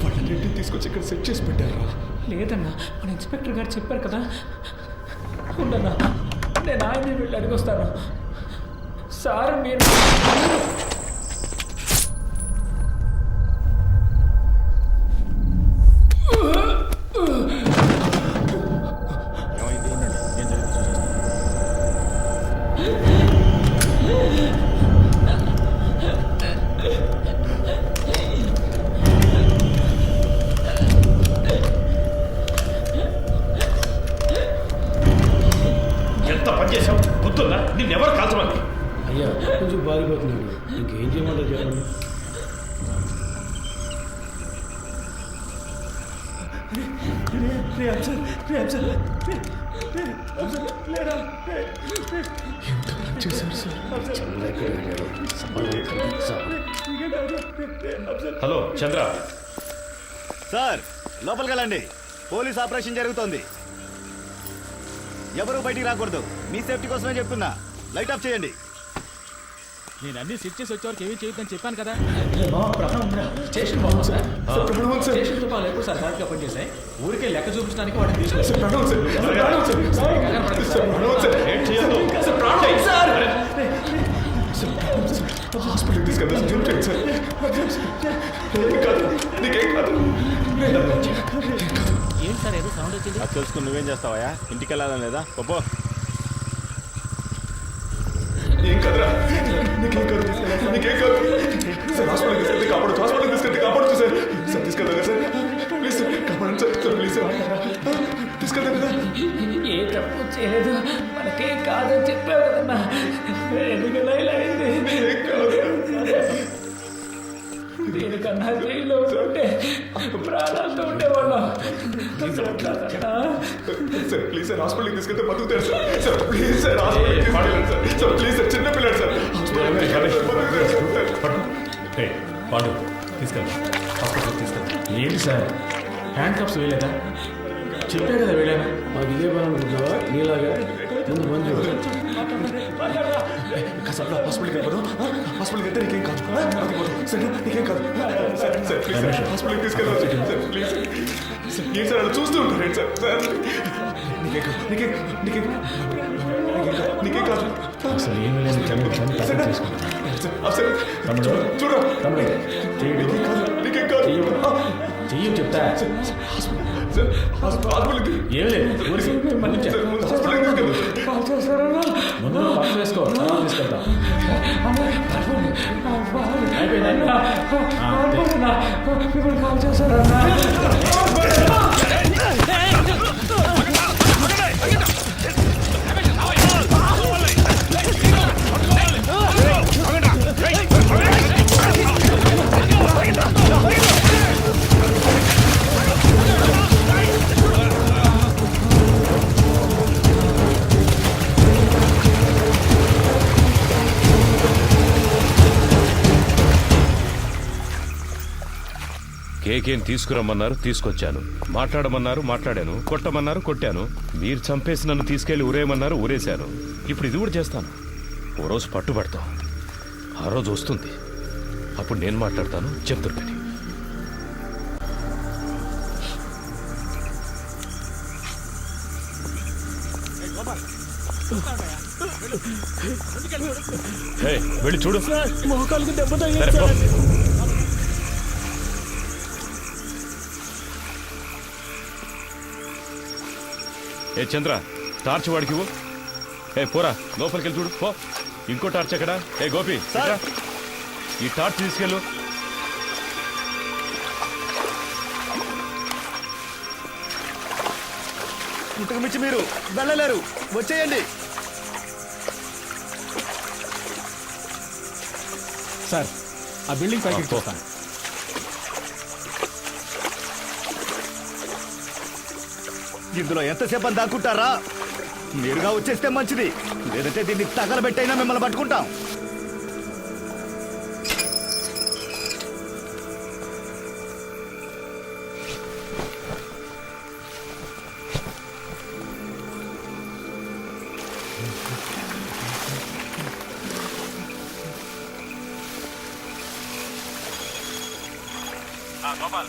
వాళ్ళన్నింటినీ తీసుకొచ్చి ఇక్కడ సెట్ చేసి పెట్టారా? లేదన్నా, మన ఇన్స్పెక్టర్ గారు చెప్పారు కదా. ఉండన్నా, నేను ఆయన్ని వెళ్ళి అడిగొస్తాను. సార్ మీరు పని చేశావు గుర్తుందా నిన్నెవరు కాల్చమంది అయ్యా కొంచెం బారిపోతున్నాడు, ఇంకేం చేయమంటారు చెప్పండి. హలో చంద్ర సార్ లోపలికి వెళ్ళండి, పోలీస్ ఆపరేషన్ జరుగుతోంది. ఎవరు బయటికి రాకూడదు, మీ సేఫ్టీ కోసమే చెప్తున్నా. లైట్ ఆఫ్ చేయండి. నేను అన్ని సెట్ చేసి వచ్చేవారికి ఏమీ చేయొద్దని చెప్పాను కదా. స్టేషన్ బాగుంది సార్. స్టేషన్తో పాలు ఎప్పుడు సార్ కరెక్ట్గా పనిచేసాయి. ఊరికే లెక్క చూపించడానికి వాటిని హాస్పిటల్ తీసుకెళ్తా ఏంటి సార్ ఏదో సౌండ్ వచ్చింది? అది తెలుసుకుని నువ్వేం చేస్తావా? ఇంటికి వెళ్ళాలని లేదా? పో. ఏం కదరా, నీకేం కాదు, నీకేం కాదు సార్. హాస్పిటల్ తీసుకెళ్తే కాపాడు, హాస్పిటల్ తీసుకెళ్తే కాపాడు సార్. సార్ తీసుకెళ్తా సార్, ప్లీజ్ సార్, కాపాడండి సార్, సార్ ప్లీజ్ సార్, తీసుకెళ్తాను కదా. ఏ తప్పు చేయలేదు, మనకేం కాదని చెప్పావు కదన్నా. ఎందుకలా ఇలా అయింది? దీనికన్నా జైల్లో ఉంటే ప్రాణాలతో ఉండేవాళ్ళం. సార్ ప్లీజ్ సార్, హాస్పిటల్కి తీసుకెళ్తే బతుకుతారు సార్. సార్ ప్లీజ్ సార్, హాస్పిటల్కి తీసుకెళ్ళండి సార్. సార్ ప్లీజ్ సార్, చిన్న పిల్లలు సార్, పాడు తీసుకెళ్తా, హాస్పిటల్కి తీసుకెళ్తా. ఏంటి సార్ హ్యాండ్ కప్స్ వేయలేదా? చెప్పే కదా వేయలేనా? మాకు ఇదే పని అనుకుంటున్నావా? నీలాగా ముందు పని చూడు. కాసేపు హాస్పిటల్కి వెళ్ళిపోదాం. హాస్పిటల్కి వెళ్తే నీకేం కాదు, సరే నీకేం కాదు సార్. సార్ ప్లీజ్ సార్, హాస్పిటల్కి తీసుకెళ్ళాలి సార్, ప్లీజ్ సార్. ఏం సార్ అలా చూస్తూ ఉంటారు ఏంటి సార్? సార్ నీకేం కాదు, నీకేం కాదు. అసలు ఏమి లేదు, చూడరా, నీకేం కాదు, చెయ్యి చెప్తా. ఏం లేదు, ముందు పక్కన వేసుకో, తీసుకెళ్తా. కేకేం తీసుకురమ్మన్నారు, తీసుకొచ్చాను. మాట్లాడమన్నారు, మాట్లాడాను. కొట్టమన్నారు, కొట్టాను. మీరు చంపేసి నన్ను తీసుకెళ్లి ఊరేయమన్నారు, ఊరేశాను. ఇప్పుడు ఇది కూడా చేస్తాను. ఓ రోజు పట్టుబడతాం, ఆ రోజు వస్తుంది, అప్పుడు నేను మాట్లాడతాను. చెప్తుర్కని వెళ్ళి చూడు. మోకాలకు దెబ్బ సరే, తగిలింది పో. సార్. ఏ చంద్ర, టార్చ్ వాడికి ఇవ్వు. ఏ పోరా, లోపలికి వెళ్ళి చూడు, పో. ఇంకో టార్చ్ ఎక్కడా? ఏ గోపి, ఇట్రా. ఈ టార్చ్ తీసుకెళ్ళు. ఇంతకు మించి మీరు వెళ్ళలేరు, వచ్చేయండి. సార్ ఆ బిల్డింగ్ పైకి చూస్తాను. ఇందులో ఎంతసేపు అని దాక్కుంటారా? మీరుగా వచ్చేస్తే మంచిది, లేదంటే దీన్ని తగలబెట్టైనా మిమ్మల్ని పట్టుకుంటాం.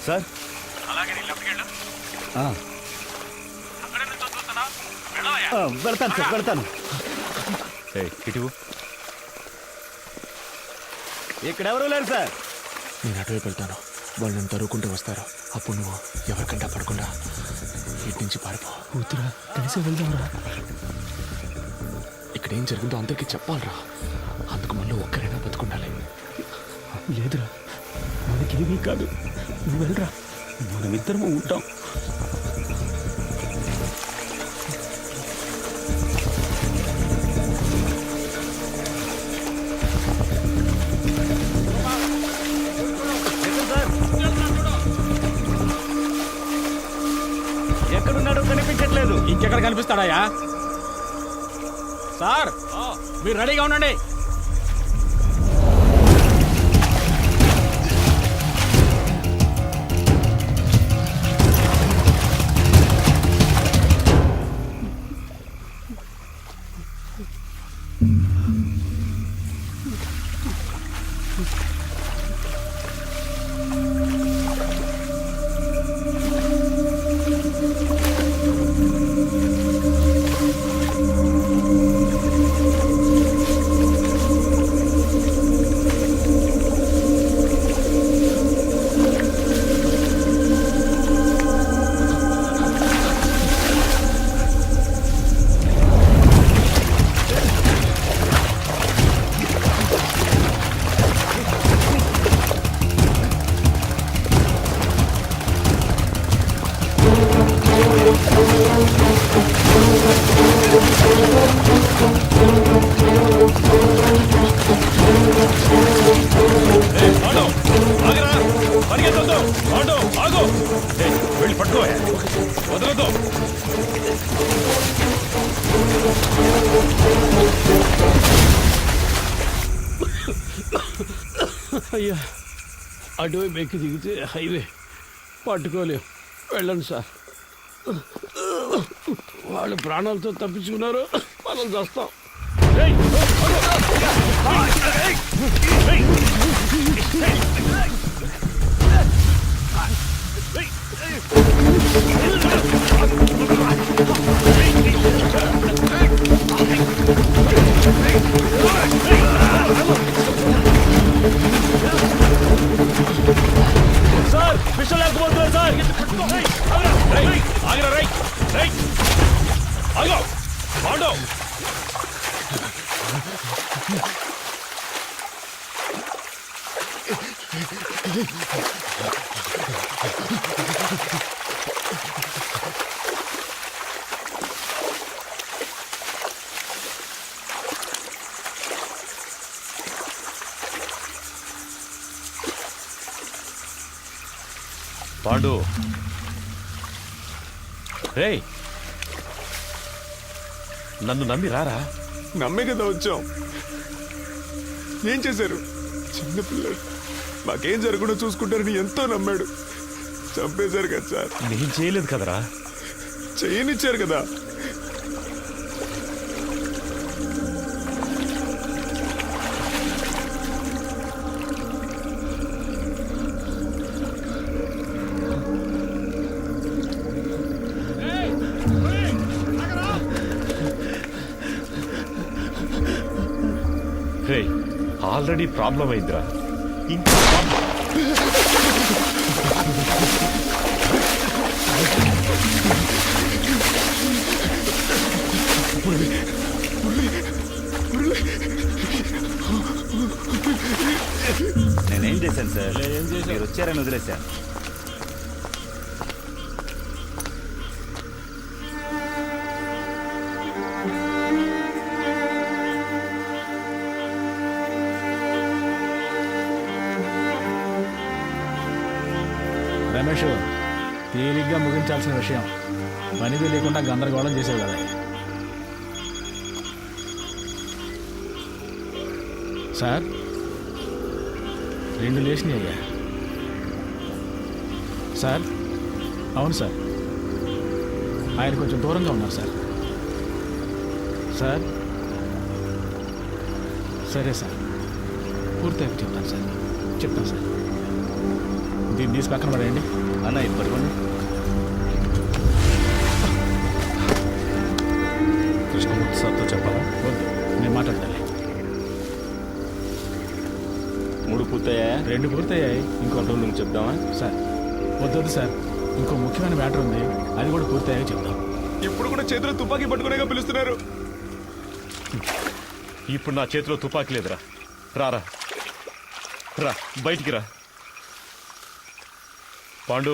సార్ అలాగే లెఫ్ట్కి వెళ్ళు. అక్కడే నుంచి వస్తున్నా, వెళ్ళవయ్యా. వెళ్తాను సార్, వెళ్తాను. ఇటు ఇక్కడెవరూ లేరు సార్. నేను అటువైపు వెళ్తాను, వాళ్ళు నన్ను తరువుకుంటూ వస్తారు. అప్పుడు నువ్వు ఎవరికంటా పడకుండా ఇటు నుంచి పారిపో. వద్దురా, కలిసి వెళ్దాంరా. ఇక్కడ ఏం జరిగిందో అందరికీ చెప్పాలరా. అందుకు మళ్ళీ ఒక్కరైనా బతుకుండాలి. లేదురా, మనకేమీ కాదు, నువ్వు వెళ్ళరా, మనమిద్దరము ఉంటాం. ఎక్కడ కనిపిస్తాడయ్యా? సార్ మీరు రెడీగా ఉండండి. వెళ్ళి పట్టుకో, వదలదు. అయ్యా అటువైపు ఎక్కి దిగితే హైవే పట్టుకోలేం. వెళ్ళండి సార్. వాళ్ళు ప్రాణాలతో తప్పించుకున్నారు, మనం చేస్తాం. సార్ విషయం లేకపోతున్నారు సార్. ఆగిరా, రై రై ఆగో పాండు. పాండు రేయ్, నన్ను నమ్మి రారా. నమ్మే కదా వచ్చాం. ఏం చేశారు? చిన్నపిల్లడు మాకేం జరగకుండా చూసుకుంటారని ఎంతో నమ్మాడు. చంపేశారు కదా సార్. నేను చేయలేదు కదరా. చేయనిచ్చారు కదా. రేయ్, ఆల్రెడీ ప్రాబ్లం అయిందిరా. ఇంకా నేనేం చేశాను సార్? మీరు వచ్చారని వదిలేశాను. రమేష్, తేలిగ్గా ముగించాల్సిన విషయం పనిది లేకుండా గందరగోళం చేసేవి కదా. సార్ 2 లేచినాయి అయ్యా. సార్ అవును సార్, ఆయన కొంచెం దూరంగా ఉన్నారు సార్. సార్ సరే సార్, పూర్తిగా చెప్తాను సార్. చెప్తాను సార్. దీన్ని తీసి పక్కన పడేయండి. అన్న ఇది పట్టుకోండి. కృష్ణమూర్తి సార్తో చెప్పాలా? వద్దు, నేను మాట్లాడతాను. 3 పూర్తయ్యాయా? 2 పూర్తయ్యాయి. ఇంకో 2 చెప్దామా? సార్ వద్దు సార్, ఇంకో ముఖ్యమైన మ్యాటర్ ఉంది, అది కూడా పూర్తయ్యాక చెప్దాం. ఇప్పుడు కూడా చేతిలో తుపాకీ పట్టుకునేగా పిలుస్తున్నారు. ఇప్పుడు నా చేతిలో తుపాకీ లేదురా. రారా, రా బయటికి రా. పాండు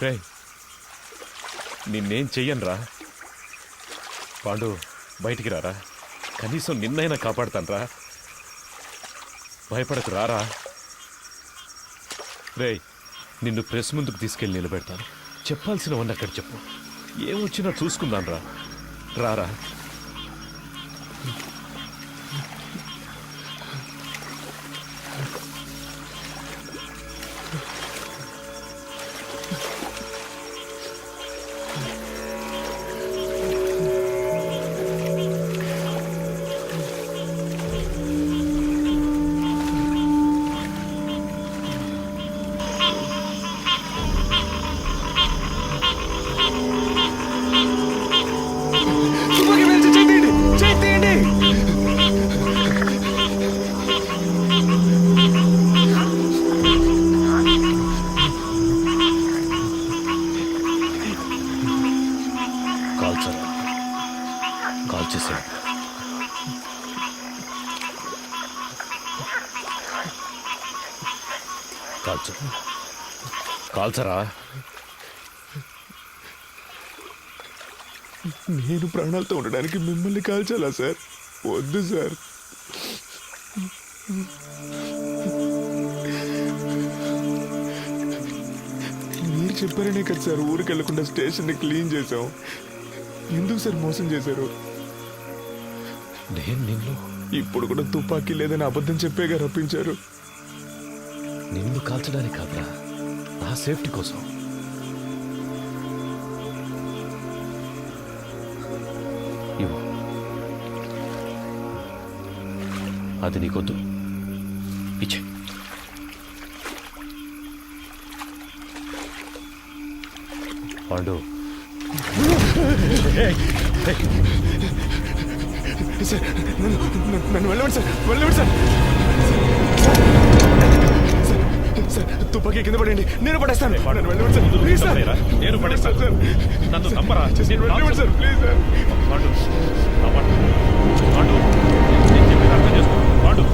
రే, నిన్నేం చెయ్యను రా. పాండు బయటికి రారా, కనీసం నిన్నైనా కాపాడుతాను రా. భయపడకు, రారా. రే, నిన్ను ప్రెస్ ముందుకు తీసుకెళ్ళి నిలబెడతాను. చెప్పాల్సినవన్నీ అక్కడ చెప్పు. ఏమొచ్చినా చూసుకుందాం రా. రారా. కాల్చరా. నేను ప్రాణాలతో ఉండడానికి మిమ్మల్ని కాల్చాలా సార్? వద్దు సార్. మీరు చెప్పారనే కదా సార్ ఊరికి వెళ్లకుండా స్టేషన్ని క్లీన్ చేసాం. ఎందుకు సార్ మోసం చేశారు? నేను నిన్ను ఇప్పుడు కూడా తుపాకీ లేదని అబద్ధం చెప్పేగా రప్పించారు. నిన్ను కాల్చడానికి కాదురా, నా సేఫ్టీ కోసం. ఇవ్వు. అది నీకొద్దు, ఇచ్చే. పాండు, సార్ నన్ను వెళ్ళండి సార్, వెళ్ళండి సార్. సార్ తుపాకీ కింద పడండి, నేను పడేస్తాను. నన్ను వెళ్ళండి సార్, ప్లీజ్ సార్. నేను పడేస్తాను సార్. నన్ను తప్పరా. వెళ్ళండి సార్, ప్లీజ్ సార్. పాండు, నా మాట. పాండు, నేను చెప్పేది అర్థం చేసుకో. పాండు.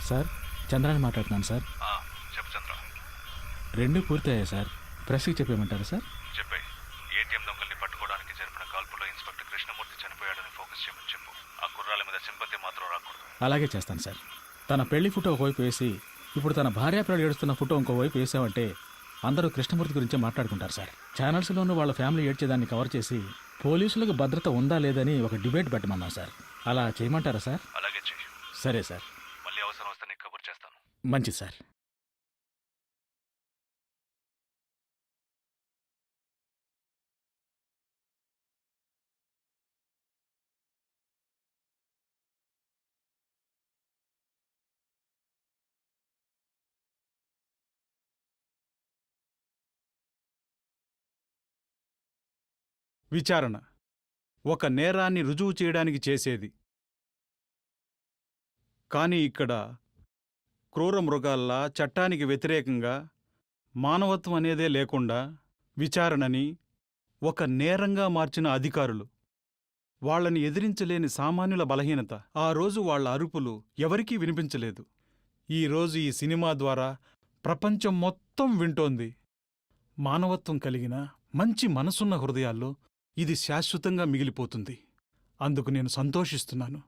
సార్ చంద్రాన్ని మాట్లాడుతున్నాను సార్. చెప్పు చంద్ర. 2 పూర్తయ్యాయి సార్. ప్రెస్కి చెప్పేయమంటారా సార్? చెప్పే. ఏటీఎం దొంగల్ని పట్టుకోవడానికి జరిపిన కాల్పులో ఇన్స్పెక్టర్ కృష్ణమూర్తి చనిపోయాడని ఫోకస్ చేయమని చెప్పు. ఆ కుర్రాల మీద సింపతి మాత్రం రాకూడదు. అలాగే చేస్తాను సార్. తన పెళ్లి ఫోటో ఒకవైపు వేసి ఇప్పుడు తన భార్యాపిల్లలు ఏడుస్తున్న ఫోటో ఇంకోవైపు వేసామంటే అందరూ కృష్ణమూర్తి గురించే మాట్లాడుకుంటారు సార్. ఛానల్స్లోనూ వాళ్ళ ఫ్యామిలీ ఏడ్చేదాన్ని కవర్ చేసి పోలీసులకు భద్రత ఉందా లేదని ఒక డిబేట్ పెట్టమన్నాం సార్. అలా చేయమంటారా సార్? అలాగే చెయ్యి. సరే సార్. మళ్ళీ అవసరం వస్తే నీకు కబుర్ చేస్తాను. మంచిది సార్. విచారణ ఒక నేరాన్ని రుజువు చేయడానికి చేసేది. కానీ ఇక్కడ క్రూర మృగాల్లా చట్టానికి వ్యతిరేకంగా మానవత్వం అనేదే లేకుండా విచారణని ఒక నేరంగా మార్చిన అధికారులు, వాళ్లని ఎదిరించలేని సామాన్యుల బలహీనత. ఆ రోజు వాళ్ల అరుపులు ఎవరికీ వినిపించలేదు. ఈరోజు ఈ సినిమా ద్వారా ప్రపంచం మొత్తం వింటోంది. మానవత్వం కలిగిన మంచి మనసున్న హృదయాల్లో ఇది శాశ్వతంగా మిగిలిపోతుంది. అందుకు నేను సంతోషిస్తున్నాను.